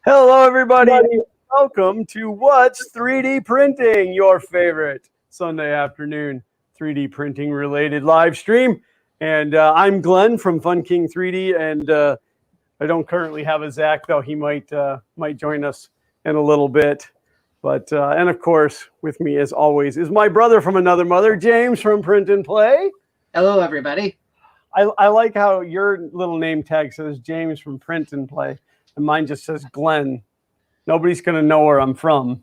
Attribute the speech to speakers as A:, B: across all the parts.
A: Hello, everybody. Welcome to What's 3D Printing, your favorite Sunday afternoon 3D printing related live stream. And I'm Glenn from Fun King 3D, and I don't currently have a Zach, though he might join us in a little bit. But and of course, with me as always is my brother from another mother, James from Print and Play.
B: Hello, everybody.
A: I like how your little name tag says James from Print and Play, and mine just says Glenn. Nobody's going to know where I'm from.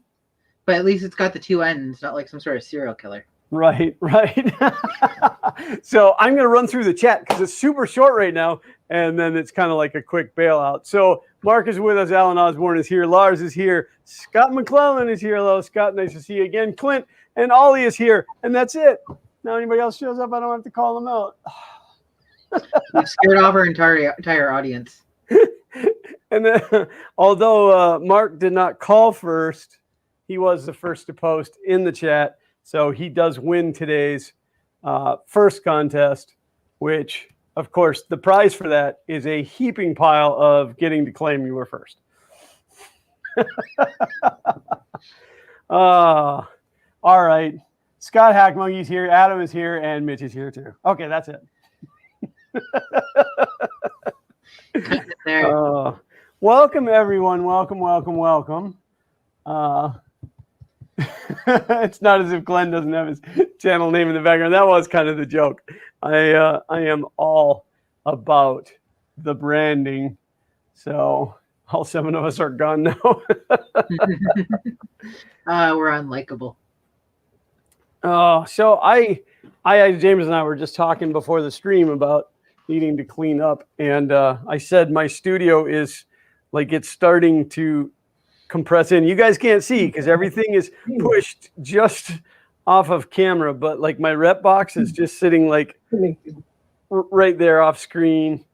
B: But at least it's got the two ends, not like some sort of serial killer.
A: Right. So I'm going to run through the chat because it's super short right now, and then it's kind of like a quick bailout. So Mark is with us. Alan Osborne is here. Lars is here. Scott McClellan is here. Hello, Scott. Nice to see you again. Clint and Ollie is here. And that's it. Now anybody else shows up, I don't have to call them out.
B: We've scared off our entire audience.
A: And then, although Mark did not call first, he was the first to post in the chat. So he does win today's first contest, which, of course, the prize for that is a heaping pile of getting to claim you were first. All right. Scott Hackmonkey's here. Adam is here. And Mitch is here, too. Okay, that's it. Welcome, everyone. Welcome. It's not as if Glenn doesn't have his channel name in the background. That was kind of the joke. I am all about the branding. So all 7 of us are gone now.
B: We're unlikable.
A: So James and I were just talking before the stream about needing to clean up, and I said my studio is like it's starting to compress in. You guys can't see because everything is pushed just off of camera, but like my rep box is just sitting like right there off screen,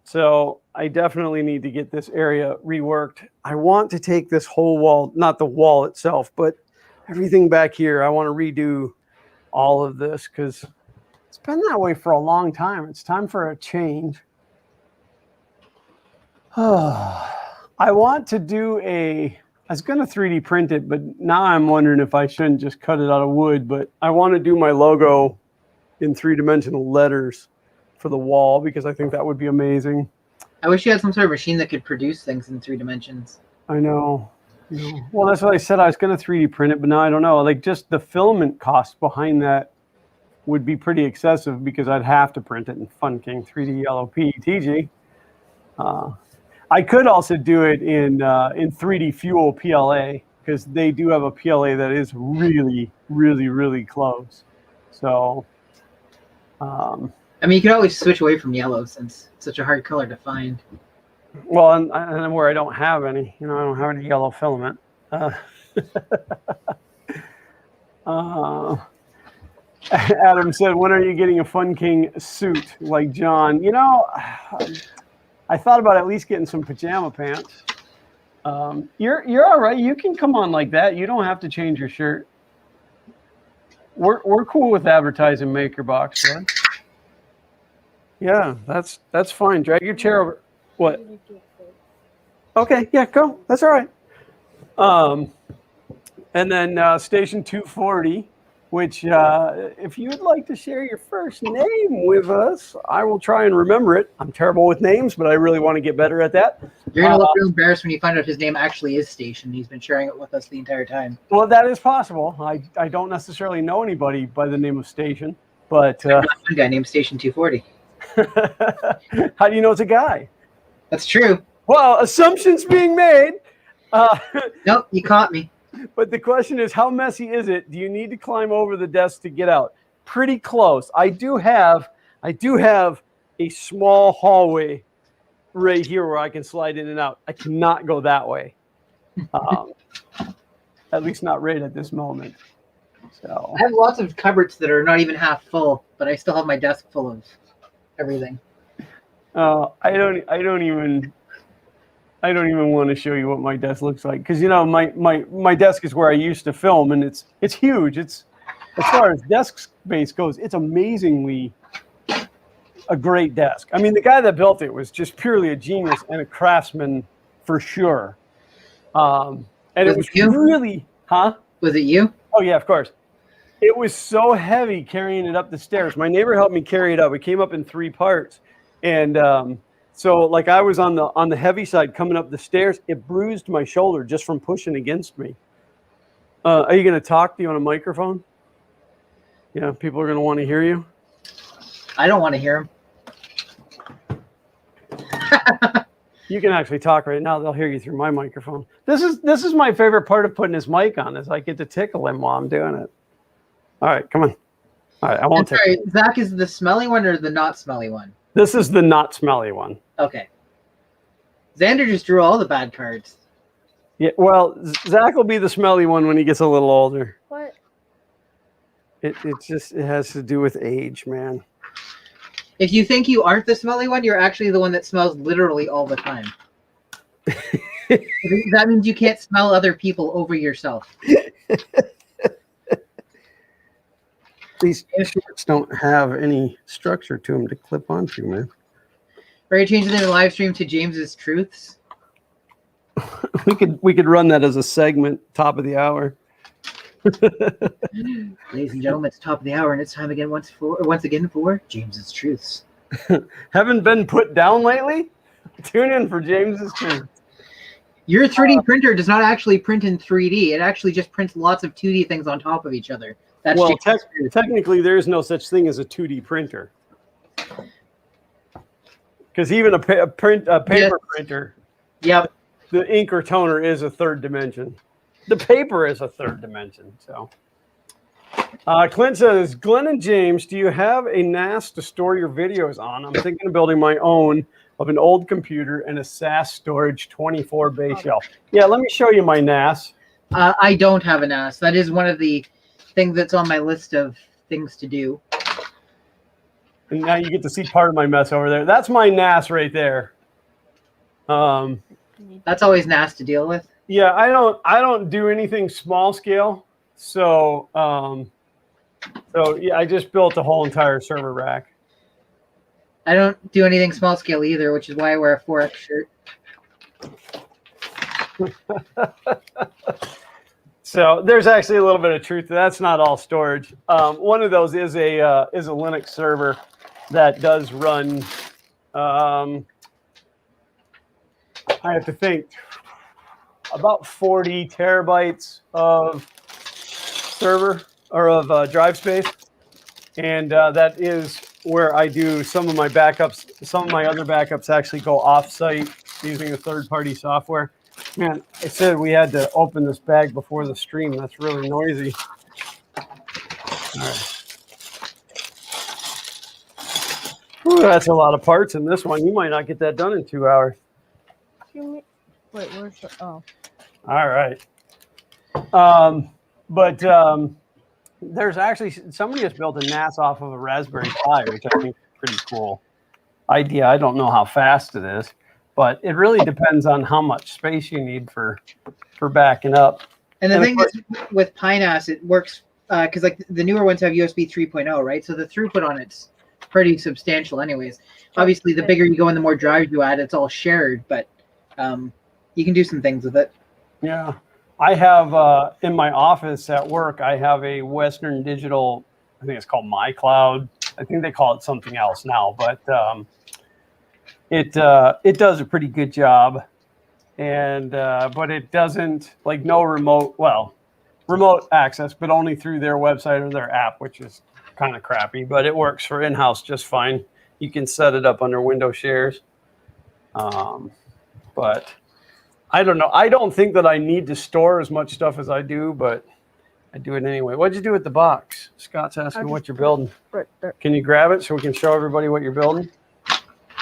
A: so I definitely need to get this area reworked. I want to take this whole wall, not the wall itself, but everything back here. I want to redo all of this because it's been that way for a long time. It's time for a change. I want to do I was going to 3D print it, but now I'm wondering if I shouldn't just cut it out of wood. But I want to do my logo in 3-dimensional letters for the wall because I think that would be amazing.
B: I wish you had some sort of machine that could produce things in 3 dimensions.
A: I know. Well, that's what I said. I was going to 3D print it, but now I don't know. Like just the filament cost behind that would be pretty excessive because I'd have to print it in Fun King 3D Yellow PETG. I could also do it in 3D Fuel PLA because they do have a PLA that is really, really, really close. So,
B: I mean, you could always switch away from yellow since it's such a hard color to find.
A: Well, and where I don't have any, I don't have any yellow filament. Adam said, when are you getting a Fun King suit like John? I thought about at least getting some pajama pants. You're all right. You can come on like that. You don't have to change your shirt. We're cool with advertising MakerBox, right? Yeah, that's fine. Drag your chair over. What? Okay, yeah, go. That's all right. And then Station 240. Which, if you'd like to share your first name with us, I will try and remember it. I'm terrible with names, but I really want to get better at that.
B: You're going to look real embarrassed when you find out his name actually is Station. He's been sharing it with us the entire time.
A: Well, that is possible. I don't necessarily know anybody by the name of Station, but...
B: one guy named Station 240.
A: How do you know it's a guy?
B: That's true.
A: Well, assumptions being made.
B: Nope, you caught me.
A: But the question is, how messy is it? Do you need to climb over the desk to get out? Pretty close. I do have a small hallway right here where I can slide in and out. I cannot go that way. At least not right at this moment. So
B: I have lots of cupboards that are not even half full, but I still have my desk full of everything.
A: I don't even want to show you what my desk looks like because my desk is where I used to film, and it's huge. It's, as far as desk space goes, it's amazingly a great desk. I mean, the guy that built it was just purely a genius and a craftsman for sure. And it was
B: you?
A: really, huh?
B: Was it you?
A: Oh yeah, of course. It was so heavy carrying it up the stairs. My neighbor helped me carry it up. It came up in 3 parts. And so like I was on the heavy side coming up the stairs. It bruised my shoulder just from pushing against me. Are you going to talk? Do you want a microphone? Yeah, people are going to want to hear you.
B: I don't want to hear him.
A: You can actually talk right now. They'll hear you through my microphone. This is my favorite part of putting his mic on is I get to tickle him while I'm doing it. All right, come on. All right, I won't take it.
B: Zach is the smelly one or the not smelly one?
A: This is the not smelly one.
B: Okay. Xander just drew all the bad cards.
A: Yeah, well, Zach will be the smelly one when he gets a little older.
C: What?
A: It has to do with age, man.
B: If you think you aren't the smelly one, you're actually the one that smells literally all the time. That means you can't smell other people over yourself.
A: These shorts don't have any structure to them to clip onto, man.
B: Ready to change the name of the live stream to James's Truths?
A: We could run that as a segment, top of the hour.
B: Ladies and gentlemen, it's top of the hour, and it's time again once again for James's Truths.
A: Haven't been put down lately? Tune in for James's Truths.
B: Your 3D printer does not actually print in 3D. It actually just prints lots of 2D things on top of each other. That's
A: well, technically, there is no such thing as a 2D printer. Because even a paper printer,
B: yep,
A: the ink or toner is a third dimension. The paper is a third dimension. So, Clint says, Glenn and James, do you have a NAS to store your videos on? I'm thinking of building my own of an old computer and a SAS storage 24 bay shelf. Yeah, let me show you my NAS.
B: I don't have a NAS. That is one of the things that's on my list of things to do.
A: And now you get to see part of my mess over there. That's my NAS right there.
B: That's always NAS to deal with.
A: Yeah, I don't do anything small scale. So yeah, I just built a whole entire server rack.
B: I don't do anything small scale either, which is why I wear a 4X shirt.
A: So there's actually a little bit of truth. That's not all storage. One of those is a Linux server that does run. I have to think about 40 terabytes of server or of drive space, and that is where I do some of my backups. Some of my other backups actually go off-site using a third-party software. Man, I said we had to open this bag before the stream. That's really noisy. All right. Ooh, that's a lot of parts in this one. You might not get that done in 2 hours.
C: Wait, where's the... Oh.
A: All right. There's actually somebody has built a NAS off of a Raspberry Pi, which I think is pretty cool idea. I don't know how fast it is, but it really depends on how much space you need for backing up.
B: And the thing is, with PiNAS, it works because like the newer ones have USB 3.0, right? So the throughput on it's pretty substantial, anyways. Obviously, the bigger you go and the more drives you add, it's all shared, but you can do some things with it.
A: Yeah. I have in my office at work, I have a Western Digital, I think it's called MyCloud. I think they call it something else now, but it does a pretty good job. And but it doesn't, like, no remote access, but only through their website or their app, which is kind of crappy, but it works for in-house just fine. You can set it up under window shares. But I don't know. I don't think that I need to store as much stuff as I do, but I do it anyway. What'd you do with the box? Scott's asking what you're building.
C: Right there.
A: Can you grab it so we can show everybody what you're building?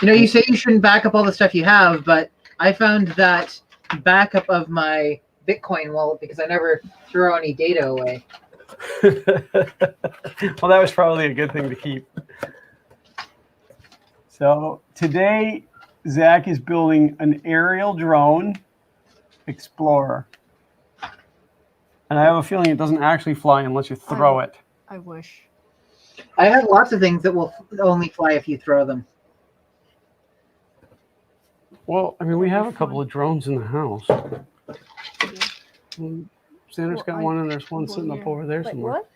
B: You know, you say you shouldn't back up all the stuff you have, but I found that backup of my Bitcoin wallet because I never throw any data away.
A: Well, that was probably a good thing to keep. So today, Zach is building an aerial drone explorer. And I have a feeling it doesn't actually fly unless you throw it.
C: I wish.
B: I have lots of things that will only fly if you throw them.
A: Well, I mean, we have a couple of drones in the house. Sandra's got one, and there's one sitting up over there
C: Wait,
A: somewhere.
C: what?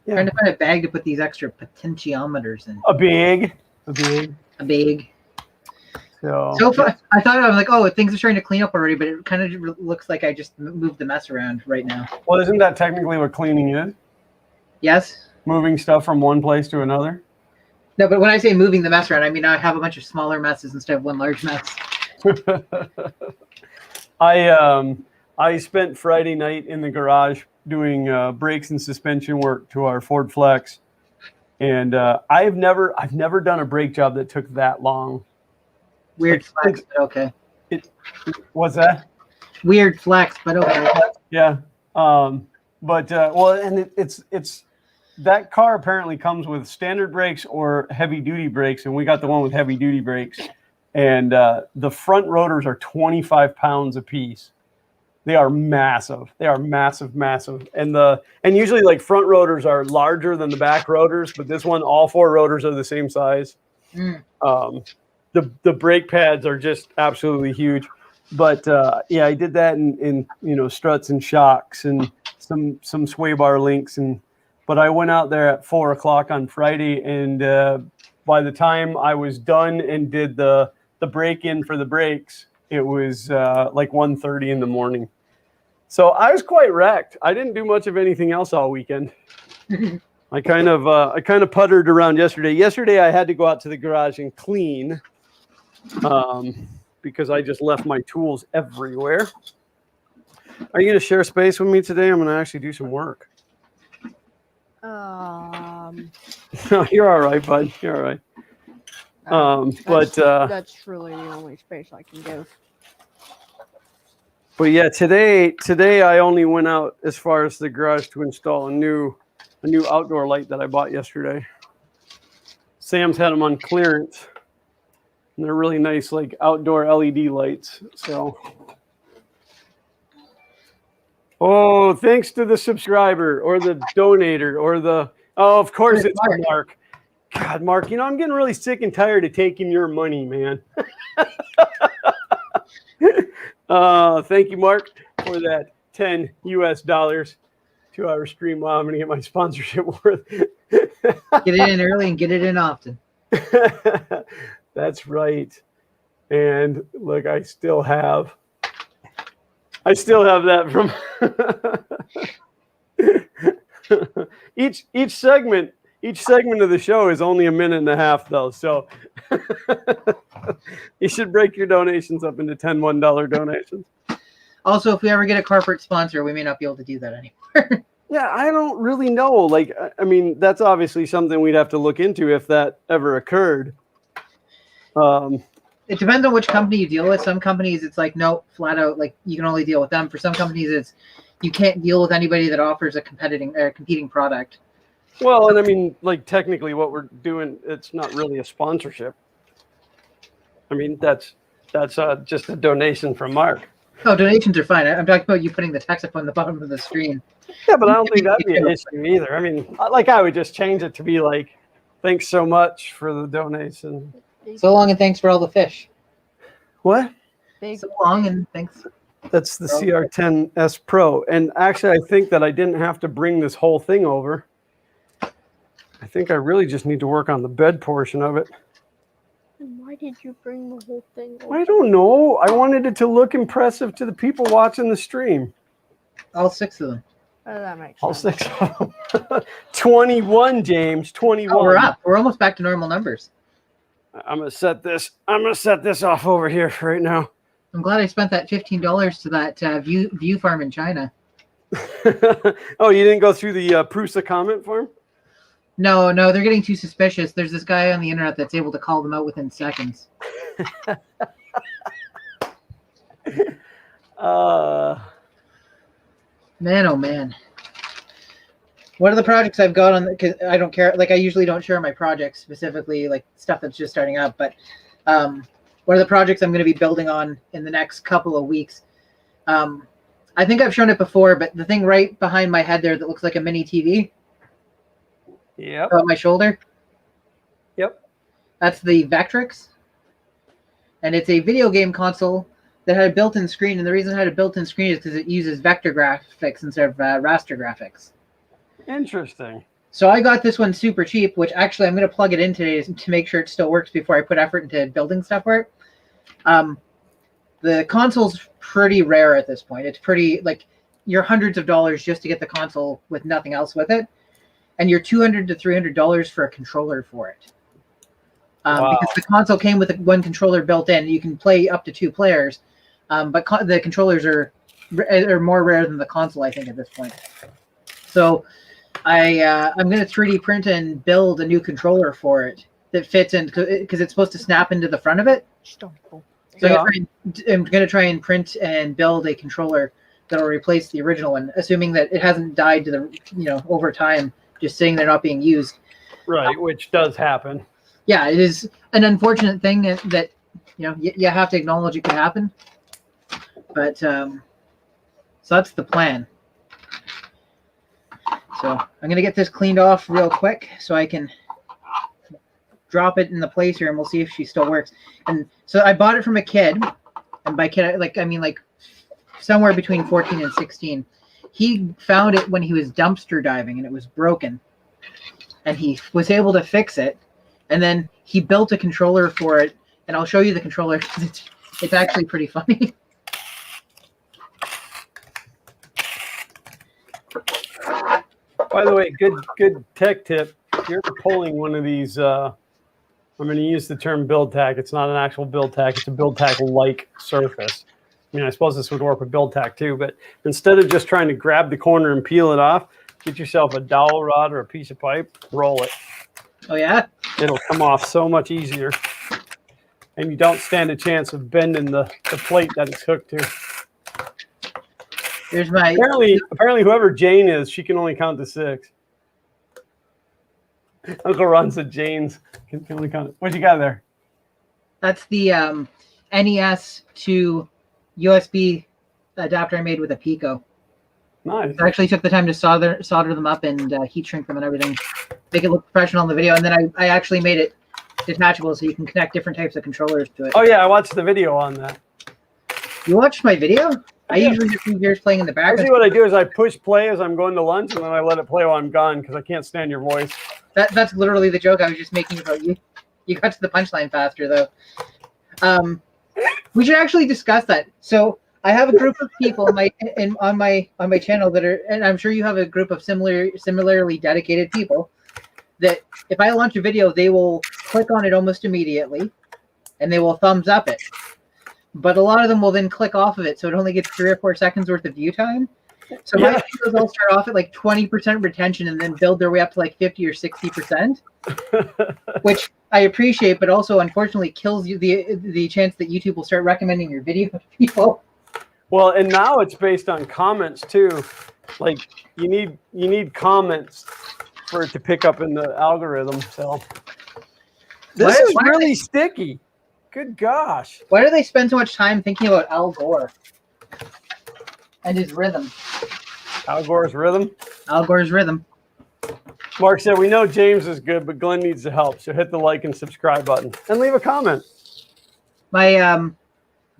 A: Yeah.
B: Trying to find a bag to put these extra potentiometers in.
A: A big.
B: A bag.
A: So
B: So far, I thought I was like, oh, things are starting to clean up already, but it kind of looks like I just moved the mess around right now.
A: well, isn't that technically what cleaning is?
B: Yes?
A: Moving stuff from one place to another?
B: No, but when I say moving the mess around, I mean I have a bunch of smaller messes instead of one large mess.
A: I spent Friday night in the garage doing brakes and suspension work to our Ford Flex, and I've never done a brake job that took that long.
B: Weird flex, but okay.
A: What's that?
B: Weird flex, but okay.
A: Yeah. Well, and it's that car apparently comes with standard brakes or heavy duty brakes, and we got the one with heavy duty brakes. And the front rotors are 25 pounds a piece. They are massive. They are massive. And usually like front rotors are larger than the back rotors, but this one, all four rotors are the same size. The brake pads are just absolutely huge. But yeah, I did that in struts and shocks and some sway bar links. But I went out there at 4 o'clock on Friday, and by the time I was done and did the break in for the brakes, it was like 1:30 in the morning. So I was quite wrecked. I didn't do much of anything else all weekend. I kind of puttered around yesterday. Yesterday I had to go out to the garage and clean because I just left my tools everywhere. Are you going to share space with me today? I'm going to actually do some work. No, you're all right, bud. You're all right.
C: That's really the only space I can give.
A: But yeah, today I only went out as far as the garage to install a new outdoor light that I bought yesterday. Sam's had them on clearance, and they're really nice, like outdoor LED lights. So, oh, thanks to the subscriber or the donator or of course it's Mark. God, Mark, I'm getting really sick and tired of taking your money, man. Thank you, Mark, for that $10 to our stream. Wow, I'm going to get my sponsorship worth.
B: Get it in early and get it in often.
A: That's right. And look, I still have that from each segment of the show is only a minute and a half, though. So you should break your donations up into 10 $1 donations.
B: Also, if we ever get a corporate sponsor, we may not be able to do that anymore.
A: Yeah, I don't really know. Like, I mean, that's obviously something we'd have to look into if that ever occurred.
B: It depends on which company you deal with. Some companies, it's like, no, flat out, like you can only deal with them. For some companies, it's you can't deal with anybody that offers a competing product.
A: Well, and I mean, like technically what we're doing, it's not really a sponsorship. I mean, that's just a donation from Mark.
B: Oh, donations are fine. I'm talking about you putting the text up on the bottom of the screen.
A: Yeah, but I don't think that'd be an issue either. I mean, I would just change it to be like, thanks so much for the donation.
B: So long and thanks for all the fish.
A: What?
B: So long and thanks.
A: That's the CR10S Pro. And actually, I think that I didn't have to bring this whole thing over. I think I really just need to work on the bed portion of it.
C: And why did you bring the whole thing over?
A: I don't know. I wanted it to look impressive to the people watching the stream.
B: All 6 of them.
C: Oh, that makes
A: All
C: sense.
A: 6 of them. 21, James. 21.
B: Oh, we're up. We're almost back to normal numbers.
A: I'm gonna set this off over here for right now.
B: I'm glad I spent that $15 to that view farm in China.
A: Oh, you didn't go through the Prusa comment form?
B: No, they're getting too suspicious. There's this guy on the internet that's able to call them out within seconds. Man, oh man. What are the projects I've got on? Because I don't care. Like I usually don't share my projects specifically, like stuff that's just starting up. But what are the projects I'm going to be building on in the next couple of weeks? I think I've shown it before, but the thing right behind my head there that looks like a mini TV.
A: Yep.
B: On my shoulder.
A: Yep.
B: That's the Vectrix. and it's a video game console that had a built-in screen. And the reason it had a built-in screen is because it uses vector graphics instead of raster graphics.
A: Interesting.
B: So I got this one super cheap, which actually I'm going to plug it in today to make sure it still works before I put effort into building stuff for it. The console's pretty rare at this point. It's pretty, like, you're hundreds of dollars just to get the console with nothing else with it. And you're $200 to $300 for a controller for it.
A: Wow.
B: Because the console came with one controller built in. You can play up to 2 players. But the controllers are more rare than the console, I think, at this point. So I'm going to 3D print and build a new controller for it that fits in, because it's supposed to snap into the front of it. So
A: Yeah.
B: I'm going to try and print and build a controller that'll replace the original one, assuming that it hasn't died to the, over time, just sitting there not being used.
A: Right, which does happen.
B: Yeah, it is an unfortunate thing that you have to acknowledge it can happen. But so that's the plan. So I'm going to get this cleaned off real quick so I can drop it in the place here, and we'll see if she still works. And so I bought it from a kid, and by kid, I mean somewhere between 14 and 16. He found it when he was dumpster diving, and it was broken. And he was able to fix it, and then he built a controller for it, and I'll show you the controller because it's actually pretty funny.
A: By the way, good tech tip. If you're pulling one of these, I'm going to use the term build tack. It's not an actual build tack. It's a build tack-like surface. I mean, I suppose this would work with build tack too, but instead of just trying to grab the corner and peel it off, get yourself a dowel rod or a piece of pipe, roll it.
B: Oh, yeah?
A: It'll come off so much easier. And you don't stand a chance of bending the plate that it's hooked to.
B: Here's my...
A: Apparently, whoever Jane is, she can only count to 6. Uncle Ron said Jane's can only count. What you got there?
B: That's the NES to USB adapter I made with a Pico.
A: Nice.
B: I actually took the time to solder them up and heat shrink them and everything, make it look professional in the video. And then I actually made it detachable so you can connect different types of controllers to it.
A: Oh yeah, I watched the video on that.
B: You watched my video? I
A: Yeah.
B: usually just leave yours playing in the background.
A: Actually, what I do is I push play as I'm going to lunch, and then I let it play while I'm gone because I can't stand your voice.
B: That's literally the joke I was just making about you. You got to the punchline faster though. We should actually discuss that. So I have a group of people on my channel that are, and I'm sure you have a group of similarly dedicated people that if I launch a video, they will click on it almost immediately, and they will thumbs up it. But a lot of them will then click off of it, so it only gets 3 or 4 seconds worth of view time. So my videos all start off at like 20% retention and then build their way up to like 50 or 60%, which I appreciate, but also unfortunately kills you the chance that YouTube will start recommending your video to people.
A: Well, and now it's based on comments too. Like you need comments for it to pick up in the algorithm. So this is really sticky. Good gosh.
B: Why do they spend so much time thinking about Al Gore and his rhythm?
A: Al Gore's rhythm?
B: Al Gore's rhythm.
A: Mark said, we know James is good, but Glenn needs the help. So hit the like and subscribe button and leave a comment.
B: My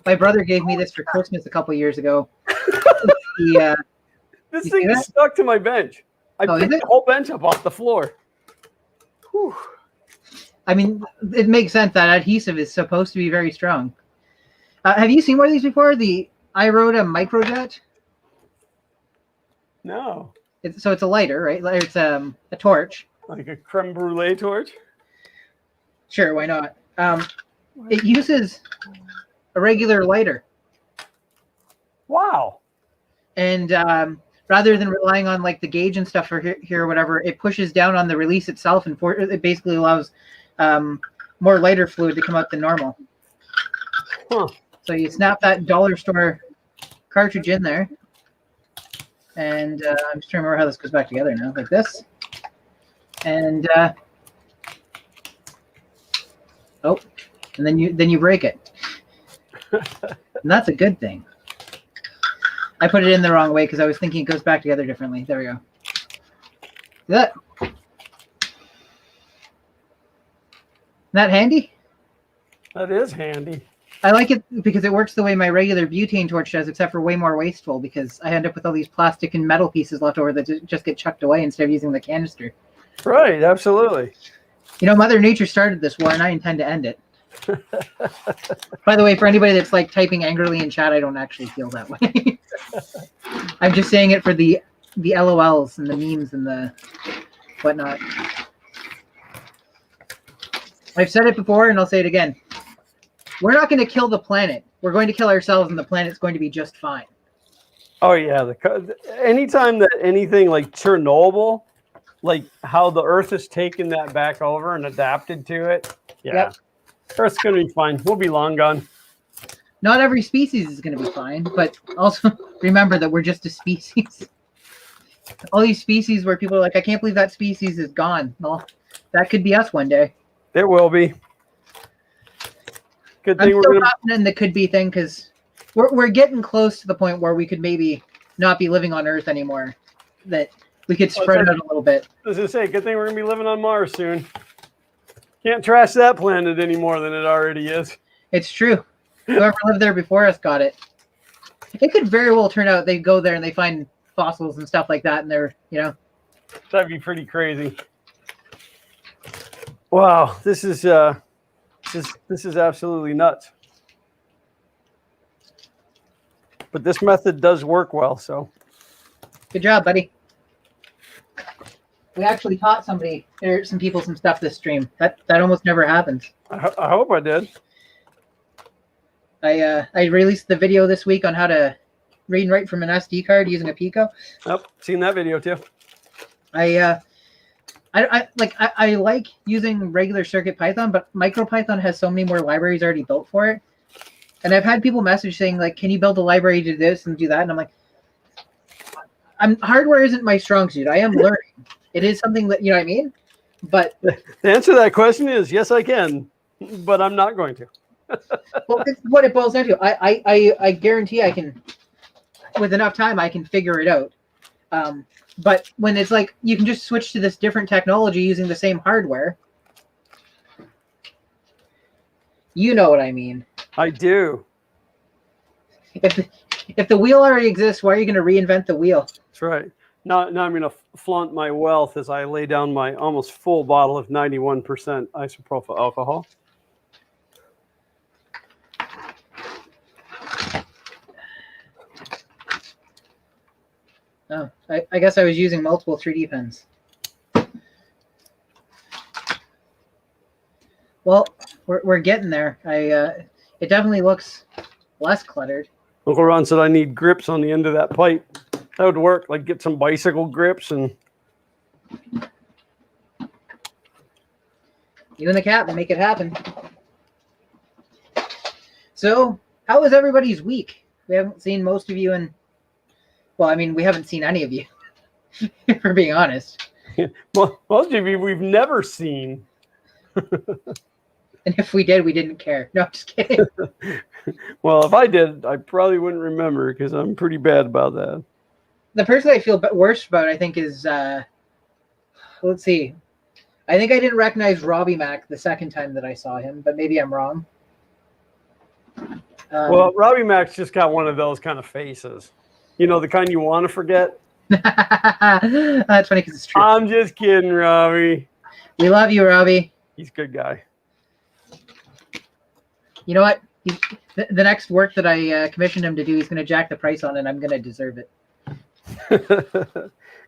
B: brother gave me this for Christmas a couple years ago.
A: This thing is stuck to my bench. I picked the whole bench up off the floor. Whew.
B: I mean, it makes sense. That adhesive is supposed to be very strong. Have you seen one of these before? I wrote a microjet.
A: No.
B: So it's a lighter, right? It's a torch.
A: Like a creme brulee torch?
B: Sure, why not? It uses a regular lighter.
A: Wow.
B: And rather than relying on like the gauge and stuff for here or whatever, it pushes down on the release itself, and it basically allows more lighter fluid to come out than normal.
A: Huh.
B: So you snap that dollar store cartridge in there, and I'm just trying to remember how this goes back together now, like this. And and then you break it, and that's a good thing. I put it in the wrong way because I was thinking it goes back together differently. There we go. See that? Isn't that handy?
A: That is handy.
B: I like it because it works the way my regular butane torch does, except for way more wasteful because I end up with all these plastic and metal pieces left over that just get chucked away instead of using the canister.
A: Right, absolutely.
B: You know, Mother Nature started this war, and I intend to end it. By the way, for anybody that's like typing angrily in chat, I don't actually feel that way. I'm just saying it for the LOLs and the memes and the whatnot. I've said it before, and I'll say it again. We're not going to kill the planet. We're going to kill ourselves, and the planet's going to be just fine.
A: Oh yeah, anytime that anything like Chernobyl, like how the Earth has taken that back over and adapted to it, yeah,
B: Yep.
A: Earth's gonna be fine. We'll be long gone.
B: Not every species is going to be fine, but also remember that we're just a species. All these species where people are like, I can't believe that species is gone. Well, that could be us one day.
A: It will be. Good
B: I'm
A: thing we're
B: still
A: gonna.
B: confident in the could be thing because we're getting close to the point where we could maybe not be living on Earth anymore. That we could spread out a little bit.
A: As I say, good thing we're gonna be living on Mars soon. Can't trash that planet any more than it already is.
B: It's true. Whoever lived there before us got it. It could very well turn out they go there and they find fossils and stuff like that, and they're, you know.
A: That'd be pretty crazy. Wow, this is absolutely nuts. But this method does work well, so.
B: Good job, buddy. We actually taught some people some stuff this stream. That almost never happens.
A: I hope I did.
B: I released the video this week on how to read and write from an SD card using a Pico.
A: Yep, seen that video too.
B: I like using regular Circuit Python, but MicroPython has so many more libraries already built for it. And I've had people message saying like, "Can you build a library to do this and do that?" And I'm like, hardware isn't my strong suit. I am learning. It is something that, you know what I mean? But
A: the answer to that question is yes, I can, but I'm not going to.
B: well, it's what it boils down to. I guarantee I can, with enough time, I can figure it out. But when it's like you can just switch to this different technology using the same hardware, you know what I mean.
A: I do.
B: If the wheel already exists, why are you going to reinvent the wheel?
A: That's right. Now I'm going to flaunt my wealth as I lay down my almost full bottle of 91% isopropyl alcohol.
B: Oh, I guess I was using multiple 3D pens. Well, we're getting there. It definitely looks less cluttered.
A: Uncle Ron said I need grips on the end of that pipe. That would work. Like get some bicycle grips and.
B: You and the cat will make it happen. So, how was everybody's week? We haven't seen most of you in. Well, I mean, we haven't seen any of you, for being honest.
A: Well, most of you we've never seen.
B: And if we did, we didn't care. No, I'm just kidding.
A: Well, if I did, I probably wouldn't remember because I'm pretty bad about that.
B: The person I feel worst about, I think, is, let's see. I think I didn't recognize Robbie Mac the second time that I saw him, but maybe I'm wrong.
A: Well, Robbie Mac's just got one of those kind of faces. You know, the kind you want to forget.
B: That's funny because it's true.
A: I'm just kidding, Robbie.
B: We love you, Robbie.
A: He's a good guy.
B: You know what? The next work that I commissioned him to do, he's going to jack the price on, and I'm going to deserve it.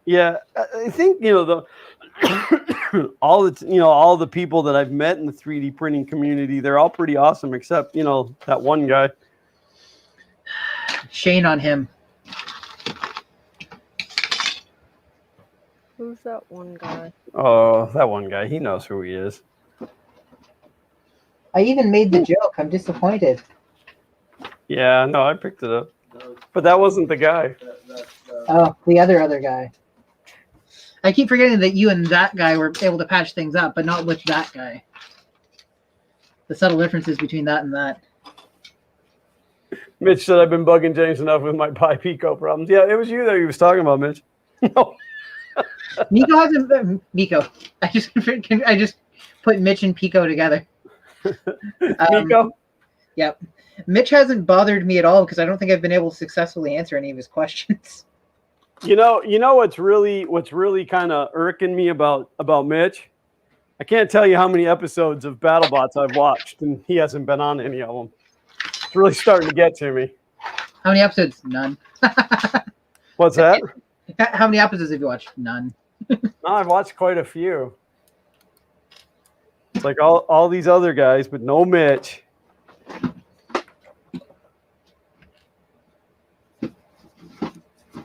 A: Yeah, I think all the people that I've met in the 3D printing community, they're all pretty awesome, except that one guy.
B: Shane on him.
C: Who's that one guy?
A: Oh, that one guy. He knows who he is.
B: I even made the joke. I'm disappointed.
A: Yeah, no, I picked it up. But that wasn't the guy.
B: Oh, the other guy. I keep forgetting that you and that guy were able to patch things up, but not with that guy. The subtle differences between that and that.
A: Mitch said I've been bugging James enough with my Pi Pico problems. Yeah, it was you that he was talking about, Mitch. No.
B: Nico hasn't. Nico. I just put Mitch and Pico together.
A: Nico?
B: Yep. Mitch hasn't bothered me at all because I don't think I've been able to successfully answer any of his questions.
A: You know what's really kind of irking me about Mitch? I can't tell you how many episodes of BattleBots I've watched, and he hasn't been on any of them. It's really starting to get to me.
B: How many episodes? None.
A: What's that?
B: How many episodes have you watched? None.
A: No, I've watched quite a few. It's like all these other guys, but no Mitch.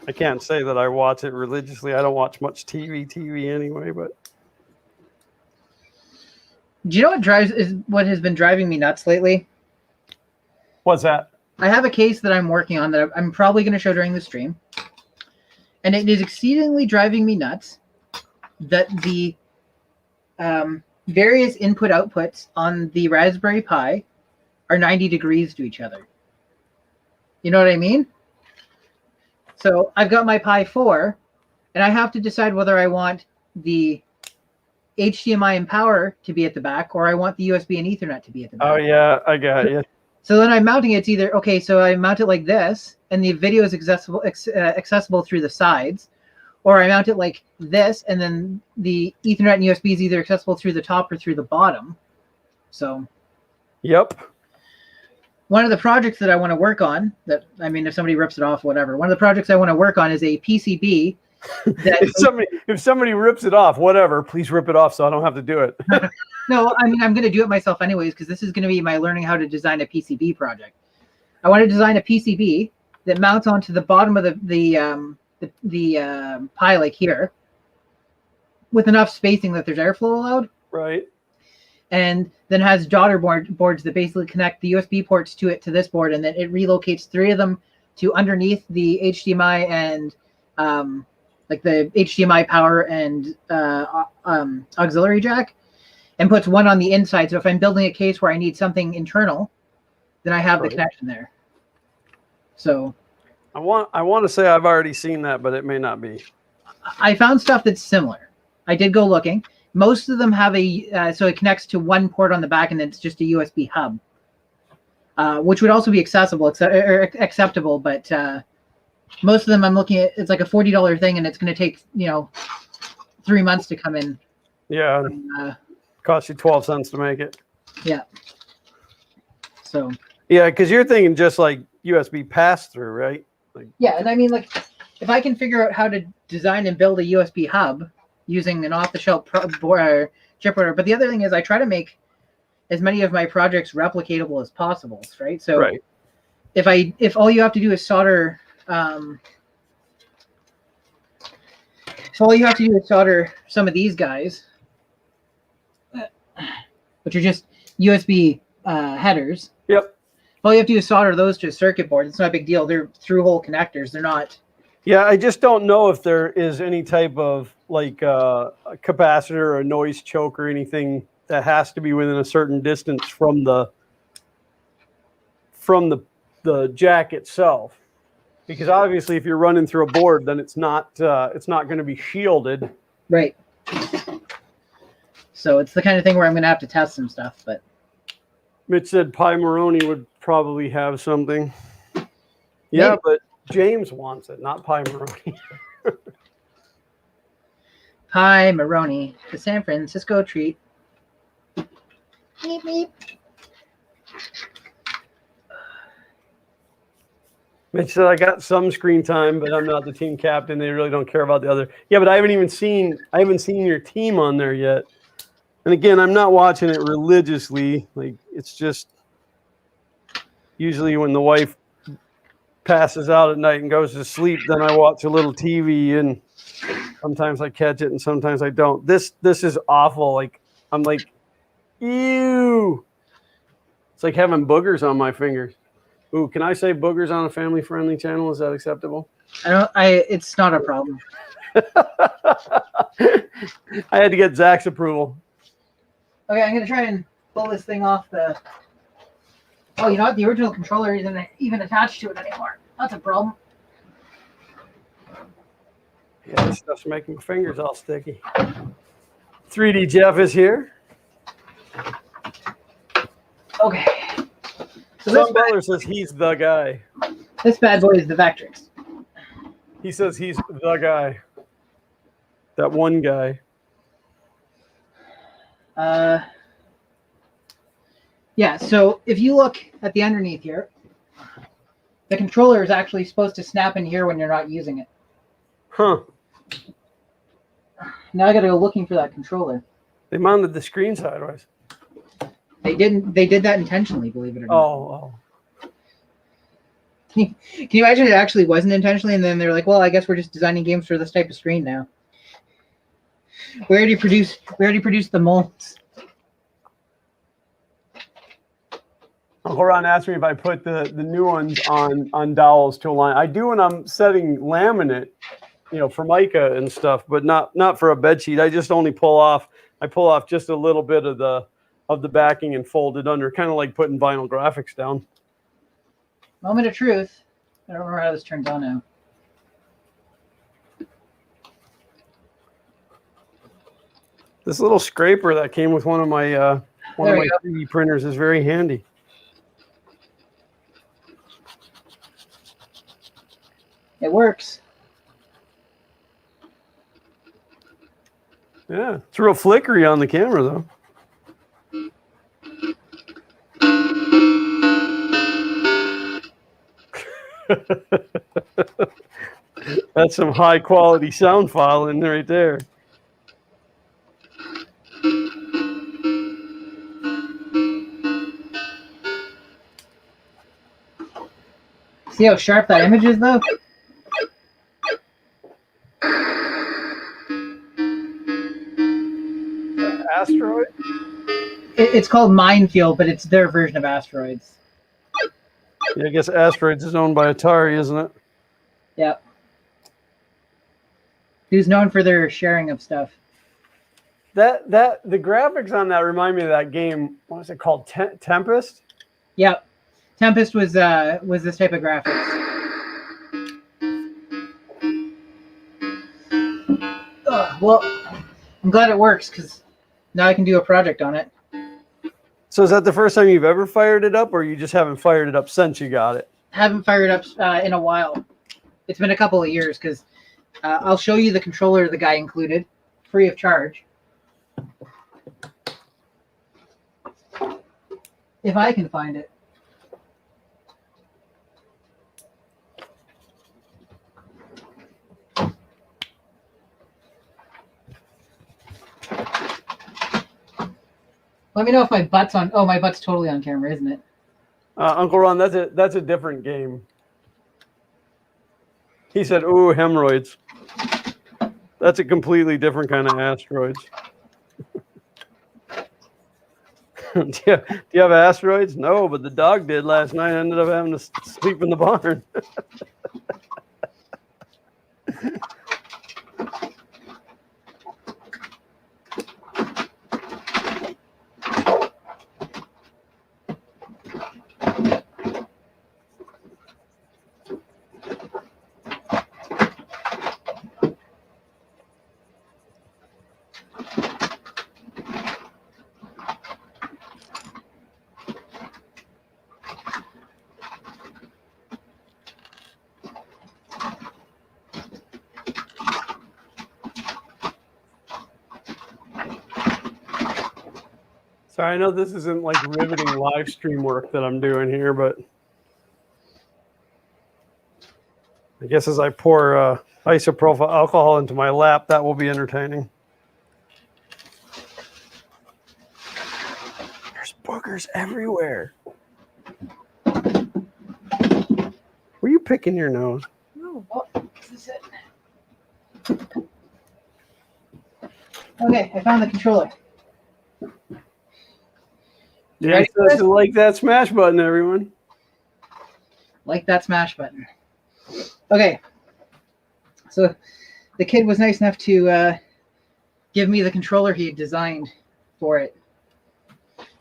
A: I can't say that I watch it religiously. I don't watch much TV anyway, but
B: Do you know what has been driving me nuts lately?
A: what's that?
B: I have a case that I'm working on that I'm probably going to show during the stream. And it is exceedingly driving me nuts that the various input outputs on the Raspberry Pi are 90 degrees to each other. You know what I mean? So I've got my Pi 4, and I have to decide whether I want the HDMI and power to be at the back, or I want the USB and Ethernet to be at the back.
A: Oh yeah, I got you.
B: So then I'm mounting it. It's either, okay, so I mount it like this, and the video is accessible through the sides, or I mount it like this, and then the Ethernet and USB is either accessible through the top or through the bottom. So
A: Yep.
B: one of the projects that I want to work on, that, I mean, if somebody rips it off, whatever. One of the projects I want to work on is a PCB.
A: If somebody rips it off, whatever, please rip it off so I don't have to do it.
B: No, I mean, I'm going to do it myself anyways, because this is going to be my learning how to design a PCB project. I want to design a PCB that mounts onto the bottom of the Pi, like here, with enough spacing that there's airflow allowed.
A: Right.
B: And then has daughter boards that basically connect the USB ports to this board, and then it relocates 3 of them to underneath the HDMI and like the HDMI power and auxiliary jack, and puts one on the inside. So if I'm building a case where I need something internal, then I have the connection there. So
A: I want to say I've already seen that, but it may not be.
B: I found stuff that's similar. I did go looking. Most of them have so it connects to one port on the back, and it's just a USB hub, which would also be acceptable, but most of them I'm looking at, it's like a $40 thing, and it's going to take 3 months to come in.
A: Yeah, cost you 12 cents to make it.
B: Yeah. So.
A: Yeah, because you're thinking just like USB pass through, right? Like,
B: yeah, and I mean, like, if I can figure out how to design and build a USB hub using an off-the-shelf chip order, but the other thing is I try to make as many of my projects replicatable as possible, right? So
A: right.
B: If all you have to do is solder, so all you have to do is solder some of these guys, which are just USB headers.
A: Yep.
B: All you have to do is solder those to a circuit board. It's not a big deal. They're through-hole connectors. They're not.
A: Yeah, I just don't know if there is any type of like a capacitor or a noise choke or anything that has to be within a certain distance from the jack itself. Because obviously, if you're running through a board, then it's not going to be shielded.
B: Right. So it's the kind of thing where I'm going to have to test some stuff. But
A: Mitch said Pi Moroni would probably have something. Yeah,
B: maybe.
A: but James wants it, not Pi Moroni.
B: Pi Moroni, the San Francisco treat. Meep, meep.
A: Mitch said, I got some screen time, but I'm not the team captain. They really don't care about the other. Yeah, but I haven't seen your team on there yet. And again, I'm not watching it religiously. Like, it's just usually when the wife passes out at night and goes to sleep, then I watch a little TV, and sometimes I catch it and sometimes I don't. This is awful. Like, I'm like, ew. It's like having boogers on my fingers. Ooh, can I say boogers on a family-friendly channel? Is that acceptable?
B: It's not a problem.
A: I had to get Zach's approval.
B: Okay, I'm gonna try and pull this thing off the. Oh, you know what? The original controller isn't even attached to it anymore. That's a problem.
A: Yeah, this stuff's making my fingers all sticky. 3D Jeff is here.
B: Okay. So this,
A: Son Butler says he's the guy.
B: this bad boy is the Vectrix.
A: He says he's the guy. That one guy.
B: Yeah, so if you look at the underneath here, the controller is actually supposed to snap in here when you're not using it.
A: Huh.
B: Now I gotta go looking for that controller.
A: They mounted the screen sideways.
B: They didn't. They did that intentionally, believe it or not.
A: Oh.
B: Can you imagine it actually wasn't intentionally, and then they're like, "Well, I guess we're just designing games for this type of screen now." We already produced the molds.
A: Uncle Ron asked me if I put the new ones on dowels to align. I do when I'm setting laminate, for mica and stuff, but not for a bed sheet. I just only pull off just a little bit of the backing and fold it under, kind of like putting vinyl graphics down.
B: Moment of truth. I don't remember how this turns on now.
A: This little scraper that came with one of my 3D printers is very handy.
B: It works.
A: Yeah, it's real flickery on the camera though. That's some high quality sound file in there right there.
B: See how sharp that image is, though?
A: Asteroid?
B: It's called Minefield, but it's their version of Asteroids.
A: Yeah, I guess Asteroids is owned by Atari, isn't it?
B: Yep. Who's known for their sharing of stuff.
A: The graphics on that remind me of that game. What was it called? Tempest?
B: Yep. Tempest was this type of graphics. Well, I'm glad it works because now I can do a project on it.
A: So is that the first time you've ever fired it up, or you just haven't fired it up since you got it?
B: Haven't fired up in a while. It's been a couple of years because I'll show you the controller the guy included, free of charge. If I can find it. Let me know if my butt's on. Oh, my butt's totally on camera, isn't it?
A: Uncle Ron, that's a different game. He said, "Ooh, hemorrhoids." That's a completely different kind of asteroids. do you have asteroids? No, but the dog did last night. I ended up having to sleep in the barn. Sorry, I know this isn't like riveting live stream work that I'm doing here, but I guess as I pour isopropyl alcohol into my lap, that will be entertaining. There's boogers everywhere. Were you picking your nose?
B: No. Oh, this is it. Okay, I found the controller.
A: Yeah, so like that smash button, everyone.
B: Like that smash button. Okay. So the kid was nice enough to give me the controller he had designed for it.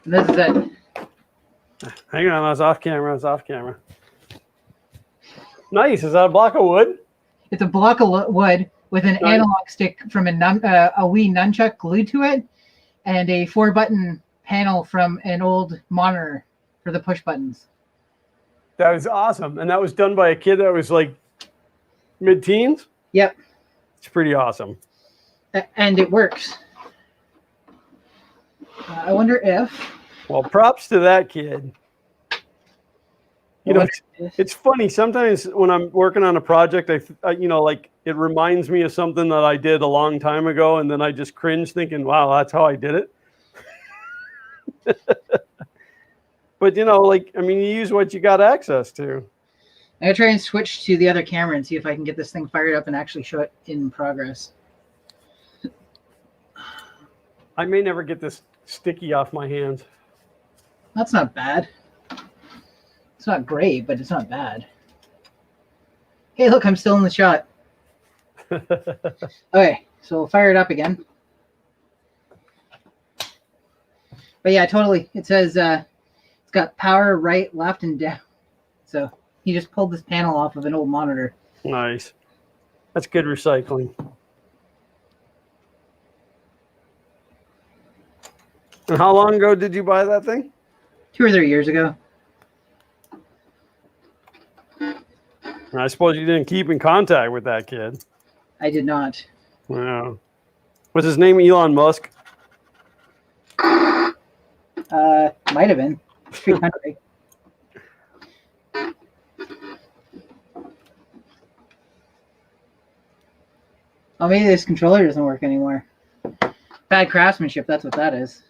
B: And this is it.
A: Hang on, I was off camera. Nice. Is that a block of wood?
B: It's a block of wood with an analog stick from a Wii nunchuck glued to it and a 4-button panel from an old monitor for the push buttons.
A: That was awesome. And that was done by a kid that was like mid-teens?
B: Yep.
A: It's pretty awesome.
B: And it works. I wonder if...
A: Well, props to that kid. You know, it's funny. Sometimes when I'm working on a project, I like it reminds me of something that I did a long time ago. And then I just cringe thinking, wow, that's how I did it. But, you know, like, I mean, you use what you got access to.
B: I'm going to try and switch to the other camera and see if I can get this thing fired up and actually show it in progress.
A: I may never get this sticky off my hands.
B: That's not bad. It's not great, but it's not bad. Hey, look, I'm still in the shot. Okay, so we'll fire it up again. But yeah, totally. It says it's got power right, left, and down. So he just pulled this panel off of an old monitor.
A: Nice. That's good recycling. And how long ago did you buy that thing?
B: 2 or 3 years ago.
A: And I suppose you didn't keep in contact with that kid.
B: I did not.
A: Wow. Was his name Elon Musk?
B: Might have been. Free country. Oh, maybe this controller doesn't work anymore. Bad craftsmanship, that's what that is.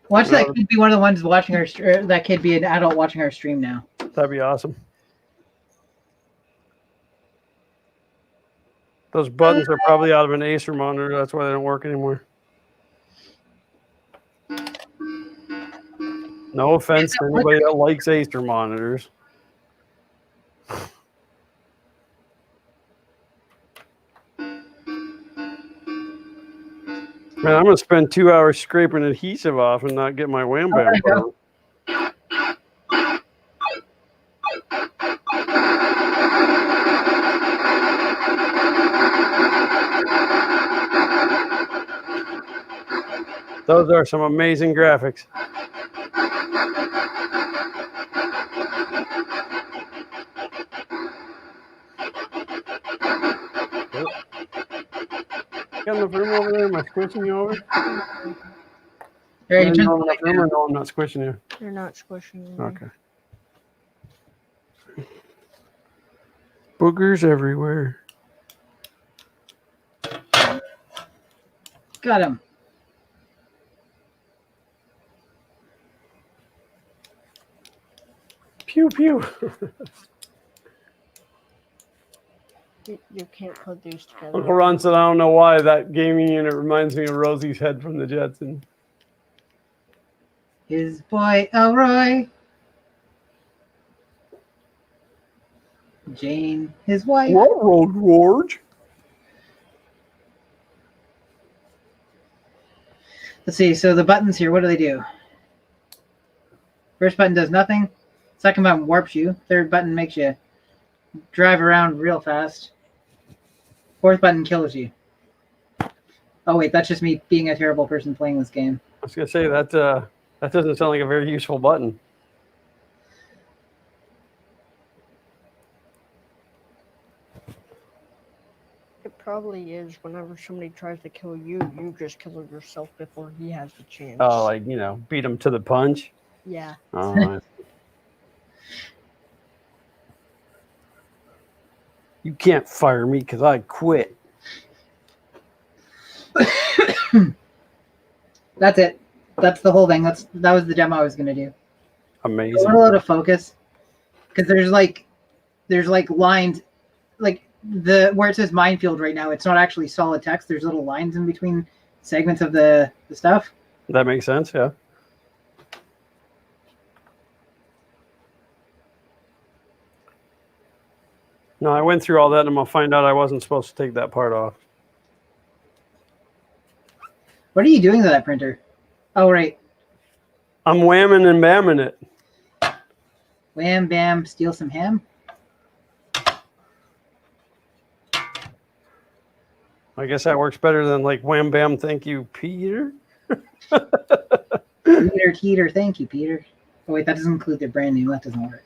B: Watch that kid be one of the ones watching our that kid be an adult watching our stream now.
A: That'd be awesome. Those buttons are probably out of an Acer monitor. That's why they don't work anymore. No offense to anybody that likes Acer monitors. Man, I'm going to spend 2 hours scraping adhesive off and not get my wham bam on. Those are some amazing graphics. Got enough room over there? Am I squishing you over?
B: Hey,
A: No, I'm not squishing you.
C: You're not squishing me.
A: Okay. Boogers everywhere.
B: got him.
A: Pew pew.
C: You can't put these together.
A: Uncle Ron said, I don't know why that gaming unit reminds me of Rosie's head from the Jetsons.
B: His boy Elroy. Jane, his wife.
A: Railroad George.
B: Let's see. So the buttons here, what do they do? First button does nothing. Second button warps you. Third button makes you drive around real fast. Fourth button kills you. Oh wait, that's just me being a terrible person playing this game.
A: I was gonna say that doesn't sound like a very useful button.
C: It probably is. Whenever somebody tries to kill you, you just kill yourself before he has the chance.
A: Oh, like, beat him to the punch.
C: Yeah.
A: Oh, you can't fire me because I quit.
B: That's it. That's the whole thing. That was the demo I was gonna do.
A: Amazing.
B: A little out of focus because there's lines, like where it says minefield right now. It's not actually solid text. There's little lines in between segments of the stuff.
A: That makes sense. Yeah. No, I went through all that and I'm going to find out I wasn't supposed to take that part off.
B: What are you doing to that printer? Oh, right.
A: I'm whamming and bamming it.
B: Wham, bam, steal some ham.
A: I guess that works better than like wham, bam, thank you, Peter.
B: Peter Teeter, thank you, Peter. Oh wait, that doesn't include the brand new. That doesn't work.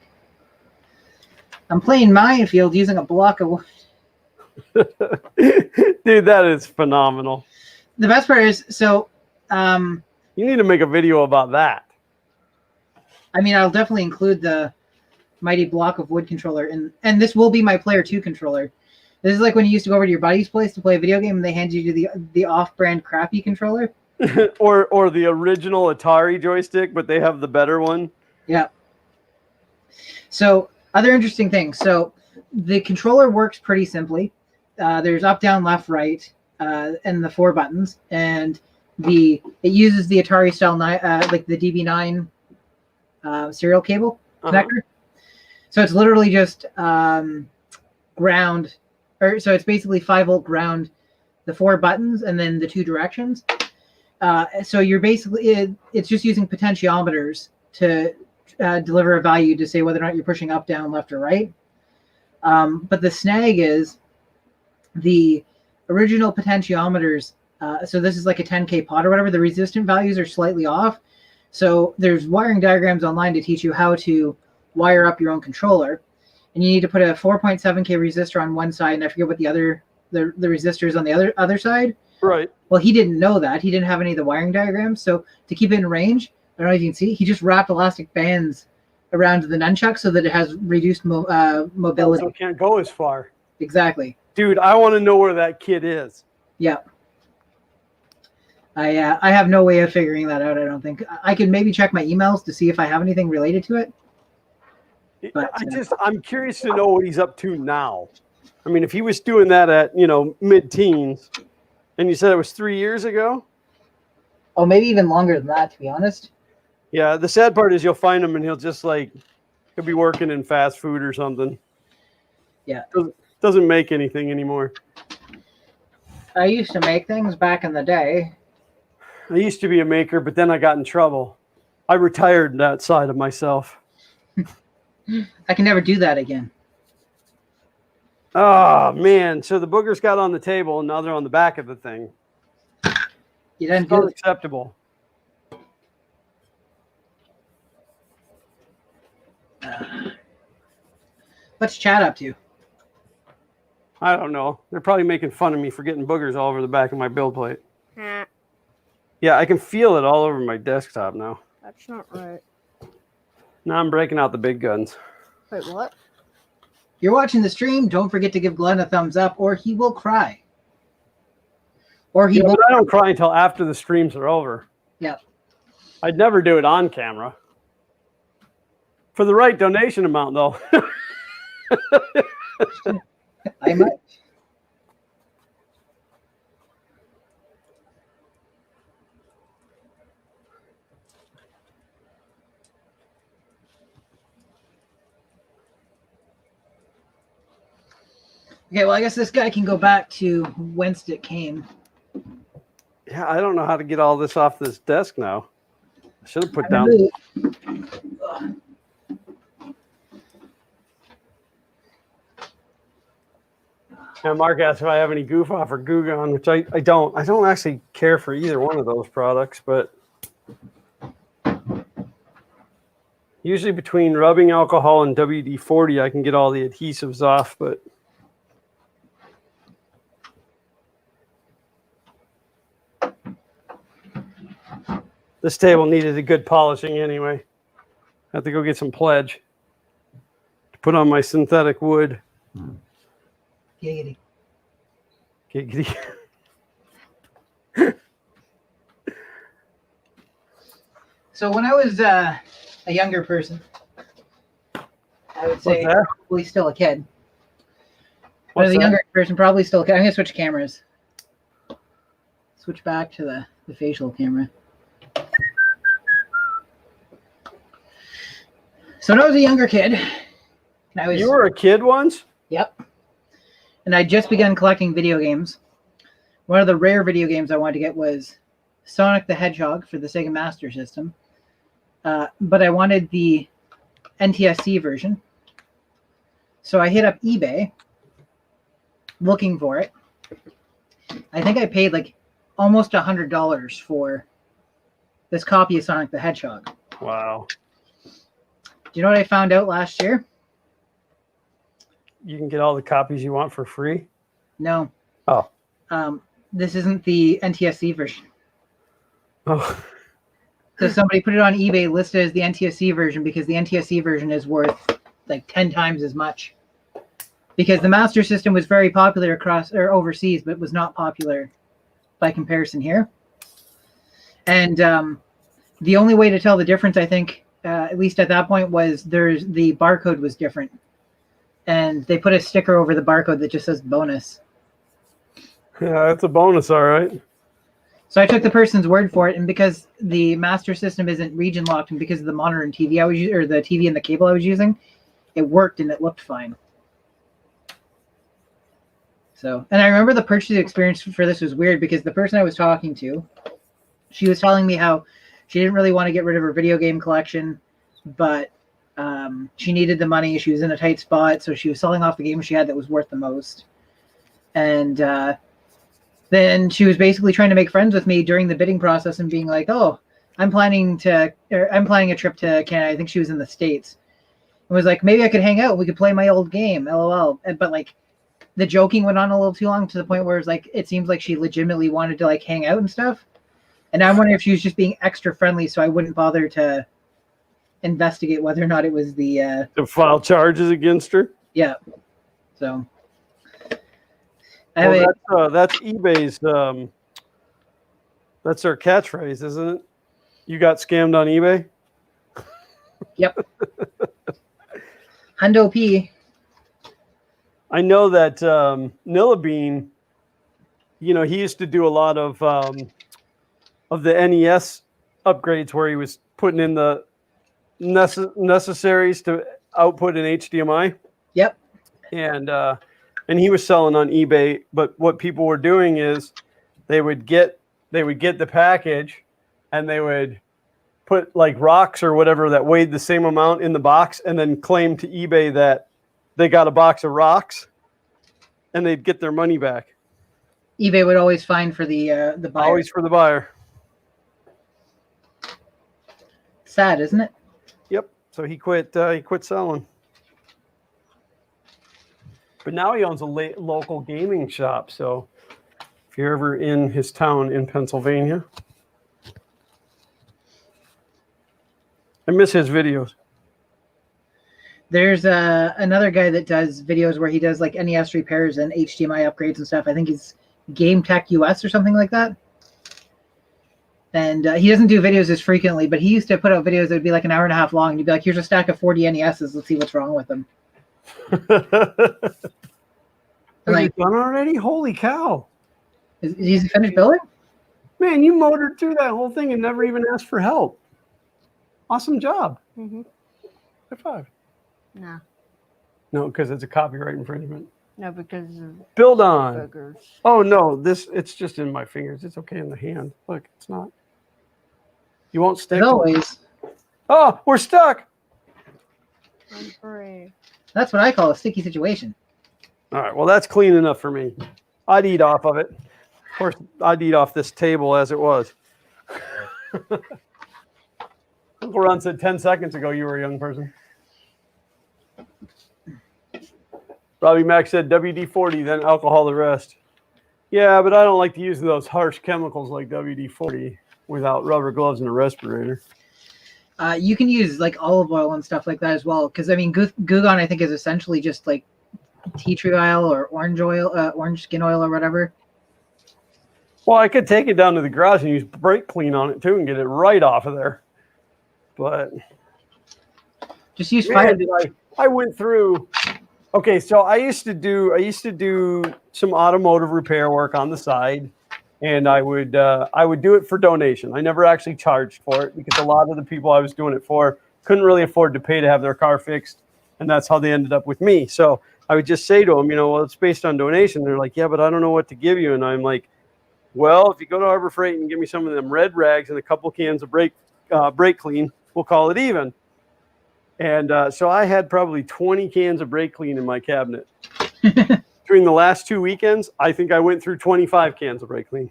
B: I'm playing Minefield using a block of wood.
A: Dude, that is phenomenal.
B: The best part is, so,
A: You need to make a video about that.
B: I mean, I'll definitely include the mighty block of wood controller, and this will be my Player 2 controller. This is like when you used to go over to your buddy's place to play a video game, and they hand you the off-brand crappy controller.
A: or the original Atari joystick, but they have the better one.
B: Yeah. So, other interesting things. So, the controller works pretty simply. There's up, down, left, right, and the 4 buttons, and it uses the Atari style like the DB9 serial cable connector. So it's literally just ground, so it's basically 5-volt ground, the 4 buttons, and then the 2 directions. So you're basically it's just using potentiometers to deliver a value to say whether or not you're pushing up, down, left, or right. But the snag is the original potentiometers. So this is like a 10K pot or whatever. The resistant values are slightly off. So there's wiring diagrams online to teach you how to wire up your own controller. And you need to put a 4.7K resistor on one side, and I forget what the resistor is on the other side.
A: Right.
B: Well, he didn't know that. He didn't have any of the wiring diagrams. So to keep it in range, I don't know if you can see, he just wrapped elastic bands around the nunchuck so that it has reduced mobility.
A: So it can't go as far.
B: Exactly.
A: Dude, I want to know where that kid is.
B: Yeah. I have no way of figuring that out, I don't think. I could maybe check my emails to see if I have anything related to it. But
A: I'm curious to know what he's up to now. I mean, if he was doing that at, mid-teens, and you said it was 3 years ago?
B: Oh, maybe even longer than that, to be honest.
A: Yeah, the sad part is you'll find him and he'll just he'll be working in fast food or something.
B: Yeah.
A: Doesn't make anything anymore.
B: I used to make things back in the day.
A: I used to be a maker, but then I got in trouble. I retired that side of myself.
B: I can never do that again.
A: Oh, man. So the boogers got on the table and now they're on the back of the thing.
B: You didn't
A: It's
B: do it.
A: unacceptable.
B: What's Chad up to?
A: I don't know. They're probably making fun of me for getting boogers all over the back of my build plate. Yeah, I can feel it all over my desktop now.
C: That's not right.
A: Now I'm breaking out the big guns.
C: Wait, what?
B: You're watching the stream. Don't forget to give Glenn a thumbs up or he will cry. Or he will.
A: But I don't cry until after the streams are over.
B: Yeah.
A: I'd never do it on camera. For the right donation amount, though.
B: I might. Okay, well, I guess this guy can go back to whence it came.
A: Yeah, I don't know how to get all this off this desk now. I should have put down. Yeah, Mark asked if I have any Goof Off or Goo Gone, which I don't. I don't actually care for either one of those products, but usually between rubbing alcohol and WD-40, I can get all the adhesives off, but this table needed a good polishing anyway. I have to go get some Pledge to put on my synthetic wood.
B: Giggity.
A: Giggity.
B: So when I was a younger person, I would say
A: What's that?
B: probably still a kid. When I
A: What's
B: was a
A: that?
B: younger person, probably still a kid. I'm going to switch cameras. Switch back to the facial camera. So when I was a younger kid, and I was,
A: You were a kid once?
B: Yep. And I just begun collecting video games. One of the rare video games I wanted to get was Sonic the Hedgehog for the Sega Master System. But I wanted the NTSC version. So I hit up eBay looking for it. I think I paid like almost $100 for this copy of Sonic the Hedgehog.
A: Wow.
B: you know what I found out last year?
A: You can get all the copies you want for free.
B: No.
A: Oh.
B: This isn't the NTSC version.
A: Oh.
B: So somebody put it on eBay listed as the NTSC version because the NTSC version is worth like 10 times as much. Because the Master System was very popular across or overseas, but was not popular by comparison here. And the only way to tell the difference, I think, at least at that point, was the barcode was different. And they put a sticker over the barcode that just says bonus.
A: Yeah, that's a bonus, all right.
B: So I took the person's word for it, and because the Master System isn't region locked, and because of the monitor and TV I was using, or the TV and the cable I was using, it worked and it looked fine. So, and I remember the purchase experience for this was weird because the person I was talking to, she was telling me how she didn't really want to get rid of her video game collection, but she needed the money. She was in a tight spot, so she was selling off the games she had that was worth the most. And then she was basically trying to make friends with me during the bidding process and being like, "Oh, I'm planning a trip to Canada." I think she was in the States. And was like, "Maybe I could hang out. We could play my old game, LOL." But like, the joking went on a little too long to the point where it seems like she legitimately wanted to like hang out and stuff. And I'm wondering if she was just being extra friendly, so I wouldn't bother to investigate whether or not it was the
A: to file charges against her.
B: Yeah. So.
A: That's eBay's. That's their catchphrase, isn't it? You got scammed on eBay.
B: Yep. Hundo P.
A: I know that Nillabean, he used to do a lot of the NES upgrades where he was putting in the necessaries to output an HDMI.
B: Yep.
A: And he was selling on eBay, but what people were doing is they would get the package and they would put like rocks or whatever that weighed the same amount in the box and then claim to eBay that they got a box of rocks and they'd get their money back.
B: eBay would always find for the buyer.
A: Always for the buyer.
B: Sad, isn't it?
A: Yep. So he quit selling. But now he owns a local gaming shop. So if you're ever in his town in Pennsylvania, I miss his videos.
B: There's another guy that does videos where he does like NES repairs and HDMI upgrades and stuff. I think he's Game Tech US or something like that. And he doesn't do videos as frequently, but he used to put out videos that would be like an hour and a half long. And he'd be like, "Here's a stack of 40 NESs. Let's see what's wrong with them."
A: Like, done already? Holy cow!
B: Is he finished building?
A: Man, you motored through that whole thing and never even asked for help. Awesome job.
C: Mm-hmm.
A: High five.
C: Nah.
A: No, because it's a copyright infringement.
C: No, because of
A: Build on.
C: boogers.
A: Oh no, it's just in my fingers. It's okay in the hand. Look, it's not. You won't stick.
B: As always.
A: Oh, we're stuck.
C: I'm brave.
B: That's what I call a sticky situation.
A: All right. Well, that's clean enough for me. I'd eat off of it. Of course, I'd eat off this table as it was. Uncle Ron said 10 seconds ago you were a young person. Robbie Mack said WD-40, then alcohol the rest. Yeah, but I don't like to use those harsh chemicals like WD-40 without rubber gloves and a respirator.
B: You can use like olive oil and stuff like that as well. Because I mean, Gugon I think is essentially just like tea tree oil or orange oil, orange skin oil or whatever.
A: Well, I could take it down to the garage and use brake clean on it too and get it right off of there. But
B: just use fire.
A: I went through. Okay, so I used to do some automotive repair work on the side, and I would do it for donation. I never actually charged for it because a lot of the people I was doing it for couldn't really afford to pay to have their car fixed, and that's how they ended up with me. So I would just say to them, well, it's based on donation. They're like, yeah, but I don't know what to give you, and I'm like, well, if you go to Harbor Freight and give me some of them red rags and a couple cans of brake clean, we'll call it even. And so I had probably 20 cans of brake clean in my cabinet. During the last 2 weekends, I think I went through 25 cans of brake clean.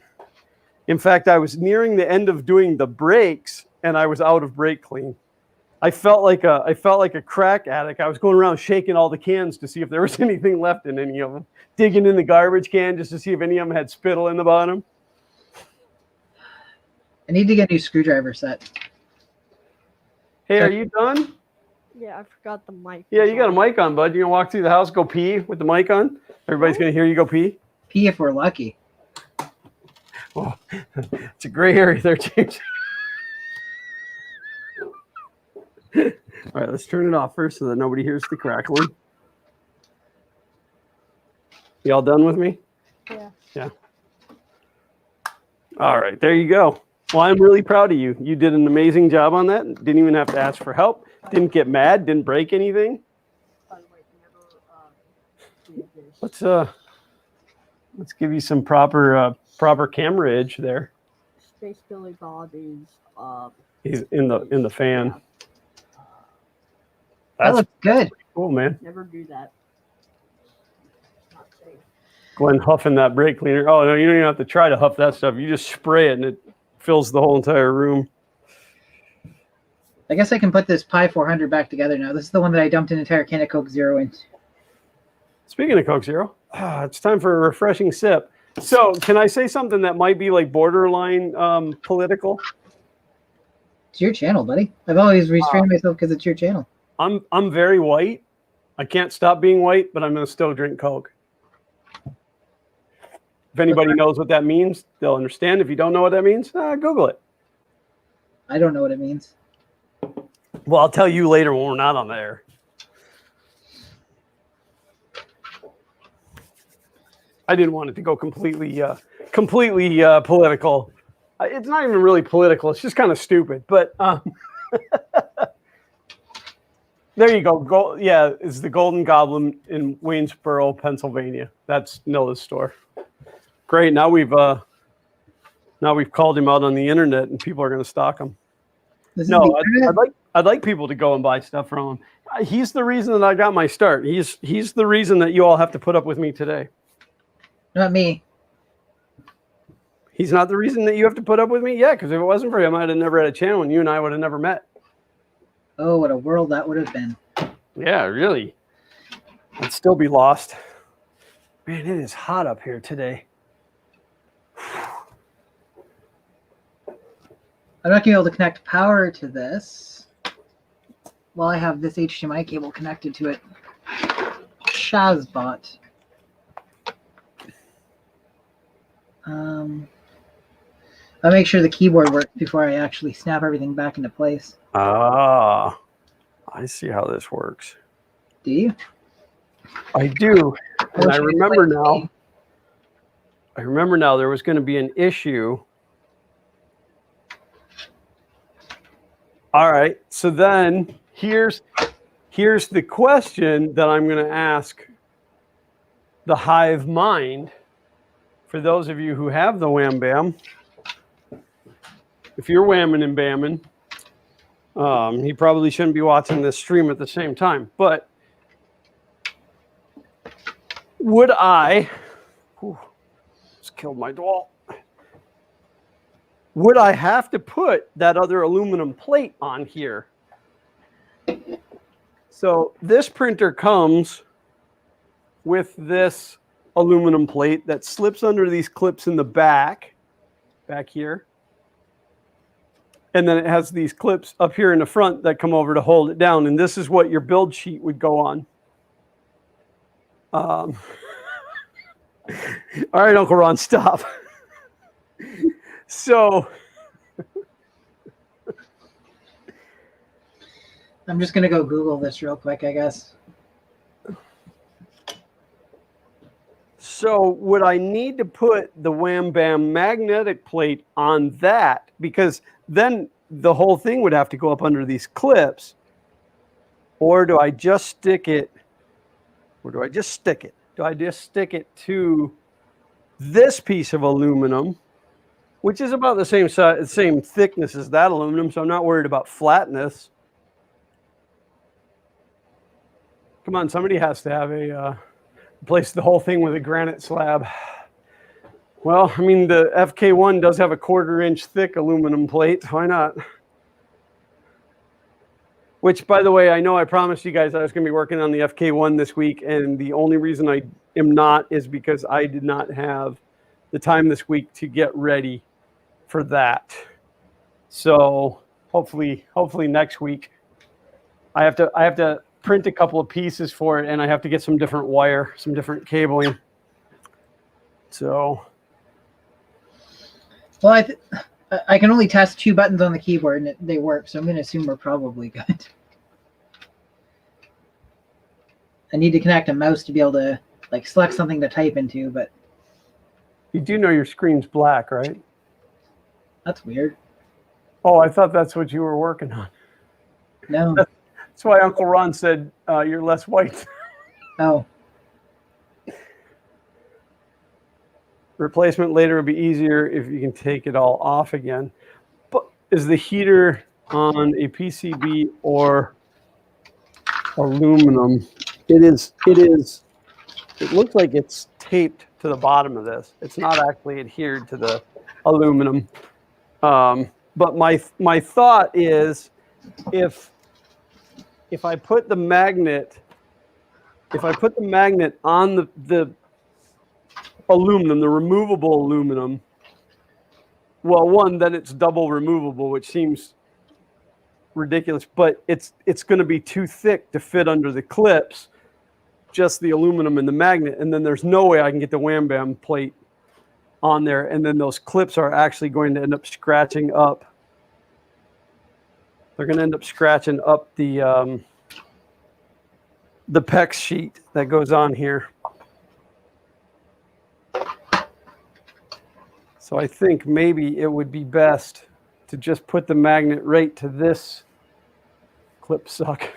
A: In fact, I was nearing the end of doing the brakes, and I was out of brake clean. I felt like a crack addict. I was going around shaking all the cans to see if there was anything left in any of them, digging in the garbage can just to see if any of them had spittle in the bottom.
B: I need to get a new screwdriver set.
A: Hey, are you done?
C: Yeah, I forgot the mic.
A: Yeah,
C: was
A: you got a
C: on.
A: mic on, bud. You gonna walk through the house, go pee with the mic on? Everybody's gonna hear you go pee.
B: Pee if we're lucky.
A: Oh, it's a gray area there, James. All right, let's turn it off first so that nobody hears the crackling. Y'all done with me?
C: Yeah.
A: Yeah. All right, there you go. Well, I'm really proud of you. You did an amazing job on that. Didn't even have to ask for help. Didn't get mad. Didn't break anything.
C: By the way, never did this.
A: Let's give you some proper camera edge there.
C: Space Billy Bob is
A: He's in the fan.
B: That
A: That's
B: looks good.
A: cool, man.
C: never do that. Not safe.
A: Glenn huffing that brake cleaner. Oh no, you don't even have to try to huff that stuff. You just spray it and it fills the whole entire room.
B: I guess I can put this Pi 400 back together now. This is the one that I dumped an entire can of Coke Zero in.
A: Speaking of Coke Zero, it's time for a refreshing sip. So, can I say something that might be like borderline political?
B: It's your channel, buddy. I've always restrained myself because it's your channel.
A: I'm very white. I can't stop being white, but I'm going to still drink Coke. If anybody knows what that means, they'll understand. If you don't know what that means, Google it.
B: I don't know what it means.
A: Well, I'll tell you later when we're not on the air. I didn't want it to go completely political. It's not even really political. It's just kind of stupid. But there you go. Yeah, it's the Golden Goblin in Waynesboro, Pennsylvania. That's Noah's store. Great. Now we've called him out on the internet, and people are going to stock him. No, I'd like people to go and buy stuff from him. He's the reason that I got my start. He's the reason that you all have to put up with me today.
B: Not me.
A: He's not the reason that you have to put up with me? Yeah, because if it wasn't for him, I'd have never had a channel, and you and I would have never met.
B: Oh, what a world that would have been.
A: Yeah, really. I'd still be lost. Man, it is hot up here today.
B: I'm not going to be able to connect power to this while I have this HDMI cable connected to it. Shazbot. I'll make sure the keyboard works before I actually snap everything back into place.
A: Ah, I see how this works.
B: Do you?
A: I do. And I remember now there was going to be an issue. All right. So then here's the question that I'm going to ask the hive mind. For those of you who have the Wham Bam, if you're whamming and bamming, he probably shouldn't be watching this stream at the same time. But would I, just killed my doll. Would I have to put that other aluminum plate on here? So this printer comes with this aluminum plate that slips under these clips in the back here. And then it has these clips up here in the front that come over to hold it down. And this is what your build sheet would go on. All right, Uncle Ron, stop. So
B: I'm just going to go Google this real quick, I guess.
A: So would I need to put the Wham Bam magnetic plate on that? Because then the whole thing would have to go up under these clips. Or do I just stick it? Or do I just stick it? Do I just stick it to this piece of aluminum, which is about the same size, same thickness as that aluminum, so I'm not worried about flatness. Come on, somebody has to have replace the whole thing with a granite slab. Well, I mean, the FK1 does have a 1/4 inch thick aluminum plate. Why not? Which, by the way, I know I promised you guys I was going to be working on the FK1 this week, and the only reason I am not is because I did not have the time this week to get ready for that. So hopefully next week. I have to print a couple of pieces for it, and I have to get some different wire, some different cabling. So,
B: well, I can only test 2 buttons on the keyboard, and they work. So I'm going to assume we're probably good. I need to connect a mouse to be able to like select something to type into, but
A: you do know your screen's black, right?
B: that's weird.
A: Oh, I thought that's what you were working on.
B: No.
A: That's why Uncle Ron said you're less white.
B: Oh.
A: Replacement later would be easier if you can take it all off again. But is the heater on a PCB or aluminum? It is. It looks like it's taped to the bottom of this. It's not actually adhered to the aluminum. But my thought is, if I put the magnet on the aluminum, the removable aluminum, well, one, then it's double removable, which seems ridiculous, but it's going to be too thick to fit under the clips, just the aluminum and the magnet, and then there's no way I can get the Wham Bam plate on there, and then those clips are actually going to end up scratching up. They're going to end up scratching up the PEX sheet that goes on here. So I think maybe it would be best to just put the magnet right to this clip suck.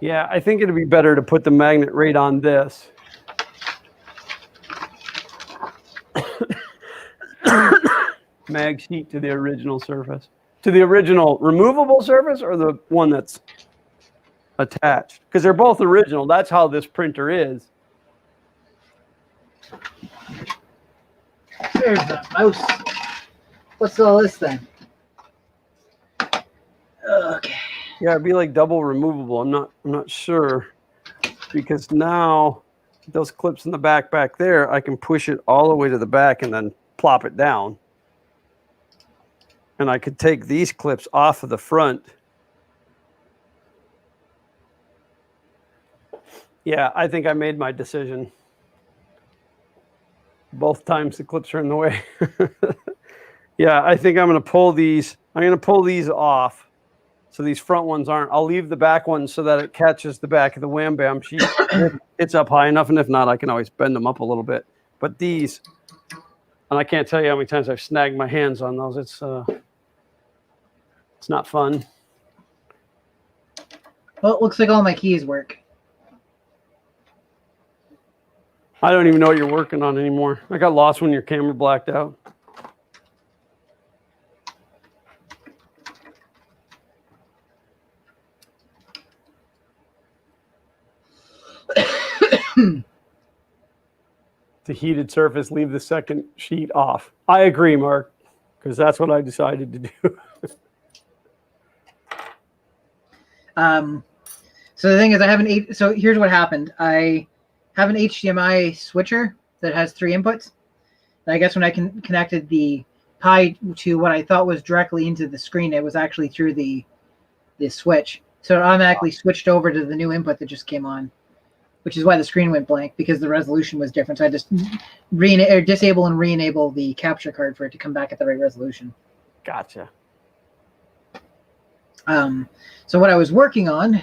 A: Yeah, I think it'd be better to put the magnet right on this. Mag sheet to the original surface. To the original removable surface or the one that's attached? Because they're both original. That's how this printer is.
B: There's the mouse. What's all this then? Okay.
A: Yeah, it'd be like double removable. I'm not sure, because now those clips in the back there, I can push it all the way to the back and then plop it down. And I could take these clips off of the front. Yeah, I think I made my decision. Both times the clips are in the way. Yeah, I think I'm going to pull these. I'm going to pull these off. So these front ones aren't. I'll leave the back ones so that it catches the back of the Wham Bam sheet. It's up high enough, and if not, I can always bend them up a little bit. But these, and I can't tell you how many times I've snagged my hands on those. It's not fun.
B: Well, it looks like all my keys work.
A: I don't even know what you're working on anymore. I got lost when your camera blacked out. The heated surface, leave the second sheet off. I agree, Mark, because that's what I decided to do.
B: So the thing is, so here's what happened. I have an HDMI switcher that has 3 inputs. And I guess when I connected the Pi to what I thought was directly into the screen, it was actually through the switch. So it automatically switched over to the new input that just came on, which is why the screen went blank, because the resolution was different. So I just disable and re-enable the capture card for it to come back at the right resolution.
A: Gotcha.
B: So what I was working on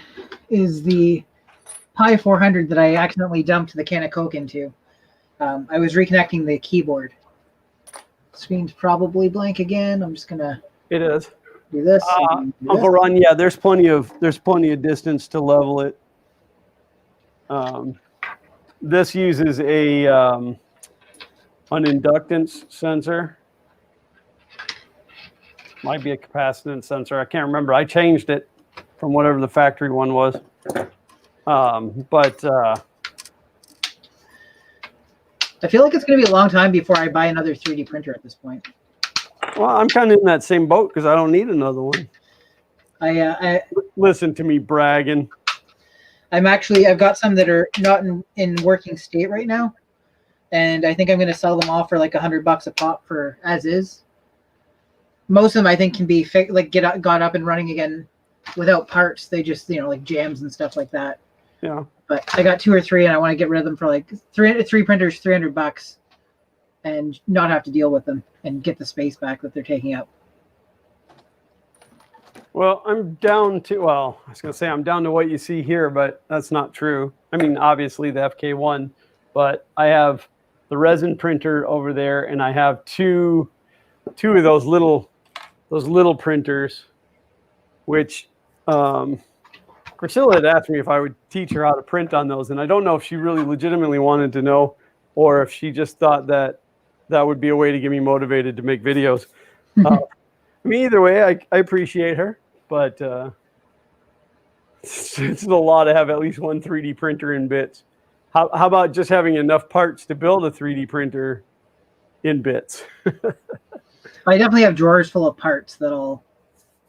B: is the Pi 400 that I accidentally dumped the can of Coke into. I was reconnecting the keyboard. Screen's probably blank again. I'm just gonna.
A: It is.
B: Do this.
A: Uncle Ron, yeah, there's plenty of distance to level it. This uses an inductance sensor. Might be a capacitance sensor. I can't remember. I changed it from whatever the factory one was.
B: I I feel like it's going to be a long time before I buy another 3D printer at this point.
A: Well, I'm kind of in that same boat because I don't need another one.
B: I
A: Listen to me bragging.
B: I've got some that are not in working state right now, and I think I'm going to sell them off for like $100 a pop for as is. Most of them I think can be got up and running again without parts. They just like jams and stuff like that.
A: Yeah.
B: But I got 2 or 3, and I want to get rid of them for like three printers, $300, and not have to deal with them and get the space back that they're taking up.
A: Well, I'm down to, well, I was going to say I'm down to what you see here, but that's not true. I mean, obviously the FK1, but I have the resin printer over there, and I have two of those little printers, which Priscilla had asked me if I would teach her how to print on those, and I don't know if she really legitimately wanted to know or if she just thought that would be a way to get me motivated to make videos. I mean, either way, I appreciate her, but it's a lot to have at least one 3D printer in bits. How about just having enough parts to build a 3D printer in bits?
B: I definitely have drawers full of parts that I'll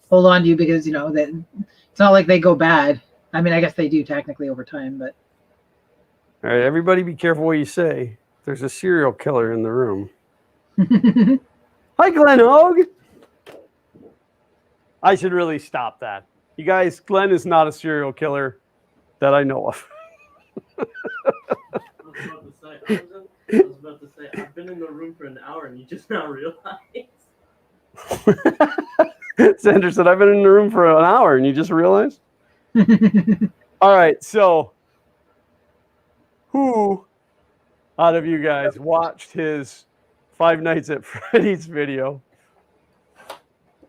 B: hold on to because that it's not like they go bad. I mean, I guess they do technically over time, but.
A: All right, everybody be careful what you say. There's a serial killer in the room. Hi, Glenn Hogue. I should really stop that. You guys, Glenn is not a serial killer that I know of.
D: I was about to say, I've been in the room for an hour and you just now realized.
A: Sandra said, I've been in the room for an hour and you just realized? All right, so who out of you guys watched his Five Nights at Freddy's video?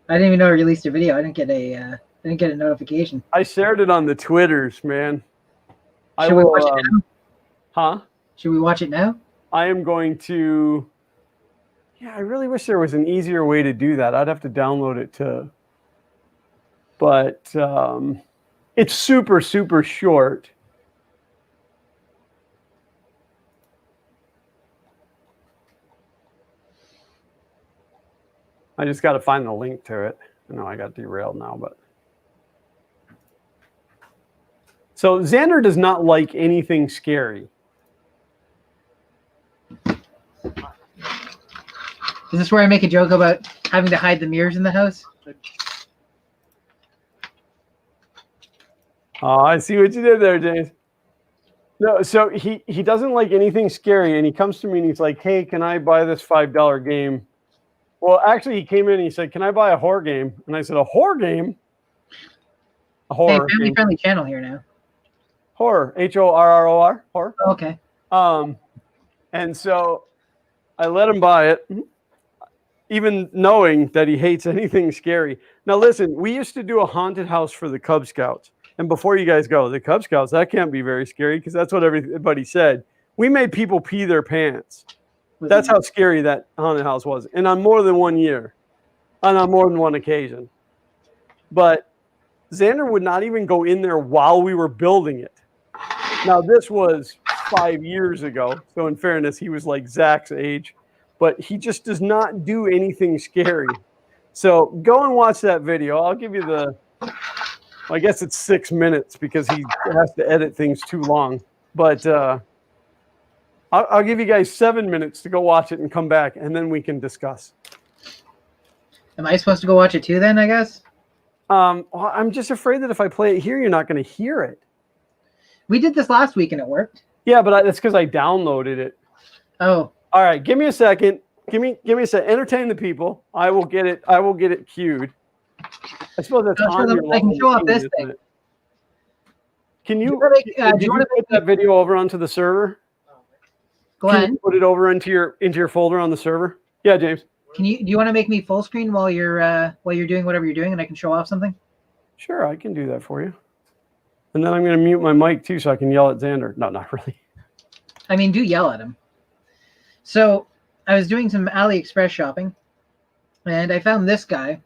B: I didn't even know I released a video. I didn't get a notification.
A: I shared it on the Twitters, man.
B: Should we watch it now?
A: Huh?
B: Should we watch it now?
A: I am going to. Yeah, I really wish there was an easier way to do that. I'd have to download it too. But it's super, super short. I just got to find the link to it. I know I got derailed now, but. So Xander does not like anything scary.
B: Is this where I make a joke about having to hide the mirrors in the house?
A: Oh, I see what you did there, James. No, so he doesn't like anything scary, and he comes to me and he's like, "Hey, can I buy this $5 game?" Well, actually, he came in and he said, "Can I buy a horror game?" And I said, "A horror game? A horror
B: Hey,
A: game.
B: family-friendly channel here now.
A: Horror, HORROR, horror."
B: Oh, okay.
A: And so I let him buy it, even knowing that he hates anything scary. Now, listen, we used to do a haunted house for the Cub Scouts. And before you guys go, the Cub Scouts, that can't be very scary because that's what everybody said. We made people pee their pants. That's how scary that haunted house was. And on more than one year, and on more than one occasion. But Xander would not even go in there while we were building it. Now, this was 5 years ago. So in fairness, he was like Zach's age. But he just does not do anything scary. So go and watch that video. I'll give you the, I guess it's 6 minutes because he has to edit things too long. But I'll give you guys 7 minutes to go watch it and come back, and then we can discuss.
B: Am I supposed to go watch it too then, I guess?
A: Well, I'm just afraid that if I play it here, you're not going to hear it.
B: We did this last week and it worked.
A: Yeah, but that's because I downloaded it.
B: Oh.
A: All right, give me a second. Give me a second. Entertain the people. I will get it queued. I suppose that's on your
B: I can show off this thing.
A: Can you
B: do you want to
A: put that video over onto the server?
B: Glenn,
A: Can you put it over into your folder on the server? Yeah, James.
B: do you want to make me full screen while you're doing whatever you're doing and I can show off something?
A: Sure, I can do that for you. And then I'm going to mute my mic too so I can yell at Xander. No, not really.
B: I mean, do yell at him. So I was doing some AliExpress shopping and I found this guy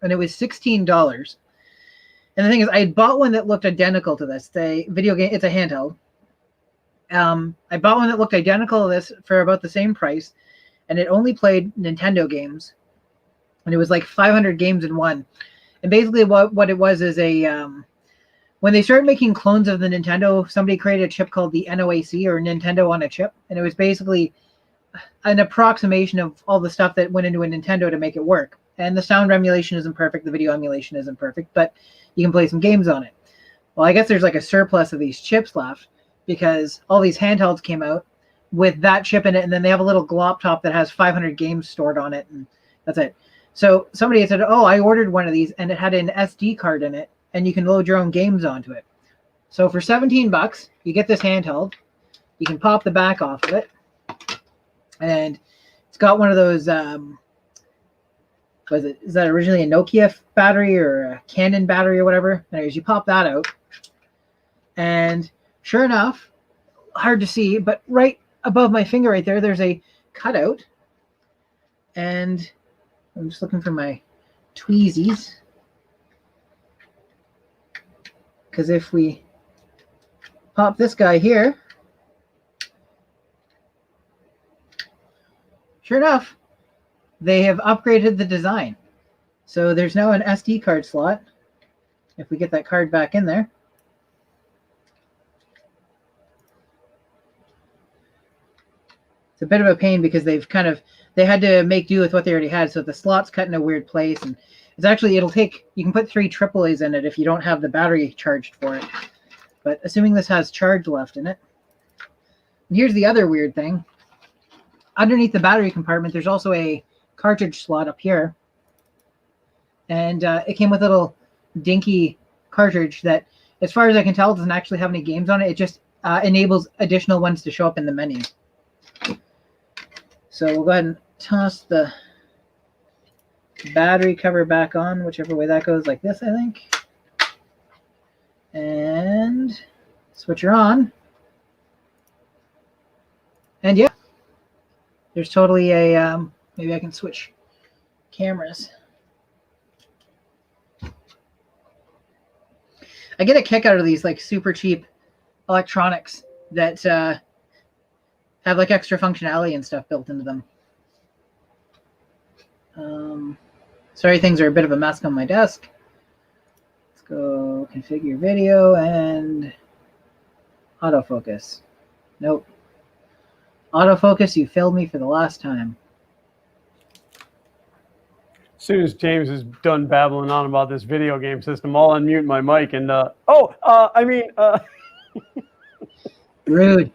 B: and it was $16. And the thing is, I had bought one that looked identical to this. The video game, it's a handheld. I bought one that looked identical to this for about the same price, and it only played Nintendo games, and it was like 500 games in one. And basically, what it was is when they started making clones of the Nintendo, somebody created a chip called the NOAC, or Nintendo on a chip, and it was basically an approximation of all the stuff that went into a Nintendo to make it work. And the sound emulation isn't perfect, the video emulation isn't perfect, but you can play some games on it. Well, I guess there's like a surplus of these chips left because all these handhelds came out with that chip in it, and then they have a little glop top that has 500 games stored on it, and that's it. So somebody had said, oh, I ordered one of these, and it had an SD card in it, and you can load your own games onto it. So for $17, you get this handheld. You can pop the back off of it, and it's got one of those. Is that originally a Nokia battery or a Canon battery or whatever? Anyways, you pop that out, and sure enough, hard to see, but right above my finger right there, there's a cutout, and I'm just looking for my tweezies. Because if we pop this guy here, sure enough, they have upgraded the design. So there's now an SD card slot. If we get that card back in there. It's a bit of a pain because they had to make do with what they already had. So the slot's cut in a weird place, and it's actually, you can put 3 AAAs in it if you don't have the battery charged for it. But assuming this has charge left in it. And here's the other weird thing. Underneath the battery compartment, there's also a cartridge slot up here. And it came with a little dinky cartridge that, as far as I can tell, doesn't actually have any games on it. It just enables additional ones to show up in the menu. So we'll go ahead and toss the battery cover back on, whichever way that goes, like this, I think. And switch her on. And yeah, there's totally a, maybe I can switch cameras. I get a kick out of these like super cheap electronics that have like extra functionality and stuff built into them. Sorry, things are a bit of a mess on my desk. Let's go configure video and autofocus. Nope. Autofocus, you failed me for the last time.
A: As soon as James is done babbling on about this video game system, I'll unmute my mic and
B: Rude.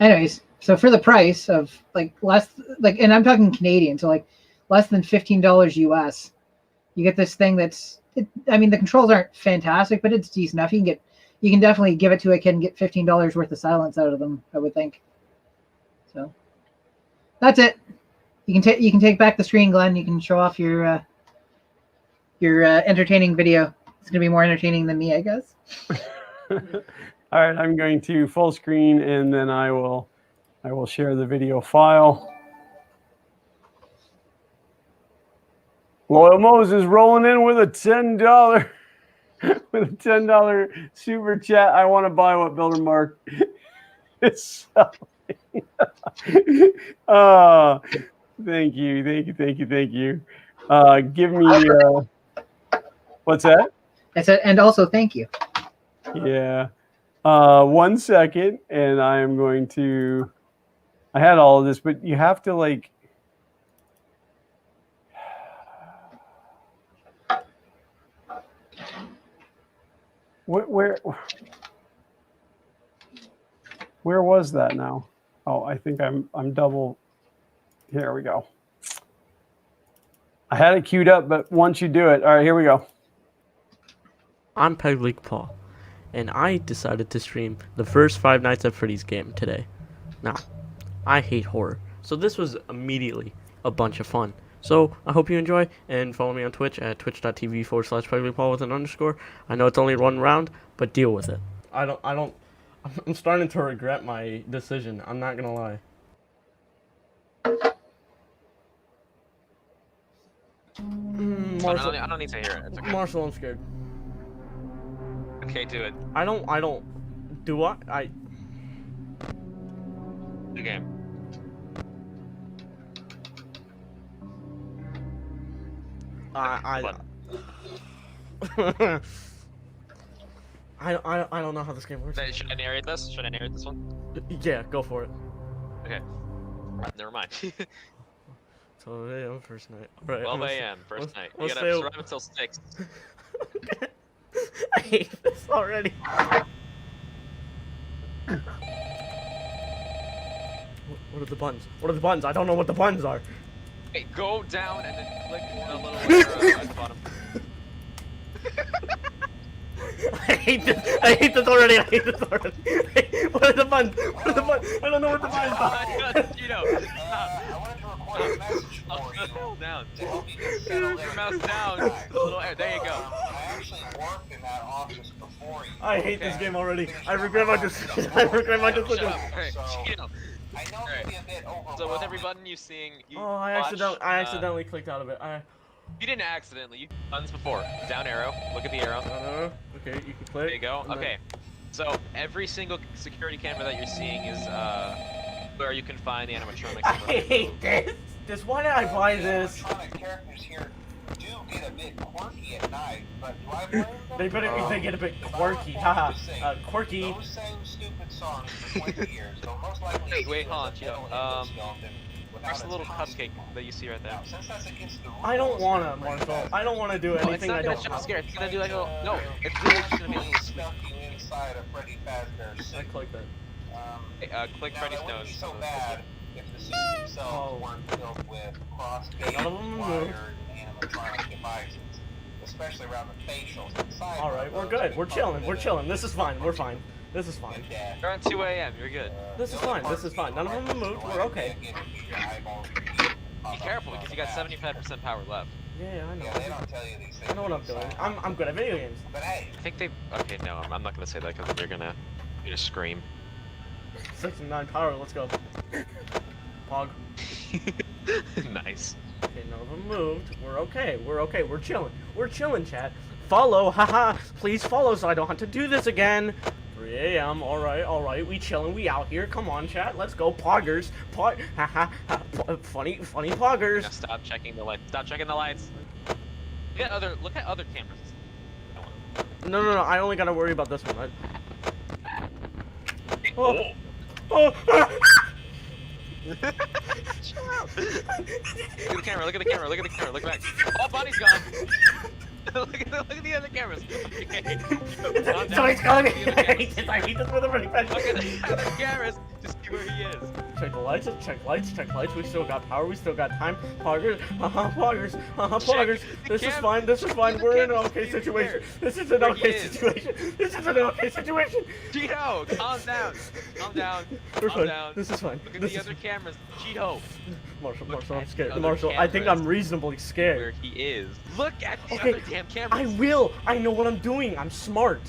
B: Anyways, so for the price of and I'm talking Canadian, so like less than $15 US, you get this thing that's, the controls aren't fantastic, but it's decent enough. You can definitely give it to a kid and get $15 worth of silence out of them, I would think. So that's it. You can take back the screen, Glenn. You can show off your entertaining video. It's gonna be more entertaining than me, I guess.
A: All right, I'm going to full screen, and then I will share the video file. Loyal Moses rolling in with a $10 super chat. I want to buy what Builder Mark is selling. Thank you. Give me what's that?
B: I said, and also thank you.
A: Yeah. 1 second, and I am going to. I had all of this, but you have to like. Where was that now? Oh, I think I'm double. Here we go. I had it queued up, but once you do it, all right, here we go.
E: I'm Peg League Paul, and I decided to stream the first Five Nights at Freddy's game today. Now, I hate horror, so this was immediately a bunch of fun. So I hope you enjoy, and follow me on Twitch at twitch.tv/PegLeaguePaul with an underscore. I know it's only one round, but deal with it. I'm starting to regret my decision. I'm not gonna lie.
F: I
E: Marshall,
F: don't need to hear it. It's okay.
E: Marshall, I'm scared.
F: Okay, do it.
E: I don't. Do I?
F: The game.
E: I don't know how this game works.
F: Should I narrate this? Should I narrate this one?
E: Yeah, go for it.
F: Okay. Never mind.
E: So yeah, first night. Right,
F: 12 a.m. first night. You
E: let's
F: gotta
E: say-
F: survive until 6.
E: I hate this already. What are the buttons? What are the buttons? I don't know what the buttons are.
F: Hey, go down and then click the little arrow at the bottom.
E: I hate this. I hate this already. I hate this already. What are the buttons? What are the buttons? I don't know what the buttons are.
F: You know,
G: I wanted to record a message for you
F: hold down.
G: to help you get settled
F: Your
G: in.
F: mouse down. The little arrow. There you go.
G: I actually worked in that office before you.
E: I hate this
F: Okay.
E: game already. I regret my decision. I regret my
F: Shut
E: decision.
F: up. Hey,
G: So-
F: Cheeto.
G: I know it can be a bit overwhelming.
F: So with every button you seeing, you
E: Oh, I
F: watch,
E: accidentally clicked out of it.
F: You didn't accidentally. You done this before. Down arrow. Look at the arrow.
E: Okay, you can click.
F: There you go.
E: and then-
F: Okay. So every single security camera that you're seeing is where you can find the animatronics.
E: I hate this. Why did I buy this?
G: Animatronic characters here do get a bit quirky at night, but do I blame them?
E: They better they get a bit quirky. Haha. Quirky.
G: Those same stupid songs for 20 years, they'll most likely
F: Wait,
G: see
F: wait,
G: you
F: hold
G: as
F: on,
G: a metal
F: Cheeto.
G: endoskeleton without
F: There's a
G: its
F: little
G: costume.
F: cupcake that you see right there.
G: Now, since that's against the
E: I don't
G: rules,
E: wanna,
G: it's pretty
E: Marshall.
G: bad.
E: I don't wanna do
F: No, it's
E: anything
F: not
E: I
F: gonna
E: don't
F: jump
E: want.
F: scare. It's gonna do like a no. It's literally just gonna be a little squeak.
G: Stuck you inside a Freddy Fazbear
E: I
G: suit.
E: clicked that.
F: Hey, click
G: Now,
F: Freddy's
G: that wouldn't be
F: nose.
G: so bad if the suits themselves
E: Oh.
G: weren't filled with cross-cage,
E: None of them
G: wired,
E: moved.
G: animatronic devices, especially around the facials. Inside
E: All right,
G: of
E: we're
G: those,
E: good.
G: they
E: We're
G: come
E: chilling.
G: with
E: We're
G: a-
E: chilling. This is fine. We're fine. This is fine.
G: with that.
F: You're on 2 a.m. You're good.
E: This is
G: The only
E: fine. This is
G: part
E: fine. None of
G: you
E: them
G: don't
E: moved.
G: like
E: We're
G: is
E: okay.
G: the idea of your eyeballs
F: Be careful because you got 75% power left.
E: Yeah, I know.
G: Yeah, they don't tell you these things.
E: I know what I'm doing.
G: inside.
E: I'm good at video games.
G: But hey,
F: I think they. Okay, no, I'm not gonna say that because you're gonna scream.
E: 6 and 9 power. Let's go. Pog.
F: Nice.
E: Okay, none of them moved. We're okay. We're okay. We're chilling. We're chilling, chat. Follow. Haha. Please follow so I don't have to do this again. 3 a.m. All right. We chilling. We out here. Come on, chat. Let's go. Poggers. Haha. Funny poggers.
F: Now stop checking the lights. Stop checking the lights. Look at other cameras.
E: No. I only gotta worry about this one. Oh. Oh.
F: Chill out. Look at the camera. Look at the camera. Look at the camera. Look back. Oh, Bonnie's gone. look at the other cameras. Okay. Calm down.
E: Somebody's calling me.
F: Look at the other cameras.
E: I hate this with a really bad.
F: Look at the other cameras to see where he is.
E: Check the lights. Check lights. We still got power. We still got time. Poggers. Poggers. Poggers. This is fine. This is fine. We're in an okay situation. This is an okay situation. This is an okay situation.
F: Cheeto, calm down. Calm down.
E: We're
F: Calm
E: fine.
F: down.
E: This is fine.
F: Look at
E: This
F: the
E: is
F: other cameras. Cheeto,
E: Marshall,
F: Look
E: I'm
F: at the
E: scared.
F: other
E: Marshall, I think
F: cameras.
E: I'm reasonably
F: where
E: scared.
F: he is. Look at the
E: Okay,
F: other damn cameras.
E: I will. I know what I'm doing. I'm smart.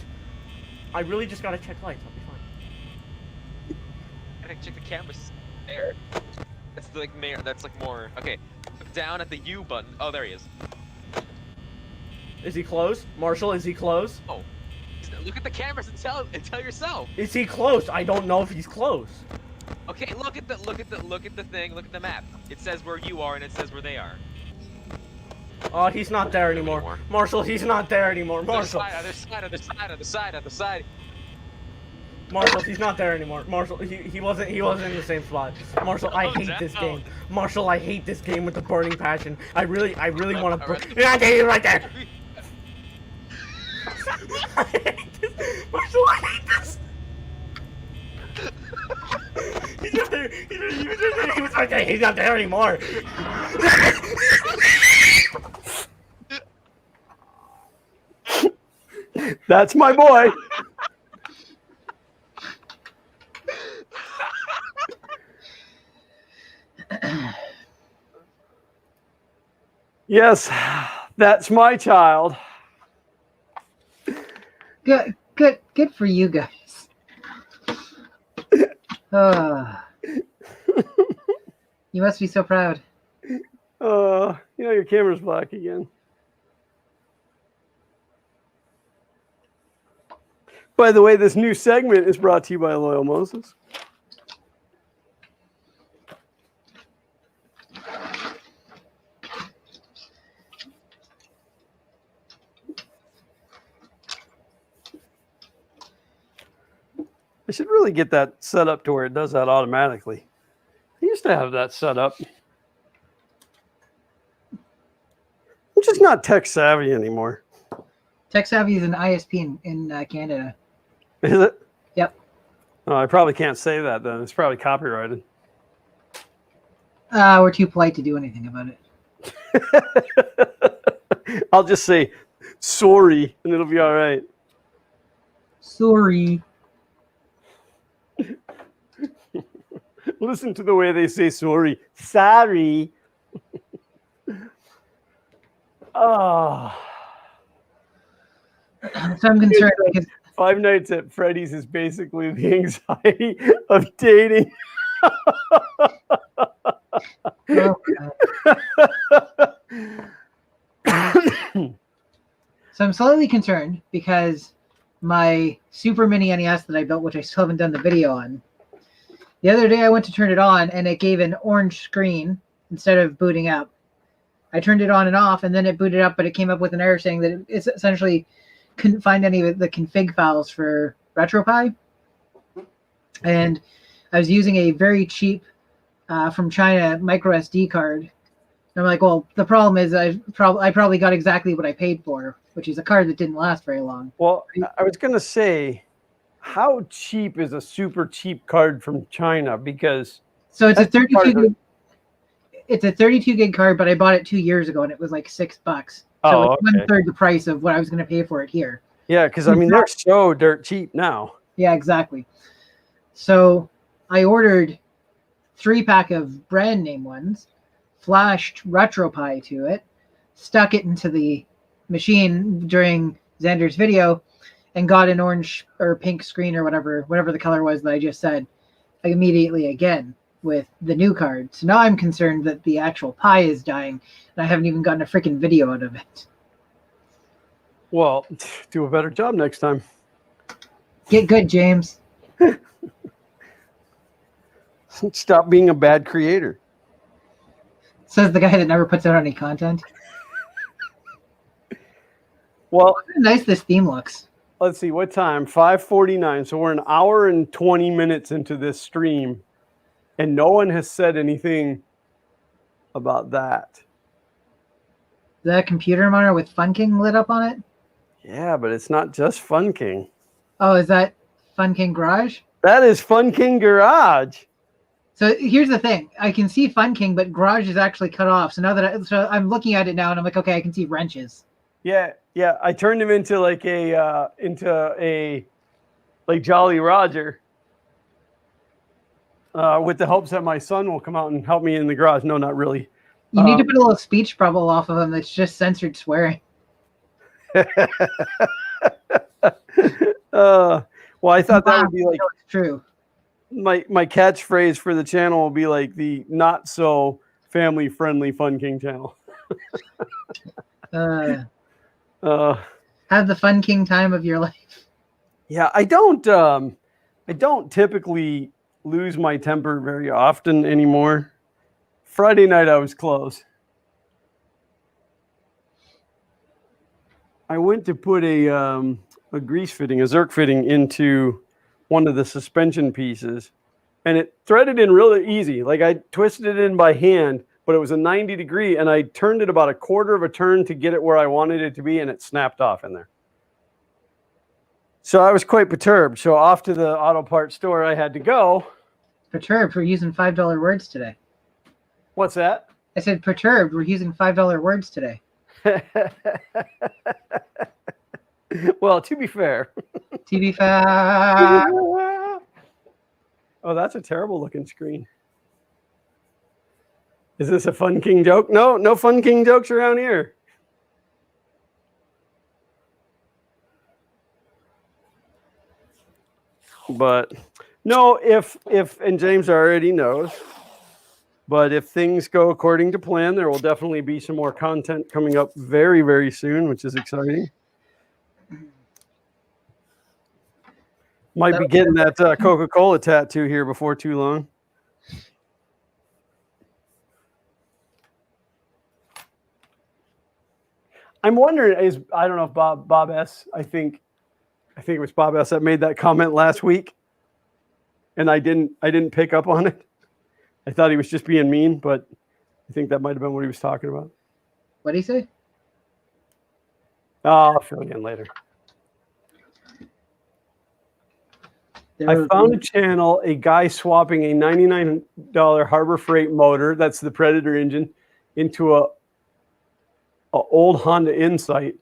E: I really just gotta check lights. I'll be fine.
F: Gotta check the cameras. There. That's like more. Okay. Look down at the U button. Oh, there he is.
E: Is he close? Marshall, is he close?
F: Oh. Look at the cameras and tell yourself.
E: Is he close? I don't know if he's close.
F: Okay, look at the thing. Look at the map. It says where you are and it says where they are.
E: Oh, he's not there anymore. Marshall, he's not there anymore. Marshall,
F: Other side.
E: Marshall, he's not there anymore. Marshall, he wasn't in the same spot. Marshall, I hate this game. Marshall, I hate this game with a burning passion. I really want to. Yeah, he's right there. I hate this. Marshall, I hate this. He's not there. He was right there. He's not there anymore.
A: That's my boy. Yes, that's my child.
B: Good for you guys. You must be so proud.
A: You know, your camera's black again. By the way, this new segment is brought to you by Loyal Moses. I should really get that set up to where it does that automatically. I used to have that set up. I'm just not tech savvy anymore.
B: Tech Savvy is an ISP in Canada.
A: Is it?
B: Yep.
A: Oh, I probably can't say that then. It's probably copyrighted.
B: We're too polite to do anything about it.
A: I'll just say sorry and it'll be all right.
B: Sorry.
A: Listen to the way they say sorry. Sorry. Oh.
B: So I'm concerned. Like,
A: Five Nights at Freddy's is basically the anxiety of dating.
B: oh, so I'm slightly concerned because my super mini NES that I built, which I still haven't done the video on, the other day I went to turn it on and it gave an orange screen instead of booting up. I turned it on and off and then it booted up, but it came up with an error saying that it essentially couldn't find any of the config files for RetroPie. And I was using a very cheap from China micro SD card. And I'm like, well, the problem is I probably got exactly what I paid for, which is a card that didn't last very long.
A: Well, I was going to say, how cheap is a super cheap card from China? Because
B: so it's a 32 gig. It's a 32 gig card, but I bought it 2 years ago and it was like $6. So it's 1/3 the price of what I was going to pay for it here.
A: Yeah, because I mean they're so dirt cheap now.
B: Yeah, exactly. So I ordered 3-pack of brand name ones, flashed RetroPie to it, stuck it into the machine during Xander's video, and got an orange or pink screen or whatever the color was that I just said immediately again with the new card. So now I'm concerned that the actual pie is dying and I haven't even gotten a freaking video out of it.
A: Well, do a better job next time.
B: Get good, James.
A: Stop being a bad creator.
B: Says the guy that never puts out any content.
A: Well,
B: Look how nice this theme looks.
A: let's see, what time? 5:49. So we're an hour and 20 minutes into this stream, and no one has said anything about that.
B: The computer monitor with Fun King lit up on it.
A: Yeah, but it's not just Fun King.
B: Oh, is that Fun King Garage?
A: That is Fun King Garage.
B: So here's the thing. I can see Fun King, but Garage is actually cut off. So now that I'm looking at it now and I'm like, okay, I can see wrenches.
A: Yeah. I turned him into like like Jolly Roger. With the hopes that my son will come out and help me in the garage. No, not really.
B: You need to put a little speech bubble off of him that's just censored swearing.
A: Well, I thought that would be like
B: It's true.
A: my catchphrase for the channel will be like the not so family friendly Fun King channel.
B: Have the Fun King time of your life.
A: Yeah, I don't typically lose my temper very often anymore. Friday night I was close. I went to put a grease fitting, a Zerk fitting into one of the suspension pieces, and it threaded in really easy. Like I twisted it in by hand, but it was a 90 degree, and I turned it about a quarter of a turn to get it where I wanted it to be, and it snapped off in there. So I was quite perturbed. So off to the auto parts store I had to go.
B: Perturbed, we're using $5 words today.
A: What's that?
B: I said perturbed, we're using $5 words today.
A: Well, to be fair.
B: TV5.
A: Oh, that's a terrible looking screen. Is this a Fun King joke? No Fun King jokes around here. But no, if and James already knows, but if things go according to plan, there will definitely be some more content coming up very, very soon, which is exciting. Might be getting that Coca-Cola tattoo here before too long. I'm wondering, I don't know if Bob S. I think it was Bob S. that made that comment last week, and I didn't pick up on it. I thought he was just being mean, but I think that might have been what he was talking about.
B: What did he say?
A: Oh, I'll fill you in later. I found a channel, a guy swapping a $99 Harbor Freight motor, that's the Predator engine, into a old Honda Insight.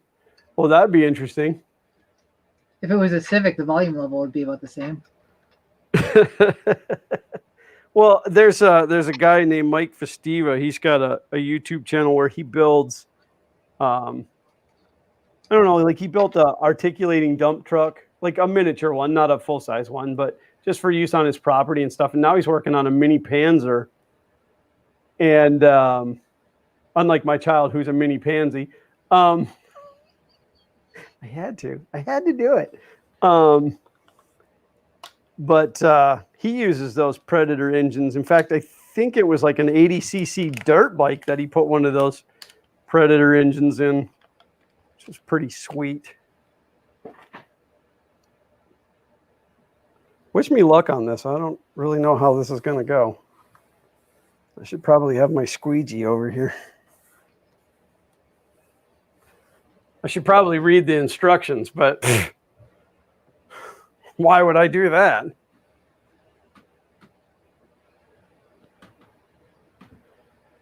A: Well, that'd be interesting.
B: If it was a Civic, the volume level would be about the same.
A: Well, there's a guy named Mike Festiva. He's got a YouTube channel where he builds, I don't know, like he built a articulating dump truck, like a miniature one, not a full size one, but just for use on his property and stuff. And now he's working on a mini Panzer. And unlike my child, who's a mini pansy, I had to do it. But he uses those Predator engines. In fact, I think it was like an 80cc dirt bike that he put one of those Predator engines in, which was pretty sweet. Wish me luck on this. I don't really know how this is going to go. I should probably have my squeegee over here. I should probably read the instructions, but why would I do that?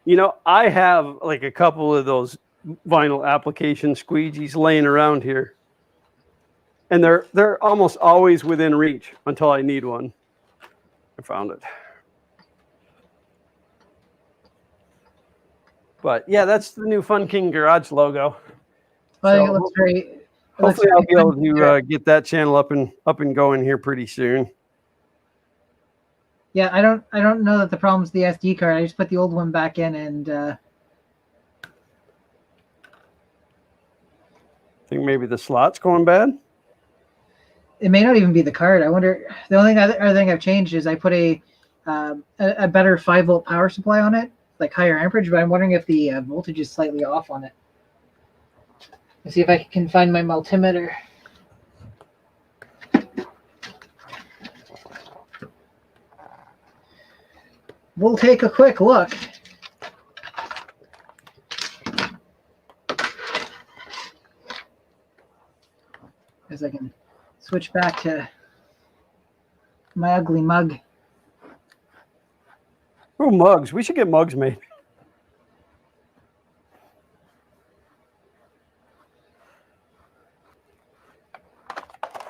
A: You know, I have like a couple of those vinyl application squeegees laying around here. And they're almost always within reach until I need one. I found it. But yeah, that's the new Fun King Garage logo.
B: Well, I think it looks very.
A: Hopefully, I'll be able to get that channel up and going here pretty soon.
B: Yeah, I don't know that the problem's the SD card. I just put the old one back in, and
A: I think maybe the slot's going bad.
B: it may not even be the card. I wonder. The only other thing I've changed is I put a better 5-volt power supply on it, like higher amperage. But I'm wondering if the voltage is slightly off on it. Let's see if I can find my multimeter. We'll take a quick look. As I can switch back to my ugly mug.
A: Oh, mugs. We should get mugs made.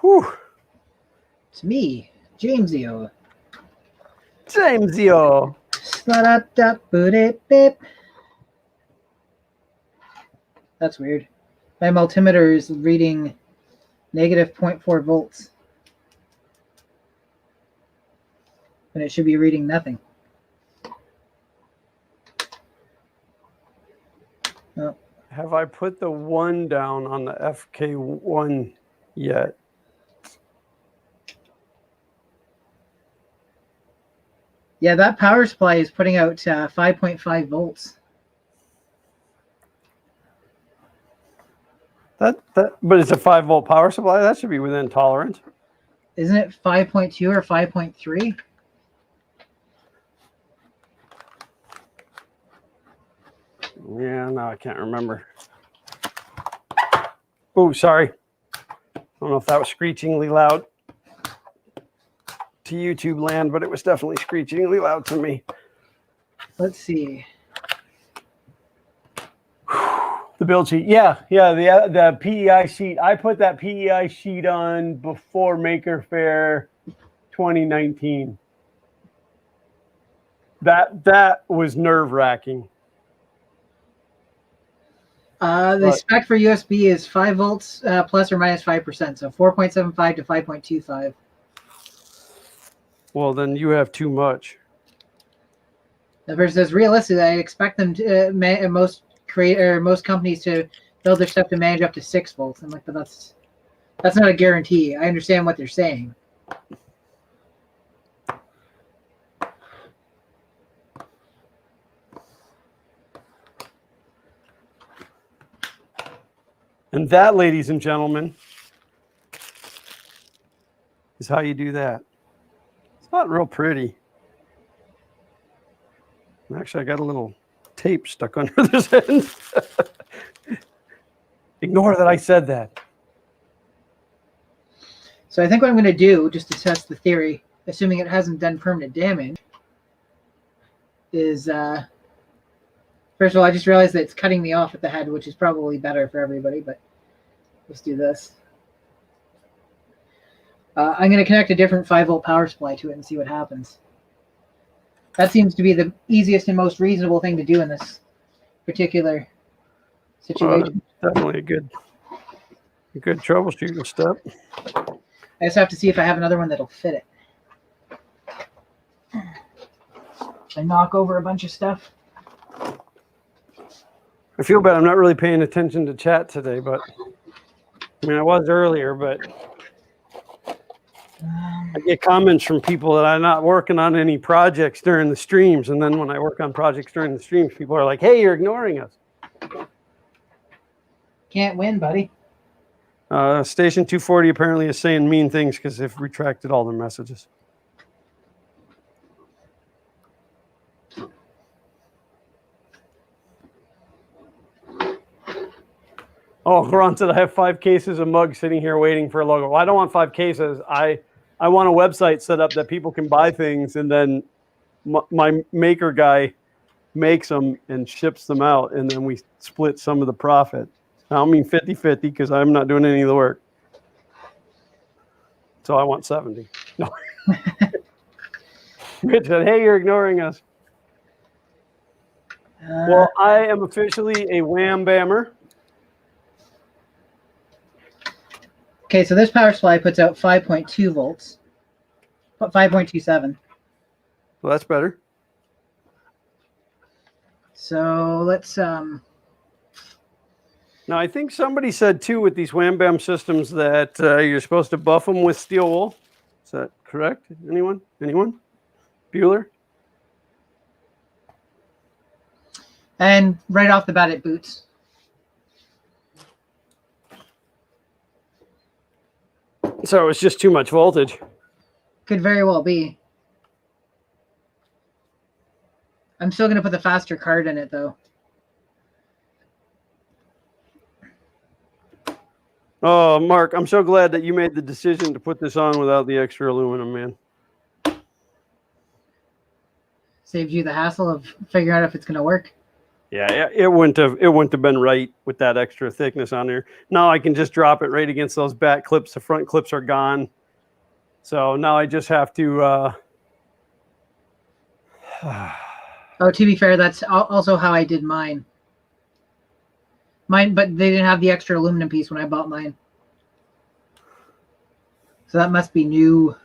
A: Whew.
B: It's me, Jamesio.
A: Jamesio.
B: That's weird. My multimeter is reading negative 0.4 volts. And it should be reading nothing. Oh.
A: Have I put the 1 down on the FK1 yet?
B: Yeah, that power supply is putting out 5.5 volts.
A: But it's a 5-volt power supply. That should be within tolerance.
B: Isn't it 5.2 or 5.3?
A: Yeah, no, I can't remember. Oh, sorry. I don't know if that was screechingly loud to YouTube land, but it was definitely screechingly loud to me.
B: Let's see.
A: The build sheet. Yeah, the PEI sheet. I put that PEI sheet on before Maker Faire 2019. That was nerve-wracking.
B: The spec for USB is 5 volts plus or minus 5%, so 4.75 to 5.25.
A: Well, then you have too much.
B: The person says, realistically, I expect them to most companies to build their stuff to manage up to 6 volts. I'm like, but that's not a guarantee. I understand what they're saying.
A: And that, ladies and gentlemen, is how you do that. It's not real pretty. Actually, I got a little tape stuck under this end. Ignore that I said that.
B: So I think what I'm going to do, just to test the theory, assuming it hasn't done permanent damage, is first of all, I just realized that it's cutting me off at the head, which is probably better for everybody, but let's do this. I'm going to connect a different 5-volt power supply to it and see what happens. That seems to be the easiest and most reasonable thing to do in this particular situation.
A: Definitely a good troubleshooting step.
B: I just have to see if I have another one that'll fit it. I knock over a bunch of stuff.
A: I feel bad. I'm not really paying attention to chat today, but I mean, I was earlier, but I get comments from people that I'm not working on any projects during the streams. And then when I work on projects during the streams, people are like, hey, you're ignoring us.
B: Can't win, buddy.
A: Station 240 apparently is saying mean things because they've retracted all their messages. Oh, Ron said I have 5 cases of mugs sitting here waiting for a logo. Well, I don't want 5 cases. I want a website set up that people can buy things, and then my maker guy makes them and ships them out, and then we split some of the profit. I don't mean 50-50 because I'm not doing any of the work. So I want 70. No. Rich said, hey, you're ignoring us. Well, I am officially a wham bammer.
B: Okay, so this power supply puts out 5.2 volts, 5.27.
A: Well, that's better.
B: So let's
A: Now, I think somebody said too with these wham bam systems that you're supposed to buff them with steel wool. Is that correct? Anyone? Bueller?
B: and right off the bat it boots.
A: So it's just too much voltage.
B: Could very well be. I'm still going to put the faster card in it though.
A: Oh, Mark, I'm so glad that you made the decision to put this on without the extra aluminum, man.
B: Saves you the hassle of figuring out if it's going to work.
A: Yeah, it wouldn't have been right with that extra thickness on there. Now I can just drop it right against those back clips. The front clips are gone. So now I just have to
B: Oh, to be fair, that's also how I did mine. But they didn't have the extra aluminum piece when I bought mine. So that must be new.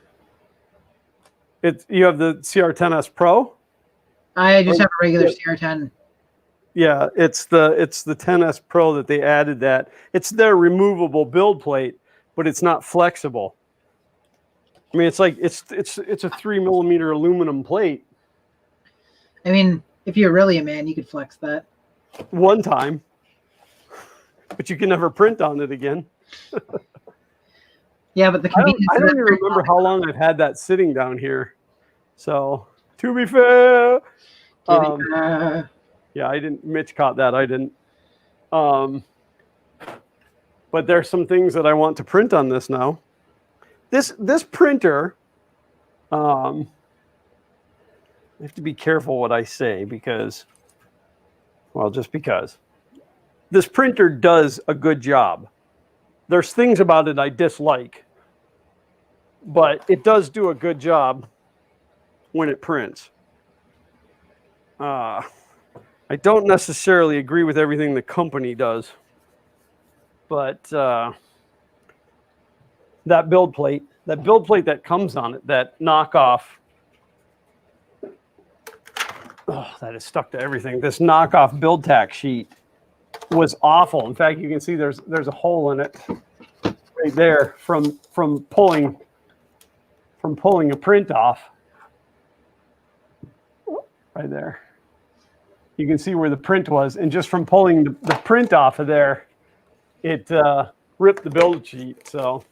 A: You have the CR10S Pro?
B: I just have a regular CR10.
A: Yeah, it's the 10S Pro that they added that. It's their removable build plate, but it's not flexible. I mean, it's like it's a 3mm aluminum plate.
B: I mean, if you're really a man, you could flex that.
A: One time, but you can never print on it again.
B: Yeah, but the convenience.
A: I don't even remember how long I've had that sitting down here. So, to be fair, yeah, I didn't. Mitch caught that. I didn't. But there's some things that I want to print on this now. This printer, I have to be careful what I say because, well, just because. This printer does a good job. There's things about it I dislike, but it does do a good job when it prints. I don't necessarily agree with everything the company does, but that build plate that comes on it, that knockoff, that is stuck to everything. This knockoff build tack sheet was awful. In fact, you can see there's a hole in it right there from pulling from pulling a print off. Right there. You can see where the print was. And just from pulling the print off of there, it ripped the build sheet. So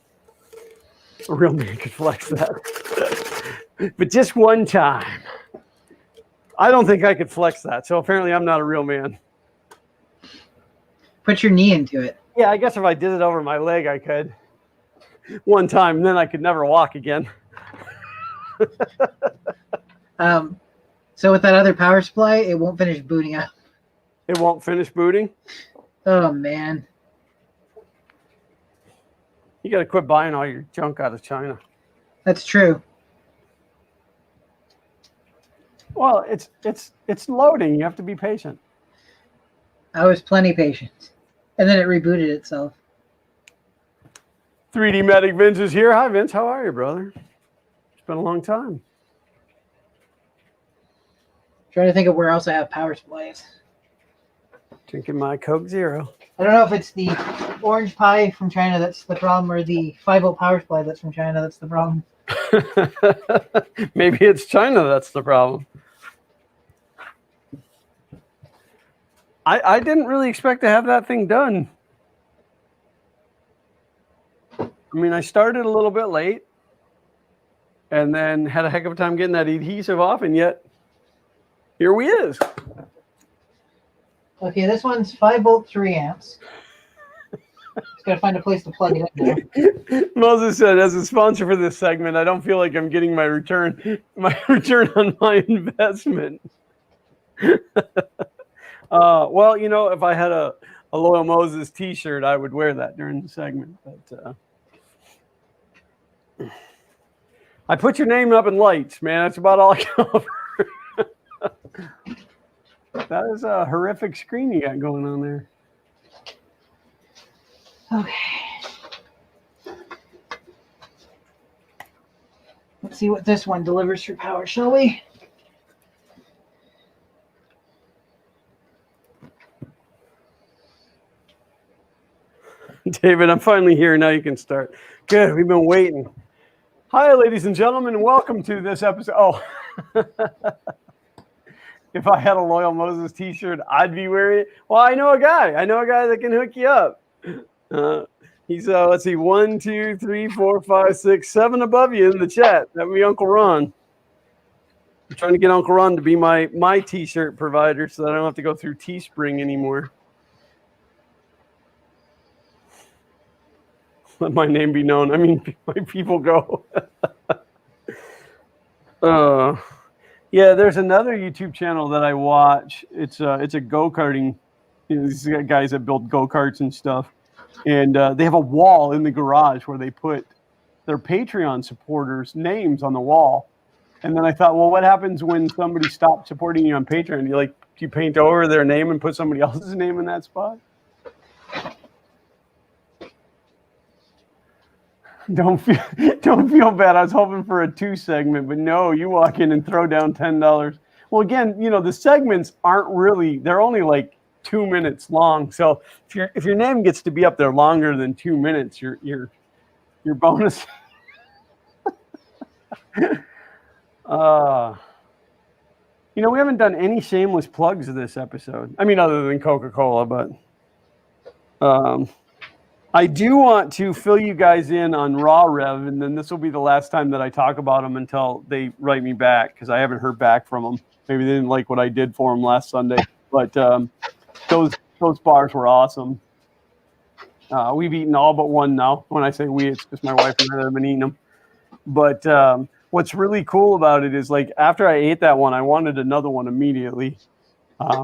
A: a real man could flex that. But just one time. I don't think I could flex that. So apparently I'm not a real man.
B: Put your knee into it.
A: Yeah, I guess if I did it over my leg, I could. One time, and then I could never walk again.
B: So with that other power supply, it won't finish booting up.
A: It won't finish booting?
B: Oh, man.
A: You got to quit buying all your junk out of China.
B: That's true.
A: Well, it's loading. You have to be patient.
B: I was plenty patient. And then it rebooted itself.
A: 3D Medic Vince is here. Hi, Vince. How are you, brother? It's been a long time.
B: Trying to think of where else I have power supplies.
A: Drinking my Coke Zero.
B: I don't know if it's the orange pie from China that's the problem, or the 5-volt power supply that's from China that's the problem.
A: Maybe it's China that's the problem. I didn't really expect to have that thing done. I mean, I started a little bit late and then had a heck of a time getting that adhesive off, and yet here we is.
B: Okay, this one's 5-volt, 3 amps. Just gotta find a place to plug it in now.
A: Moses said, as a sponsor for this segment, I don't feel like I'm getting my return on my investment. Well, you know, if I had a Loyal Moses t-shirt, I would wear that during the segment. But I put your name up in lights, man. That's about all I can offer. That is a horrific screen you got going on there.
B: Okay. Let's see what this one delivers for power, shall we?
A: David, I'm finally here. Now you can start. Good. We've been waiting. Hi, ladies and gentlemen, and welcome to this episode. Oh, if I had a Loyal Moses t-shirt, I'd be wearing it. Well, I know a guy that can hook you up. He's, let's see, 1, 2, 3, 4, 5, 6, 7 above you in the chat. That would be Uncle Ron. I'm trying to get Uncle Ron to be my t-shirt provider so that I don't have to go through Teespring anymore. Let my name be known. I mean, my people go. Yeah, there's another YouTube channel that I watch. It's a go-karting. You know, these guys that build go-karts and stuff. And they have a wall in the garage where they put their Patreon supporters' names on the wall. And then I thought, well, what happens when somebody stops supporting you on Patreon? Do you paint over their name and put somebody else's name in that spot? Don't feel bad. I was hoping for a 2 segment, but no, you walk in and throw down $10. Well, again, you know, the segments aren't really, they're only like 2 minutes long. So if your name gets to be up there longer than 2 minutes, your bonus. You know, we haven't done any shameless plugs this episode. I mean, other than Coca-Cola, but I do want to fill you guys in on Raw Rev, and then this will be the last time that I talk about them until they write me back, because I haven't heard back from them. Maybe they didn't like what I did for them last Sunday, but those bars were awesome. We've eaten all but one now. When I say we, it's just my wife and I that have been eating them. But what's really cool about it is, like, after I ate that one, I wanted another one immediately,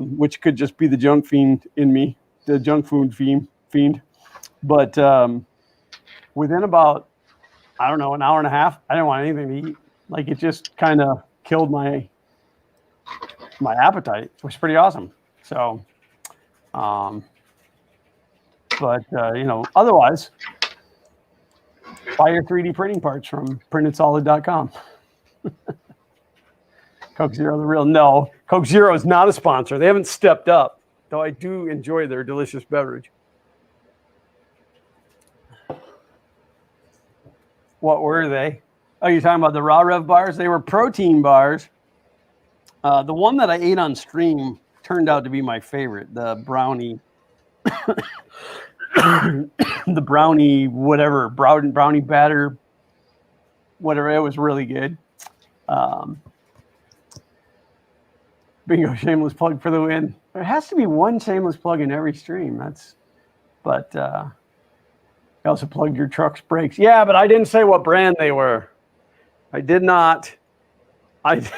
A: which could just be the junk fiend in me, the junk food fiend. But within about, I don't know, an hour and a half, I didn't want anything to eat. Like, it just kind of killed my appetite, which was pretty awesome. So, you know, otherwise, buy your 3D printing parts from printedsolid.com. Coke Zero, the real. No, Coke Zero is not a sponsor. They haven't stepped up, though I do enjoy their delicious beverage. What were they? Oh, you're talking about the Raw Rev bars? They were protein bars. The one that I ate on stream turned out to be my favorite, the brownie. The brownie, whatever, brownie batter, whatever. It was really good. Bingo, shameless plug for the win. There has to be one shameless plug in every stream. But you also plugged your truck's brakes. Yeah, but I didn't say what brand they were. I did not. David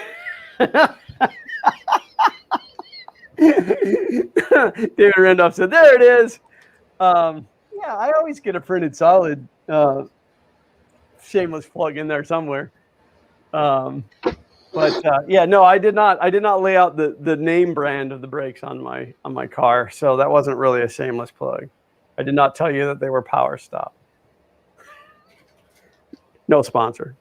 A: Randolph said, there it is. Yeah, I always get a printed solid shameless plug in there somewhere. Yeah, no, I did not lay out the name brand of the brakes on my car, so that wasn't really a shameless plug. I did not tell you that they were Power Stop. No sponsor.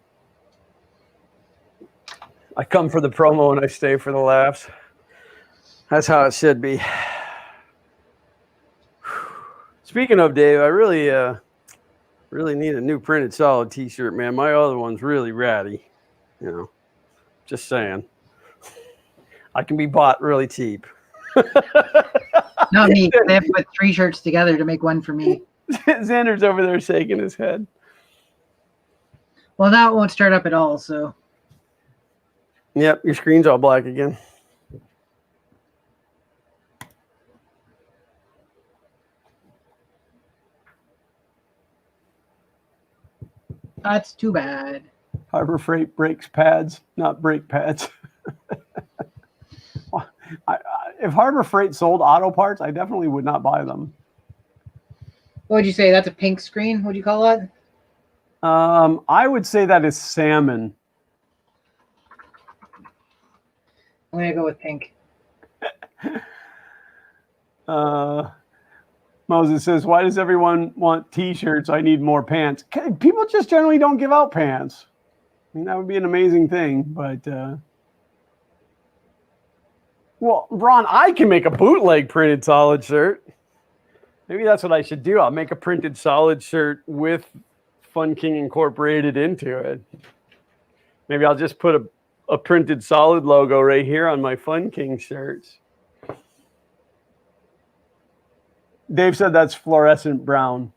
A: I come for the promo and I stay for the laughs. That's how it should be. Speaking of Dave, I really need a new printed solid t-shirt, man. My other one's really ratty, you know. Just saying. I can be bought really cheap.
B: Not me. They have to put 3 shirts together to make one for me.
A: Xander's over there shaking his head.
B: Well, that won't start up at all, so.
A: Yep, your screen's all black again.
B: That's too bad.
A: Harbor Freight brakes pads, not brake pads. If Harbor Freight sold auto parts, I definitely would not buy them.
B: What would you say? That's a pink screen? What do you call that?
A: I would say that is salmon.
B: I'm going to go with pink.
A: Moses says, why does everyone want t-shirts? I need more pants. People just generally don't give out pants. I mean, that would be an amazing thing, but well, Ron, I can make a bootleg printed solid shirt. Maybe that's what I should do. I'll make a printed solid shirt with Fun King incorporated into it. Maybe I'll just put a printed solid logo right here on my Fun King shirts. Dave said that's fluorescent brown.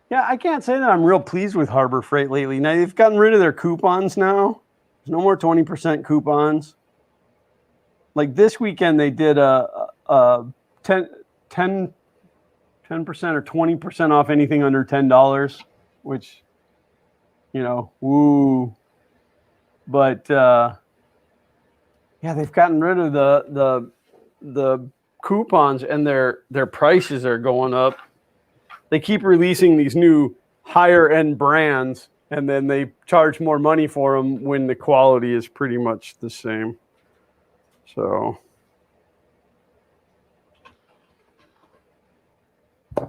A: Yeah, I can't say that I'm real pleased with Harbor Freight lately. Now, they've gotten rid of their coupons now. There's no more 20% coupons. Like this weekend, they did a 10% or 20% off anything under $10, which, you know, woo. But, yeah, they've gotten rid of the coupons, and their prices are going up. They keep releasing these new higher end brands, and then they charge more money for them when the quality is pretty much the same. So
B: I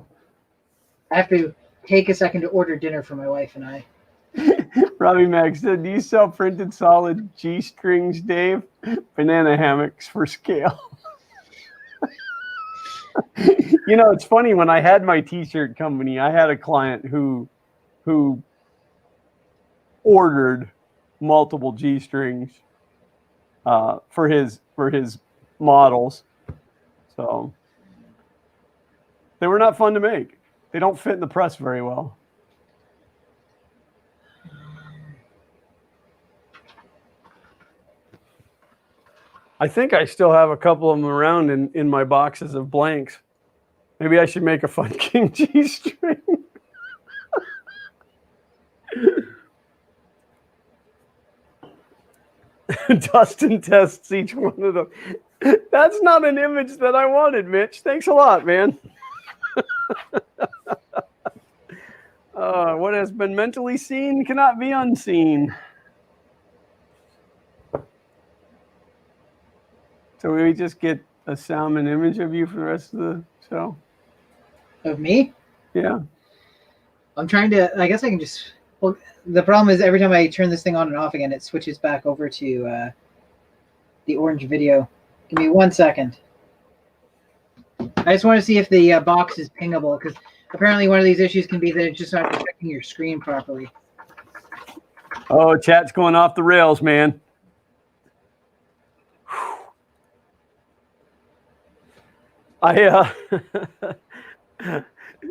B: have to take a second to order dinner for my wife and I.
A: Robbie Max said, do you sell printed solid G-strings, Dave? Banana hammocks for scale. You know, it's funny, when I had my t-shirt company, I had a client who ordered multiple G-strings for his models. So they were not fun to make. They don't fit in the press very well. I think I still have a couple of them around in my boxes of blanks. Maybe I should make a Fun King G-string. Dustin tests each one of them. That's not an image that I wanted, Mitch. Thanks a lot, man. What has been mentally seen cannot be unseen. So we just get a salmon image of you for the rest of the show?
B: Of me?
A: Yeah.
B: I'm trying to, I guess I can just, well, the problem is every time I turn this thing on and off again, it switches back over to the orange video Give me 1 second. I just want to see if the box is pingable, because apparently one of these issues can be that it's just not detecting your screen properly.
A: Oh, chat's going off the rails, man.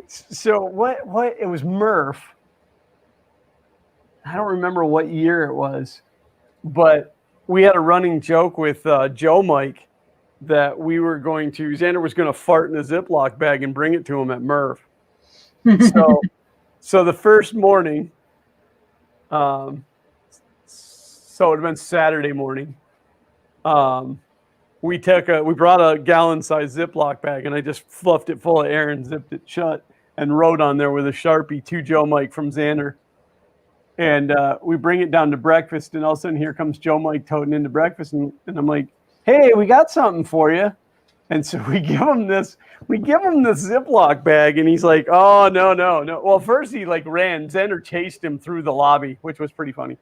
A: So what it was Murph. I don't remember what year it was, but we had a running joke with Joe Mike that we were going to, Xander was going to fart in a Ziploc bag and bring it to him at Murph. So the first morning, so it would have been Saturday morning. We brought a gallon-sized Ziploc bag, and I just fluffed it full of air and zipped it shut and wrote on there with a Sharpie, to Joe Mike from Xander. And we bring it down to breakfast, and all of a sudden here comes Joe Mike toting into breakfast, and I'm like, hey, we got something for you. And so we give him this Ziploc bag, and he's like, oh, no. Well, first he like ran. Xander chased him through the lobby, which was pretty funny.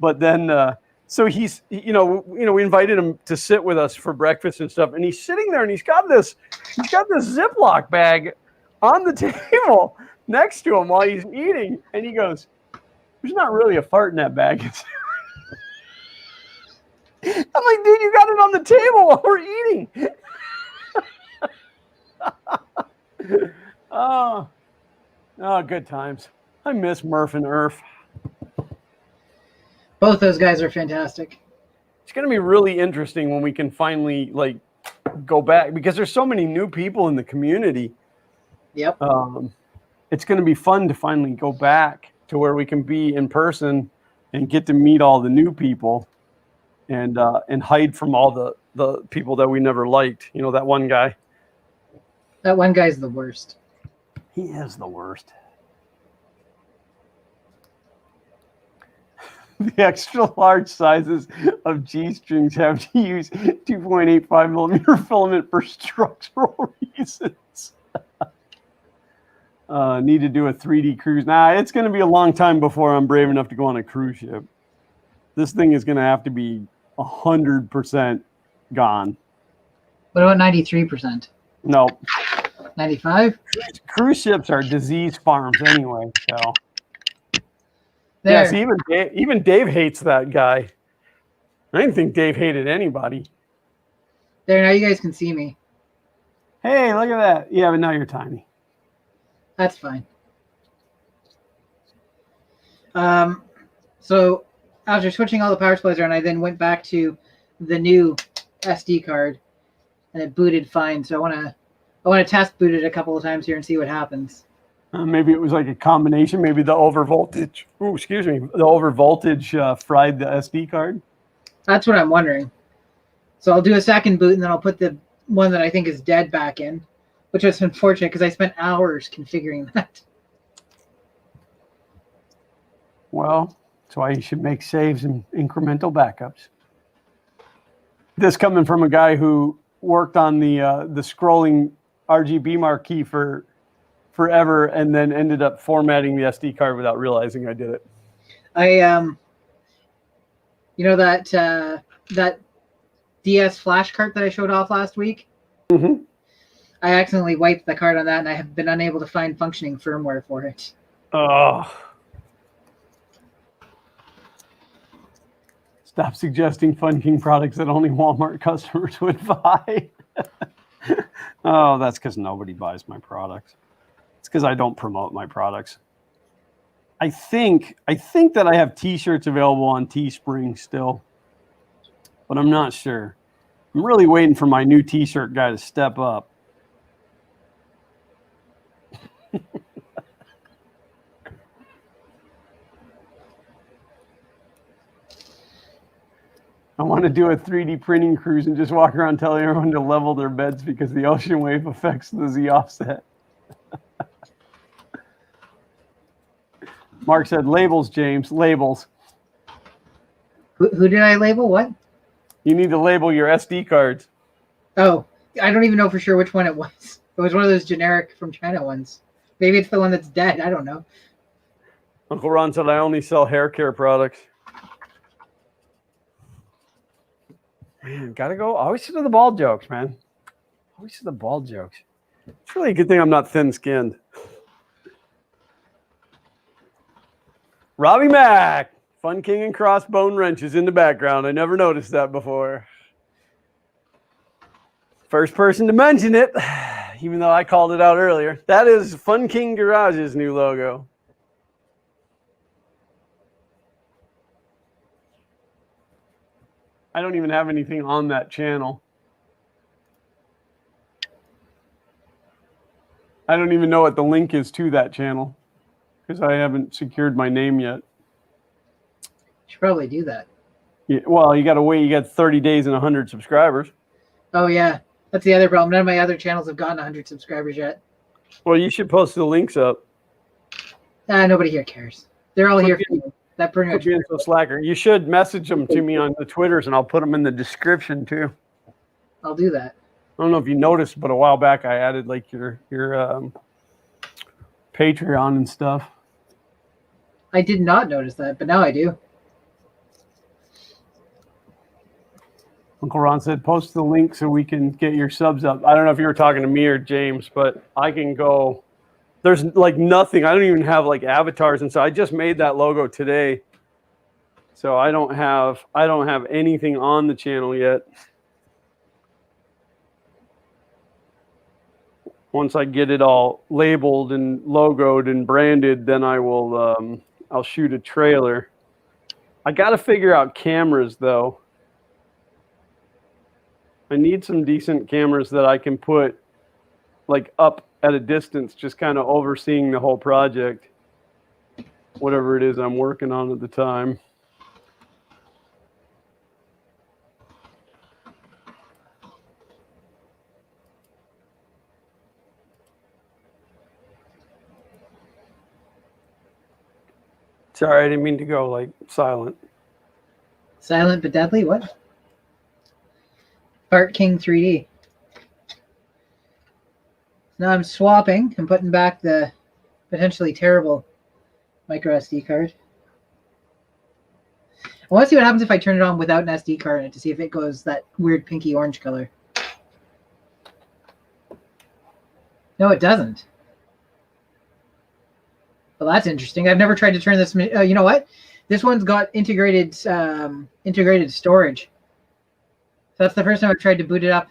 A: But then, so he's, we invited him to sit with us for breakfast and stuff. And he's sitting there, and he's got this Ziploc bag on the table next to him while he's eating. And he goes, there's not really a fart in that bag. I'm like, dude, you got it on the table while we're eating. Oh, good times. I miss Murph and Irf.
B: Both those guys are fantastic.
A: It's going to be really interesting when we can finally go back, because there's so many new people in the community.
B: Yep.
A: It's going to be fun to finally go back to where we can be in person and get to meet all the new people and hide from all the people that we never liked. That one guy.
B: That one guy's the worst.
A: He is the worst. The extra large sizes of G-strings have to use 2.85 millimeter filament for structural reasons. Need to do a 3D cruise. Nah, it's going to be a long time before I'm brave enough to go on a cruise ship. This thing is going to have to be 100% gone.
B: What about 93%?
A: No.
B: 95?
A: Cruise ships are disease farms anyway, so.
B: There.
A: Yes, even Dave hates that guy. I didn't think Dave hated anybody.
B: There, now you guys can see me.
A: Hey, look at that. Yeah, but now you're tiny.
B: That's fine. So after switching all the power supplies around, I then went back to the new SD card, and it booted fine. So I want to test boot it a couple of times here and see what happens.
A: Maybe it was like a combination. Maybe the overvoltage. Oh, excuse me. The overvoltage fried the SD card.
B: That's what I'm wondering. So I'll do a second boot, and then I'll put the one that I think is dead back in, which is unfortunate because I spent hours configuring that.
A: Well, that's why you should make saves and incremental backups. This coming from a guy who worked on the scrolling RGB marquee for forever, and then ended up formatting the SD card without realizing I did it.
B: That DS flash cart that I showed off last week?
A: Mm-hmm.
B: I accidentally wiped the card on that, and I have been unable to find functioning firmware for it.
A: Oh. Stop suggesting Funking products that only Walmart customers would buy. Oh, that's because nobody buys my products. It's because I don't promote my products. I think that I have T-shirts available on Teespring still, but I'm not sure. I'm really waiting for my new T-shirt guy to step up. I want to do a 3D printing cruise and just walk around telling everyone to level their beds because the ocean wave affects the Z offset. Mark said labels, James, labels.
B: Who did I label? What?
A: You need to label your SD cards.
B: Oh, I don't even know for sure which one it was. It was one of those generic from China ones. Maybe it's the one that's dead. I don't know.
A: Uncle Ron said I only sell hair care products. Man, gotta go. Always to the ball jokes, man. Always to the ball jokes. It's really a good thing I'm not thin-skinned. Robbie Mack, Fun King and Crossbone Wrenches in the background. I never noticed that before. First person to mention it, even though I called it out earlier. That is Fun King Garage's new logo. I don't even have anything on that channel. I don't even know what the link is to that channel because I haven't secured my name yet.
B: You should probably do that.
A: Yeah, well, you got to wait. You got 30 days and 100 subscribers.
B: Oh, yeah. That's the other problem. None of my other channels have gotten 100 subscribers yet.
A: Well, you should post the links up.
B: Nobody here cares. They're all here for you. That pretty much.
A: So Slacker. You should message them to me on the Twitters, and I'll put them in the description too.
B: I'll do that.
A: I don't know if you noticed, but a while back I added like your Patreon and stuff.
B: I did not notice that, but now I do.
A: Uncle Ron said, post the link so we can get your subs up. I don't know if you were talking to me or James, but I can go. There's like nothing. I don't even have like avatars. And so I just made that logo today. So I don't have anything on the channel yet. Once I get it all labeled and logoed and branded, then I will, I'll shoot a trailer. I got to figure out cameras though. I need some decent cameras that I can put like up at a distance, just kind of overseeing the whole project, whatever it is I'm working on at the time. Sorry, I didn't mean to go like silent.
B: Silent but deadly? What? Fart King 3D. Now I'm swapping and putting back the potentially terrible micro SD card. I want to see what happens if I turn it on without an SD card in it to see if it goes that weird pinky orange color. No, it doesn't. Well, that's interesting. I've never tried to turn this. You know what? This one's got integrated storage. So that's the first time I've tried to boot it up.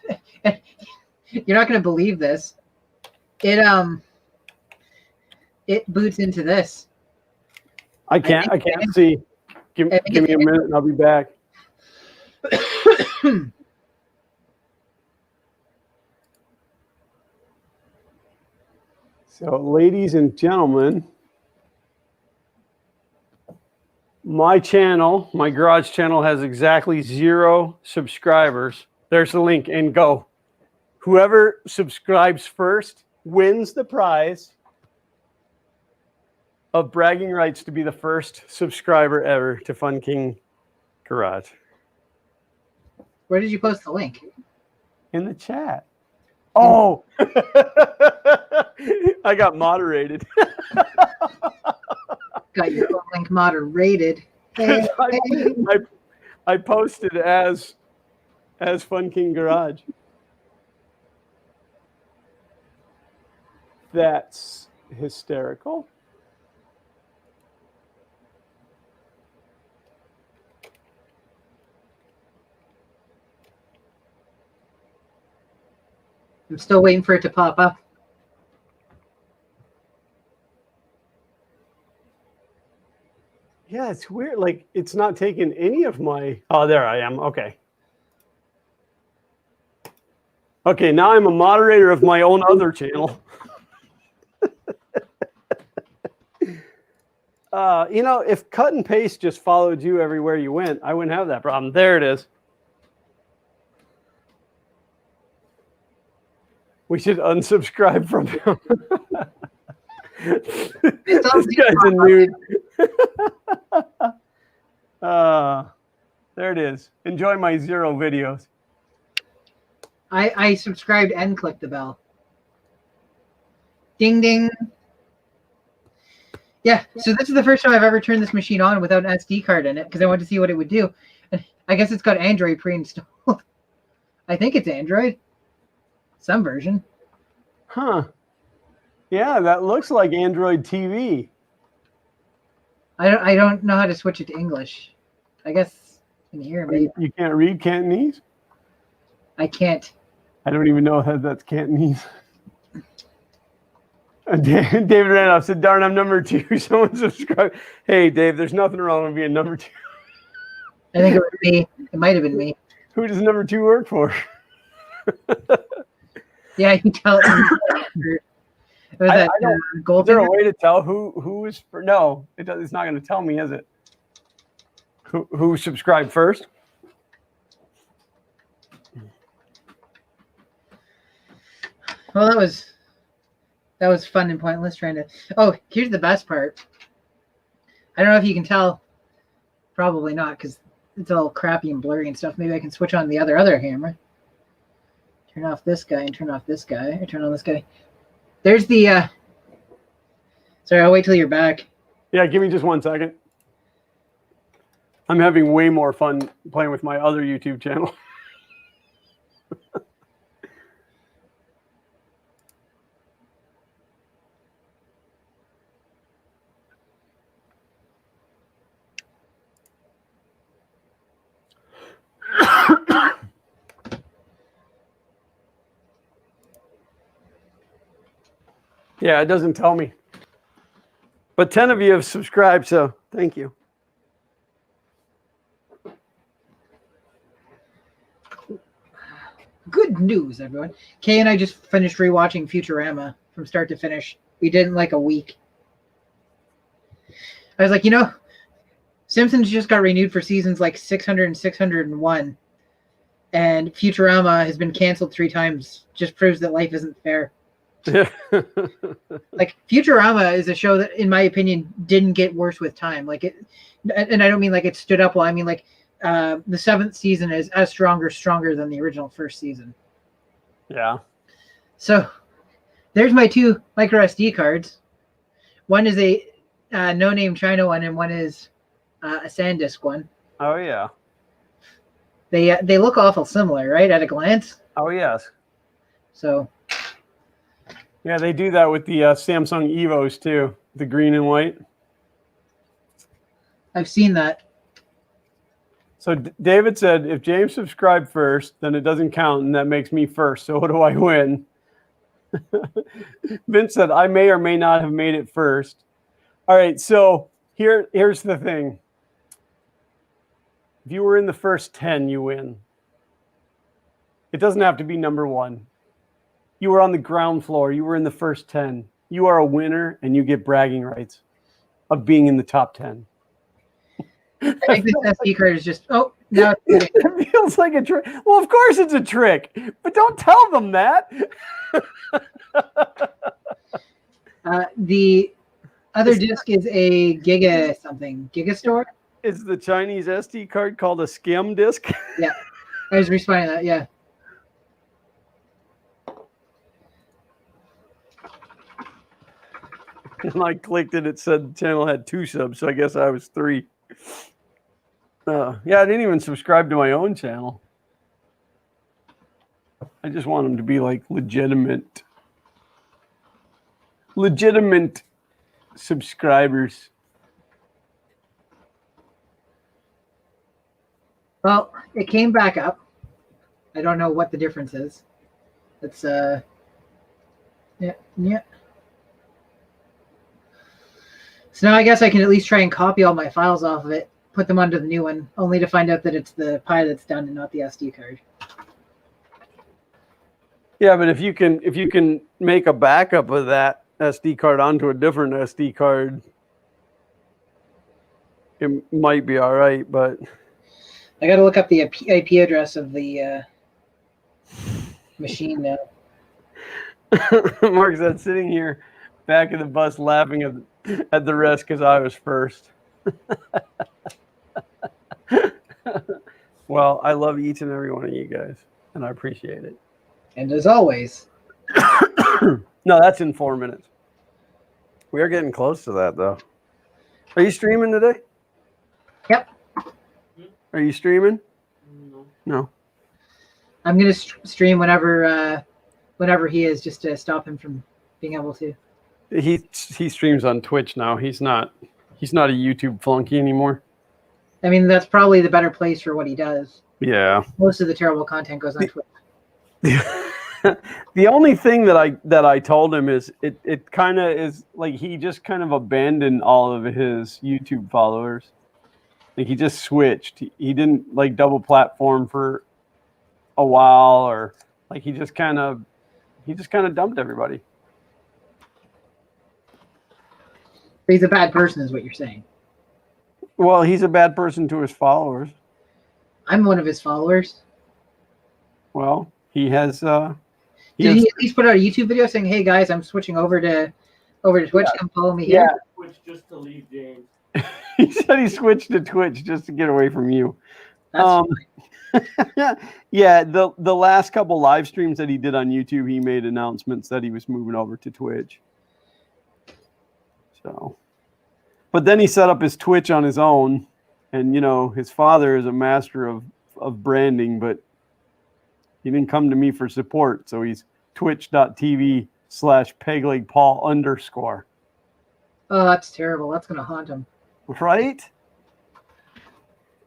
B: You're not going to believe this. It boots into this.
A: I can't see. Give me a minute and I'll be back. So, ladies and gentlemen, my channel, my garage channel, has exactly 0 subscribers. There's the link, and go. Whoever subscribes first wins the prize of bragging rights to be the first subscriber ever to Fun King Garage.
B: Where did you post the link?
A: In the chat. Oh, I got moderated.
B: Got your link moderated. Hey, hey.
A: I posted as Fun King Garage. That's hysterical.
B: I'm still waiting for it to pop up.
A: Yeah, it's weird. Like, it's not taking any of my... Oh, there I am. Okay. Okay, now I'm a moderator of my own other channel. You know, if cut and paste just followed you everywhere you went, I wouldn't have that problem. There it is. We should unsubscribe from him. This guy's a nude. There it is. Enjoy my 0 videos.
B: I subscribed and clicked the bell. Ding, ding. Yeah, so this is the first time I've ever turned this machine on without an SD card in it because I wanted to see what it would do. I guess it's got Android pre-installed. I think it's Android. Some version.
A: Huh. Yeah, that looks like Android TV.
B: I don't know how to switch it to English. I guess in here maybe
A: You can't read Cantonese?
B: I can't.
A: I don't even know how that's Cantonese. David Randolph said, darn, I'm number 2. Someone subscribed. Hey, Dave, there's nothing wrong with being number 2.
B: I think it was me. It might have been me.
A: Who does number 2 work for?
B: Yeah, you can tell. It was
A: I
B: that
A: don't- Is there
B: Goldfinger.
A: a way to tell who is for? No, it's not going to tell me, is it? Who subscribed first?
B: Well, that was fun and pointless trying to. Oh, here's the best part. I don't know if you can tell. Probably not, because it's all crappy and blurry and stuff. Maybe I can switch on the other camera. Turn off this guy and turn off this guy. Or turn on this guy. There's the. Sorry, I'll wait till you're back.
A: Yeah, give me just 1 second. I'm having way more fun playing with my other YouTube channel. Yeah, it doesn't tell me. But 10 of you have subscribed, so thank you.
B: Good news, everyone. Kay and I just finished rewatching Futurama from start to finish. We did it in like a week. I was like, Simpsons just got renewed for seasons like 600 and 601. And Futurama has been canceled 3 times. Just proves that life isn't fair. Like, Futurama is a show that, in my opinion, didn't get worse with time. Like it, and I don't mean like it stood up well. I mean like the 7th season is as stronger than the original 1st season.
A: Yeah.
B: So there's my 2 micro SD cards. One is a no-name China one, and one is a SanDisk one.
A: Oh, yeah.
B: They look awful similar, right, at a glance?
A: Oh, yes.
B: So
A: Yeah, they do that with the Samsung Evos, too. The green and white.
B: I've seen that.
A: So David said, if James subscribed first, then it doesn't count, and that makes me first. So what do I win? Vince said, I may or may not have made it first. All right, so here's the thing. If you were in the first 10, you win. It doesn't have to be number 1. You were on the ground floor. You were in the first 10. You are a winner, and you get bragging rights of being in the top 10.
B: I think this SD card is just now
A: It feels like a trick. Well, of course it's a trick, but don't tell them that.
B: the other disc is a Gigastore.
A: Is the Chinese SD card called a skim disk?
B: Yeah, I was responding to that. Yeah.
A: And I clicked it. It said the channel had 2 subs, so I guess I was 3. Yeah, I didn't even subscribe to my own channel. I just want them to be like legitimate subscribers.
B: Well, it came back up. I don't know what the difference is. It's yeah. So now I guess I can at least try and copy all my files off of it, put them onto the new one, only to find out that it's the Pi that's done and not the SD card.
A: Yeah, but if you can make a backup of that SD card onto a different SD card, it might be all right. But
B: I got to look up the IP address of the machine now.
A: Mark said, sitting here back of the bus laughing at the rest because I was first. Well, I love each and every one of you guys, and I appreciate it.
B: And as always,
A: No, that's in 4 minutes. We are getting close to that, though. Are you streaming today?
B: Yep.
A: Are you streaming?
D: No.
A: No.
B: I'm gonna stream whenever he is, just to stop him from being able to.
A: He streams on Twitch now. He's not a YouTube flunky anymore.
B: I mean, that's probably the better place for what he does.
A: Yeah.
B: Most of the terrible content goes on Twitch.
A: The only thing that I told him is it kind of is like he just kind of abandoned all of his YouTube followers. Like he just switched. He didn't like double platform for a while, or like he just kind of dumped everybody.
B: He's a bad person, is what you're saying.
A: Well, he's a bad person to his followers.
B: I'm one of his followers.
A: Well, he has.
B: Did he at least put out a YouTube video saying, "Hey guys, I'm switching over to Twitch.
A: Yeah.
B: Come follow me here"?
D: Switch just to leave James.
A: He said he switched to Twitch just to get away from you.
B: That's
A: Yeah, the last couple live streams that he did on YouTube, he made announcements that he was moving over to Twitch. So, but then he set up his Twitch on his own, and his father is a master of branding, but he didn't come to me for support, so he's twitch.tv/peglegpaul_.
B: Oh, that's terrible. That's gonna haunt him.
A: Right?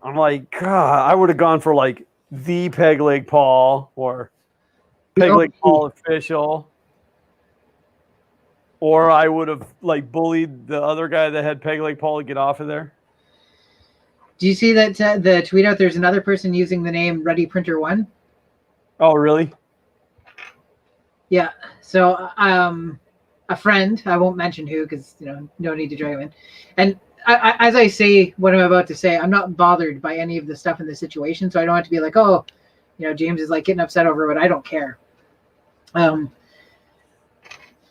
A: I'm like, God, I would have gone for like the Peg Leg Paul or Peg Leg Paul official. Or I would have like bullied the other guy that had Peg Leg Paul to get off of there.
B: Do you see that the tweet out? There's another person using the name Ready Printer One.
A: Oh, really?
B: Yeah. So a friend, I won't mention who because no need to drag him in. And as I say what I'm about to say, I'm not bothered by any of the stuff in the situation, so I don't have to be like, oh, James is like getting upset over it. I don't care.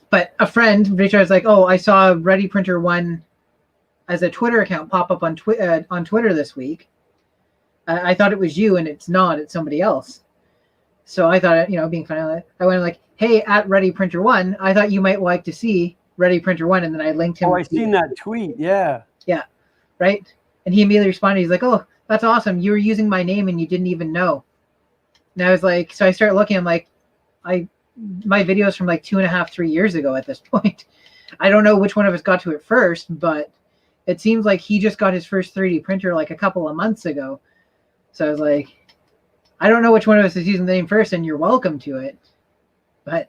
B: But a friend, Richard, was like, oh, I saw Ready Printer One as a Twitter account pop up on Twitter this week. I thought it was you, and it's not. It's somebody else. So I thought, being funny, I went like, hey, at Ready Printer One, I thought you might like to see Ready Printer One, and then I linked him.
A: Oh, I seen that tweet. Yeah.
B: Yeah. Right. And he immediately responded. He's like, oh, that's awesome. You were using my name and you didn't even know. And I was like, so I started looking. I'm like, my video's from like 2.5, 3 years ago at this point. I don't know which one of us got to it first, but it seems like he just got his first 3D printer like a couple of months ago. So I was like, I don't know which one of us is using the name first, and you're welcome to it. But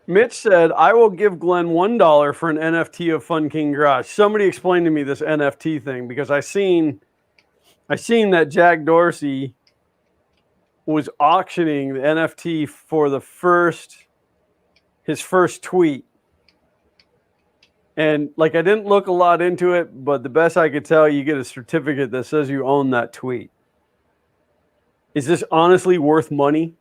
A: Mitch said, I will give Glenn $1 for an NFT of Fun King Garage. Somebody explain to me this NFT thing, because I seen that Jack Dorsey was auctioning the NFT for his first tweet. And like, I didn't look a lot into it, but the best I could tell, you get a certificate that says you own that tweet. Is this honestly worth money?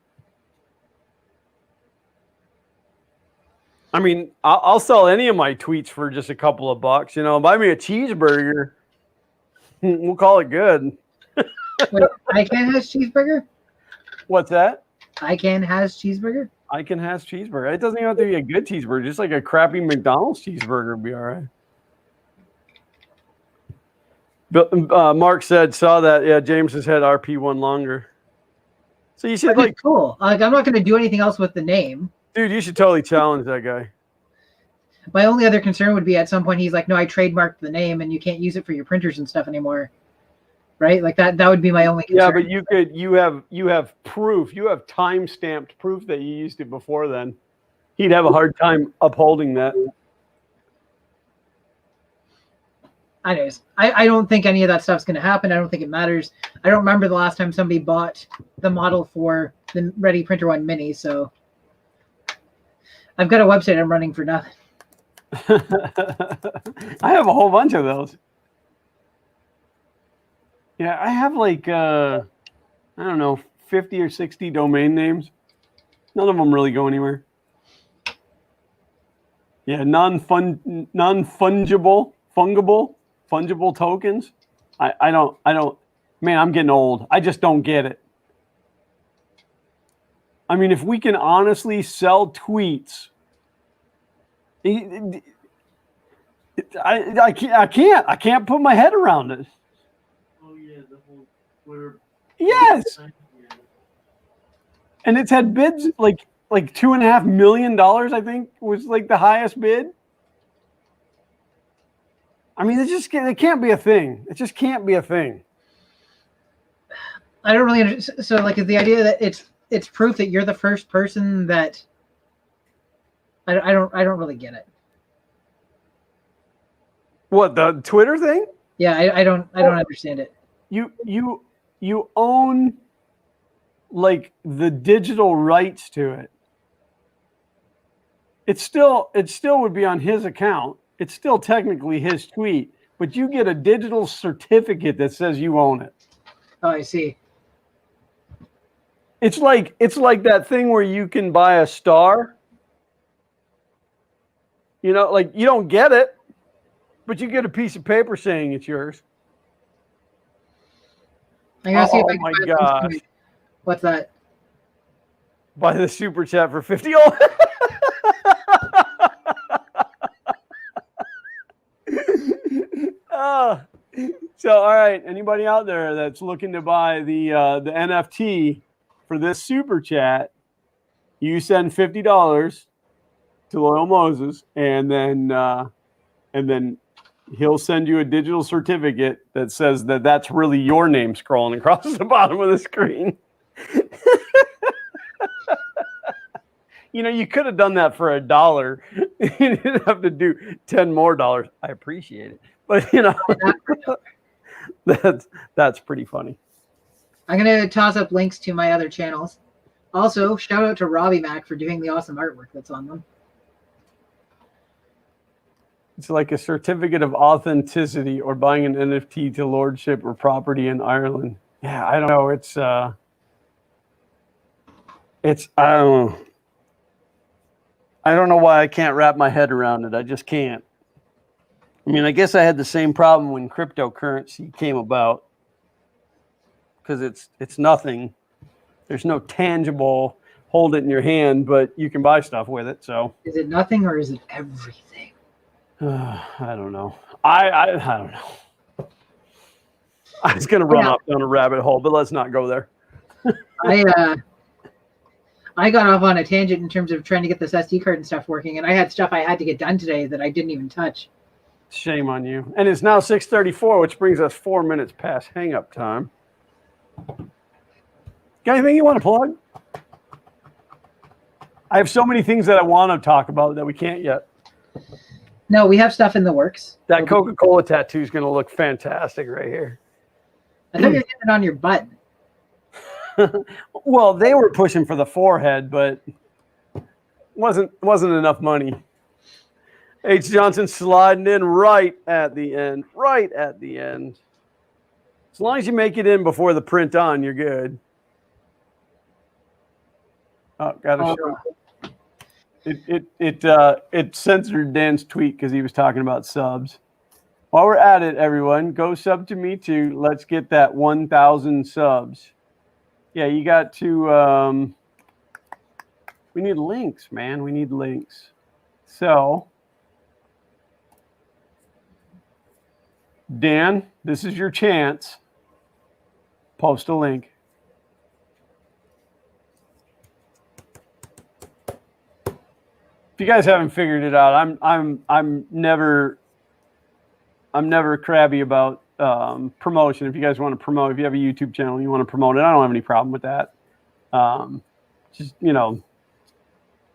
A: I mean, I'll sell any of my tweets for just a couple of bucks. Buy me a cheeseburger. We'll call it good.
B: wait, ICANN has cheeseburger?
A: What's that?
B: ICANN has cheeseburger?
A: ICANN has cheeseburger. It doesn't even have to be a good cheeseburger. Just like a crappy McDonald's cheeseburger would be all right. But, Mark saw that. Yeah, James has had RP1 longer. So you should like,
B: cool. Like, I'm not going to do anything else with the name.
A: Dude, you should totally challenge that guy.
B: My only other concern would be at some point he's like, no, I trademarked the name and you can't use it for your printers and stuff anymore. Right? Like that would be my only concern.
A: Yeah, but you have proof. You have time-stamped proof that you used it before then. He'd have a hard time upholding that.
B: Anyways, I don't think any of that stuff's going to happen. I don't think it matters. I don't remember the last time somebody bought the model for the Ready Printer One Mini, so I've got a website I'm running for nothing.
A: I have a whole bunch of those. Yeah, I have like, I don't know, 50 or 60 domain names. None of them really go anywhere. Yeah, fungible tokens. I don't, man, I'm getting old. I just don't get it. I mean, if we can honestly sell tweets, I can't put my head around it.
D: Oh yeah, the whole Twitter.
A: Yes,
D: Yeah.
A: and it's had bids like $2.5 million. I think was like the highest bid. I mean, it can't be a thing. It just can't be a thing.
B: I don't really understand. So, like, is the idea that it's proof that you're the first person that I don't really get it.
A: What, the Twitter thing?
B: Yeah, I don't understand it.
A: You own like the digital rights to it. It still would be on his account. It's still technically his tweet, but you get a digital certificate that says you own it.
B: Oh, I see.
A: It's like that thing where you can buy a star. You know, like you don't get it, but you get a piece of paper saying it's yours.
B: I'm gonna see if I
A: Oh
B: can
A: my
B: find links to
A: gosh.
B: it. What's that?
A: Buy the super chat for 50. Oh. So, all right. Anybody out there that's looking to buy the NFT for this super chat, you send $50 to Loyal Moses, and then he'll send you a digital certificate that says that that's really your name scrolling across the bottom of the screen. You know, you could have done that for $1. You didn't have to do $10 more. I appreciate it, but you know, that's pretty funny.
B: I'm gonna toss up links to my other channels. Also, shout out to Robbie Mac for doing the awesome artwork that's on them.
A: It's like a certificate of authenticity or buying an NFT to lordship or property in Ireland. Yeah, I don't know. I don't know. I don't know why I can't wrap my head around it. I just can't. I mean, I guess I had the same problem when cryptocurrency came about, because it's nothing. There's no tangible hold it in your hand, but you can buy stuff with it. So
B: Is it nothing or is it everything?
A: I don't know. I don't know. I was gonna run off down a rabbit hole, but let's not go there.
B: I got off on a tangent in terms of trying to get this SD card and stuff working, and I had stuff I had to get done today that I didn't even touch.
A: Shame on you. And it's now 6:34, which brings us 4 minutes past hang-up time. Got anything you want to plug? I have so many things that I want to talk about that we can't yet.
B: No, we have stuff in the works.
A: That Coca-Cola tattoo is going to look fantastic right here.
B: I thought you were getting it on your butt.
A: Well, they were pushing for the forehead, but wasn't enough money. H. Johnson sliding in right at the end. Right at the end. As long as you make it in before the print on, you're good. Oh, gotta show. It censored Dan's tweet because he was talking about subs. While we're at it, everyone, go sub to me too. Let's get that 1,000 subs. Yeah, you got to. We need links, man. We need links. So, Dan, this is your chance. Post a link. If you guys haven't figured it out, I'm never crabby about promotion. If you guys want to promote, if you have a YouTube channel and you want to promote it, I don't have any problem with that. Just, you know,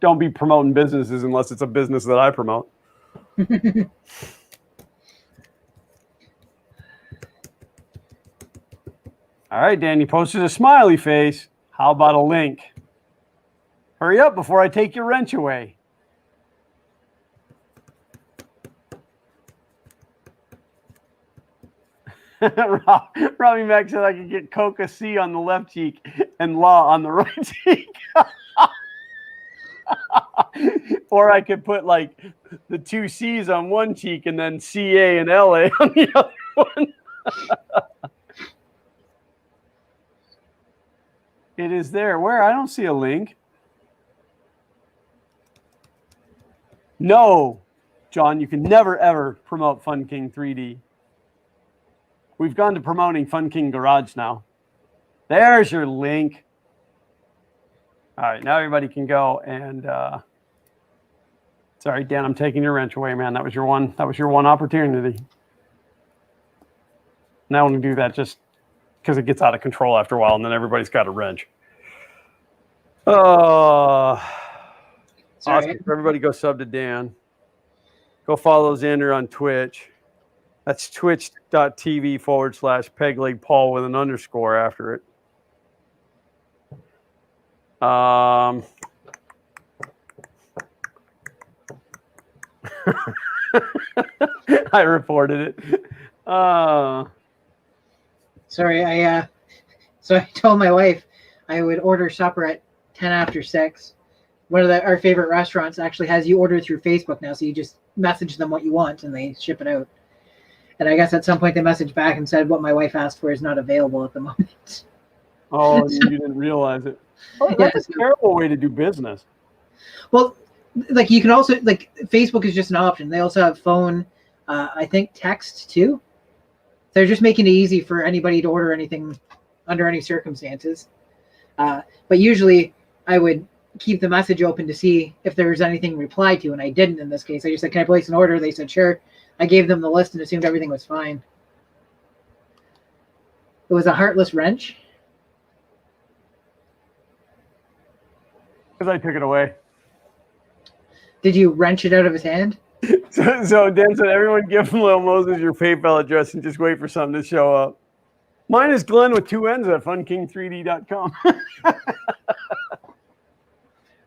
A: don't be promoting businesses unless it's a business that I promote. All right, Dan, you posted a smiley face. How about a link? Hurry up before I take your wrench away. Robbie Mack said I could get Coca C on the left cheek and Law on the right cheek. Or I could put like the two C's on one cheek and then CA and LA on the other one. It is there. Where? I don't see a link. No. John, you can never, ever promote Fun King 3D. We've gone to promoting Fun King Garage now. There's your link. All right, now everybody can go and sorry, Dan, I'm taking your wrench away, man. That was your one opportunity. Now I'm gonna do that just because it gets out of control after a while, and then everybody's got a wrench. Awesome. Everybody go sub to Dan. Go follow Xander on Twitch. That's twitch.tv/peglegpaul with an underscore after it. I reported it.
B: Sorry, so I told my wife I would order supper at 10 after 6. One of our favorite restaurants actually has you order through Facebook now, so you just message them what you want and they ship it out. And I guess at some point they messaged back and said what my wife asked for is not available at the moment.
A: Oh, you didn't realize it. Oh, that's a terrible way to do business.
B: Well, like you can also, like, Facebook is just an option. They also have phone, I think text too. They're just making it easy for anybody to order anything under any circumstances. But usually I would keep the message open to see if there was anything replied to, and I didn't in this case. I just said, can I place an order? They said, sure. I gave them the list and assumed everything was fine. It was a heartless wrench.
A: Because I took it away.
B: Did you wrench it out of his hand?
A: So Dan said, everyone give Lil Moses your PayPal address and just wait for something to show up. Mine is Glenn with 2 N's at funking3d.com.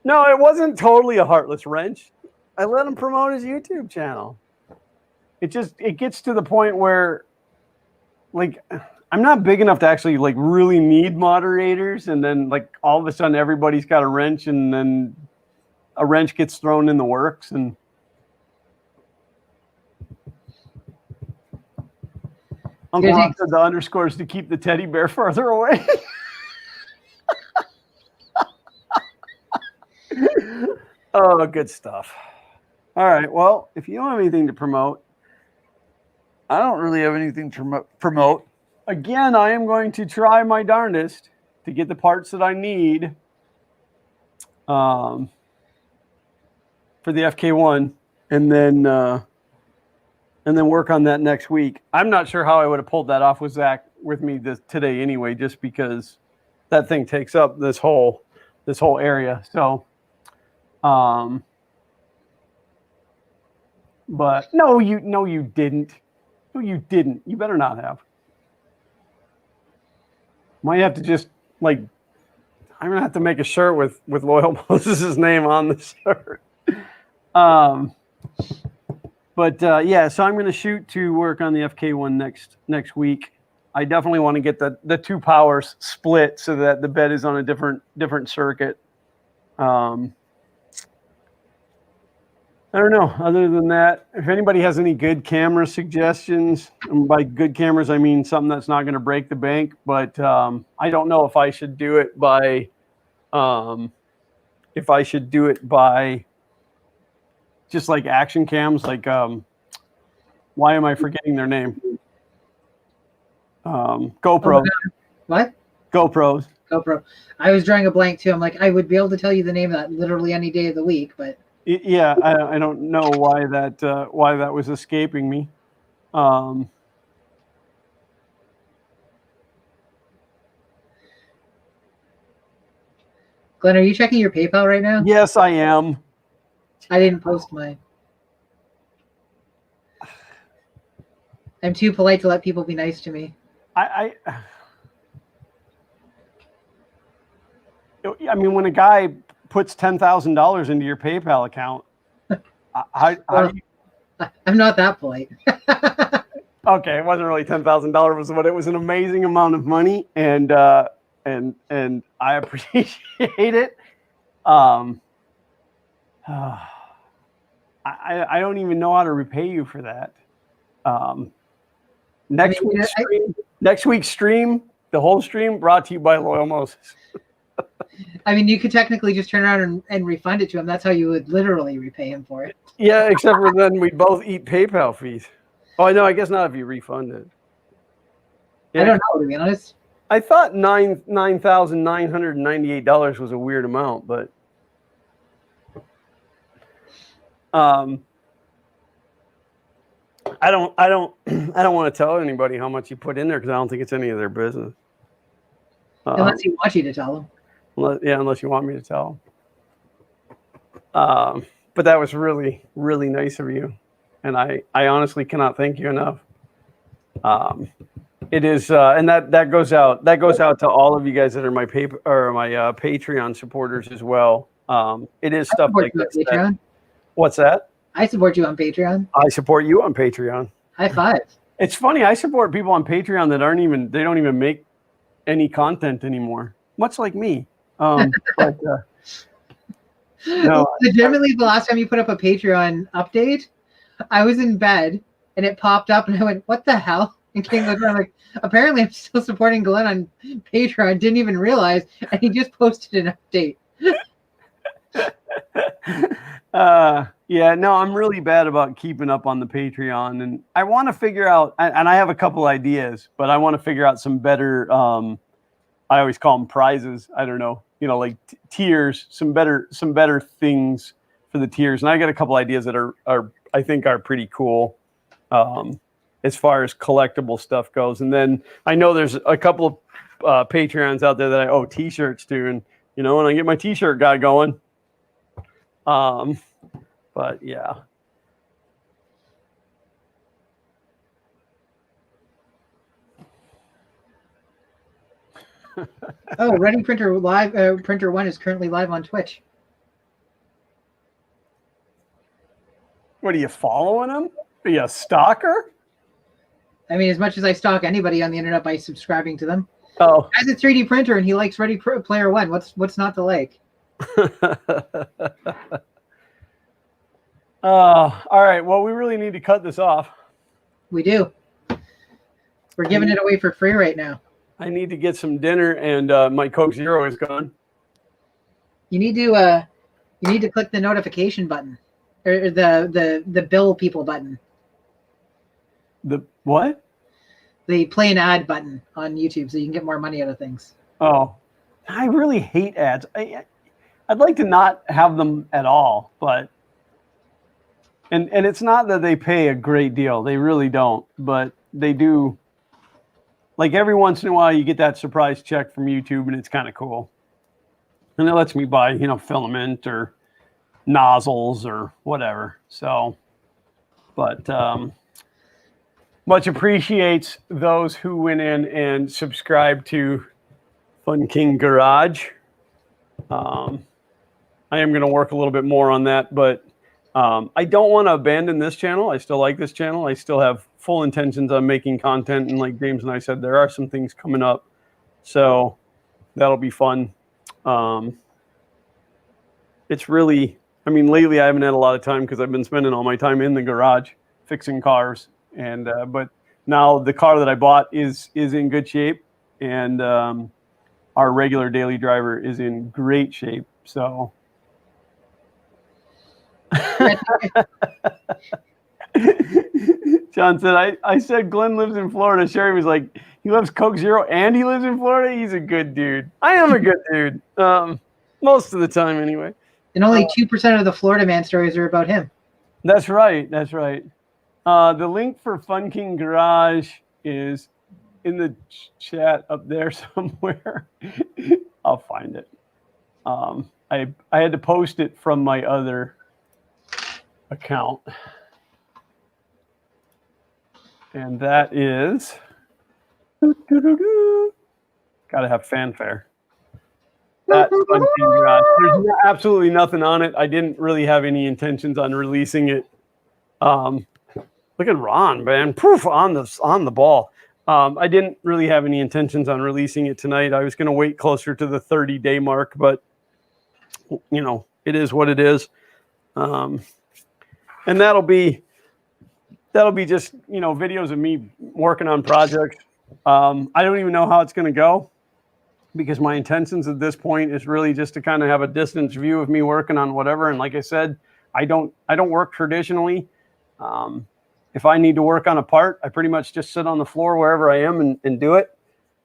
A: No, it wasn't totally a heartless wrench. I let him promote his YouTube channel. It gets to the point where, like, I'm not big enough to actually, like, really need moderators, and then, like, all of a sudden everybody's got a wrench, and then a wrench gets thrown in the works, and Uncle Ron said the underscores to keep the teddy bear further away. Oh, good stuff. All right. Well, if you don't have anything to promote, I don't really have anything to promote. Again, I am going to try my darndest to get the parts that I need for the FK1, and then work on that next week. I'm not sure how I would have pulled that off with Zach with me today anyway, just because that thing takes up this whole area. So, but no, you didn't. No, you didn't. You better not have. Might have to just, like, I'm gonna have to make a shirt with Loyal Moses' name on the shirt. But yeah, so I'm going to shoot to work on the FK1 next week. I definitely want to get the 2 powers split so that the bed is on a different circuit. I don't know. Other than that, if anybody has any good camera suggestions, and by good cameras I mean something that's not going to break the bank. But I don't know if I should do it by just like action cams, like why am I forgetting their name? GoPro.
B: What?
A: GoPros.
B: GoPro. I was drawing a blank too. I'm like, I would be able to tell you the name of that literally any day of the week, but
A: Yeah, I don't know why that was escaping me. Glenn,
B: are you checking your PayPal right now?
A: Yes, I am.
B: I didn't post mine. I'm too polite to let people be nice to me.
A: I mean, when a guy puts $10,000 into your PayPal account, how do you...
B: I'm not that polite.
A: Okay, it wasn't really $10,000, but it was an amazing amount of money, and I appreciate it. I don't even know how to repay you for that. Next week's stream, the whole stream brought to you by Loyal Moses.
B: I mean, you could technically just turn around and refund it to him. That's how you would literally repay him for it.
A: Yeah, except for then we both eat PayPal fees. Oh, I know. I guess not if you refund it.
B: I don't know, to be honest.
A: I thought $9,998 was a weird amount, but I don't want to tell anybody how much you put in there because I don't think it's any of their business.
B: Unless he wants you to tell him.
A: Unless you want me to tell them. But that was really, really nice of you, and I honestly cannot thank you enough. It is, and that goes out to all of you guys that are my Patreon supporters as well. It is stuff like this. What's that?
B: I support you on Patreon.
A: I support you on Patreon.
B: High five.
A: It's funny. I support people on Patreon that don't even make any content anymore, much like me. No,
B: legitimately, the last time you put up a Patreon update, I was in bed and it popped up, and I went, "What the hell?" And King looked around like, "Apparently, I'm still supporting Glenn on Patreon." Didn't even realize, and he just posted an update.
A: Yeah, no, I'm really bad about keeping up on the Patreon, and I want to figure out, and I have a couple ideas, but I want to figure out some better, I always call them prizes. I don't know, like tiers, some better things for the tiers. And I got a couple ideas that are I think are pretty cool, as far as collectible stuff goes. And then I know there's a couple of Patreons out there that I owe t-shirts to, and, when I get my t-shirt guy going, but yeah.
B: Oh, Ready Printer Live. Printer 1 is currently live on Twitch.
A: What, are you following him? Are you a stalker?
B: I mean, as much as I stalk anybody on the internet by subscribing to them.
A: Oh.
B: As a 3D printer, and he likes Ready Player One. What's not to like?
A: All right. Well, we really need to cut this off.
B: We do. We're giving it away for free right now.
A: I need to get some dinner, and my Coke Zero is gone.
B: You need to click the notification button, or the bill people button.
A: The what?
B: The play an ad button on YouTube, so you can get more money out of things.
A: Oh, I really hate ads. I'd like to not have them at all, but and it's not that they pay a great deal. They really don't, but they do. Like every once in a while, you get that surprise check from YouTube, and it's kind of cool. And it lets me buy, filament or nozzles or whatever. So, but much appreciates those who went in and subscribed to Fun King Garage. I am going to work a little bit more on that, but I don't want to abandon this channel. I still like this channel. I still have full intentions on making content. And like James and I said, there are some things coming up. So that'll be fun. It's really, lately I haven't had a lot of time because I've been spending all my time in the garage fixing cars. And but now the car that I bought is in good shape. And our regular daily driver is in great shape. So John said, I said Glenn lives in Florida. Sherry was like, he loves Coke Zero and he lives in Florida. He's a good dude. I am a good dude. Most of the time anyway.
B: And only 2% of the Florida Man stories are about him.
A: That's right. That's right. The link for Fun King Garage is in the chat up there somewhere. I'll find it. I had to post it from my other account. And that is gotta have fanfare. That's Fun King Garage. There's absolutely nothing on it. I didn't really have any intentions on releasing it. Look at Ron, man. Poof, on the ball. I didn't really have any intentions on releasing it tonight. I was going to wait closer to the 30-day mark, but it is what it is. And that'll be just, videos of me working on projects. I don't even know how it's going to go. because my intentions at this point is really just to kind of have a distance view of me working on whatever. And like I said, I don't work traditionally. If I need to work on a part, I pretty much just sit on the floor wherever I am and do it.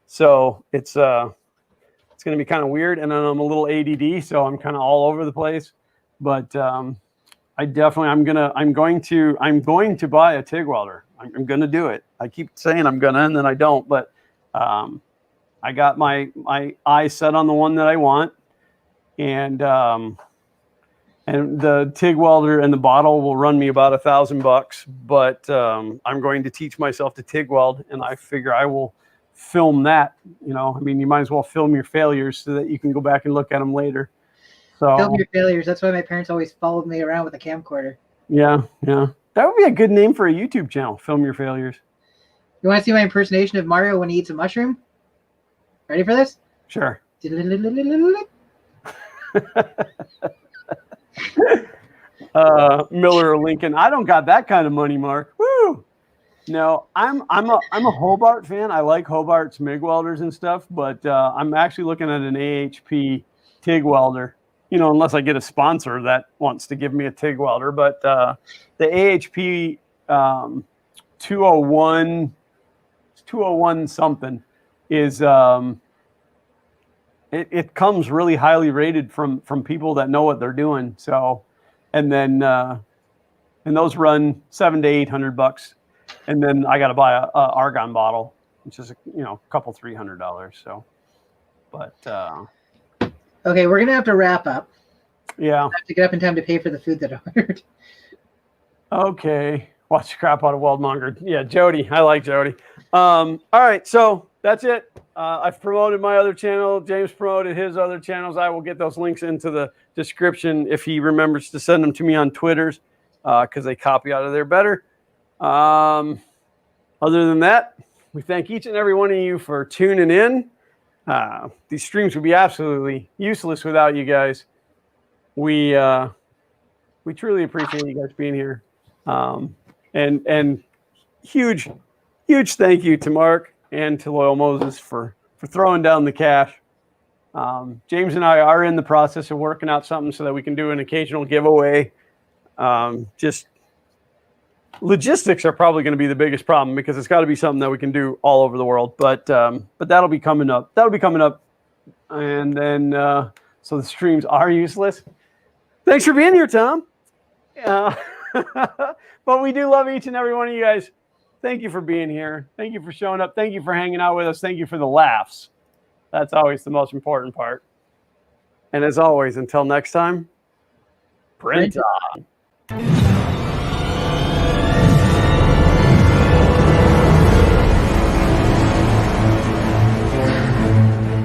A: So it's going to be kind of weird. And then I'm a little ADD, so I'm kind of all over the place. But I definitely, I'm going to buy a TIG welder. I'm going to do it. I keep saying I'm going to, and then I don't. But I got my eye set on the one that I want, and the TIG welder and the bottle will run me about $1,000. But I'm going to teach myself to TIG weld, and I figure I will film that. You know, I mean, you might as well film your failures so that you can go back and look at them later. So
B: Film your failures. That's why my parents always followed me around with a camcorder.
A: yeah, that would be a good name for a YouTube channel. Film your failures.
B: You want to see my impersonation of Mario when he eats a mushroom? Ready for this?
A: Sure. Miller or Lincoln. I don't got that kind of money, Mark. Woo! No, I'm a Hobart fan. I like Hobart's MIG welders and stuff, but I'm actually looking at an AHP TIG welder. You know, unless I get a sponsor that wants to give me a TIG welder. But the AHP 201 something is it comes really highly rated from people that know what they're doing. So, and then and those run $700 to $800, and then I got to buy a argon bottle, which is a couple $300. So, but
B: Okay, we're gonna have to wrap up.
A: yeah.
B: I have to get up in time to pay for the food that I ordered.
A: Okay. Watch the crap out of Weldmonger. Yeah, Jody. I like Jody. All right, so that's it. I've promoted my other channel. James promoted his other channels. I will get those links into the description if he remembers to send them to me on Twitters, because they copy out of there better. Other than that, we thank each and every one of you for tuning in. These streams would be absolutely useless without you guys. We truly appreciate you guys being here. And huge thank you to Mark and to Loyal Moses for throwing down the cash. James and I are in the process of working out something so that we can do an occasional giveaway. Just logistics are probably going to be the biggest problem, because it's got to be something that we can do all over the world. But that'll be coming up. And then so the streams are useless. Thanks for being here, Tom. But we do love each and every one of you guys. Thank you for being here. Thank you for showing up. Thank you for hanging out with us. Thank you for the laughs. That's always the most important part. And as always, until next time, print on.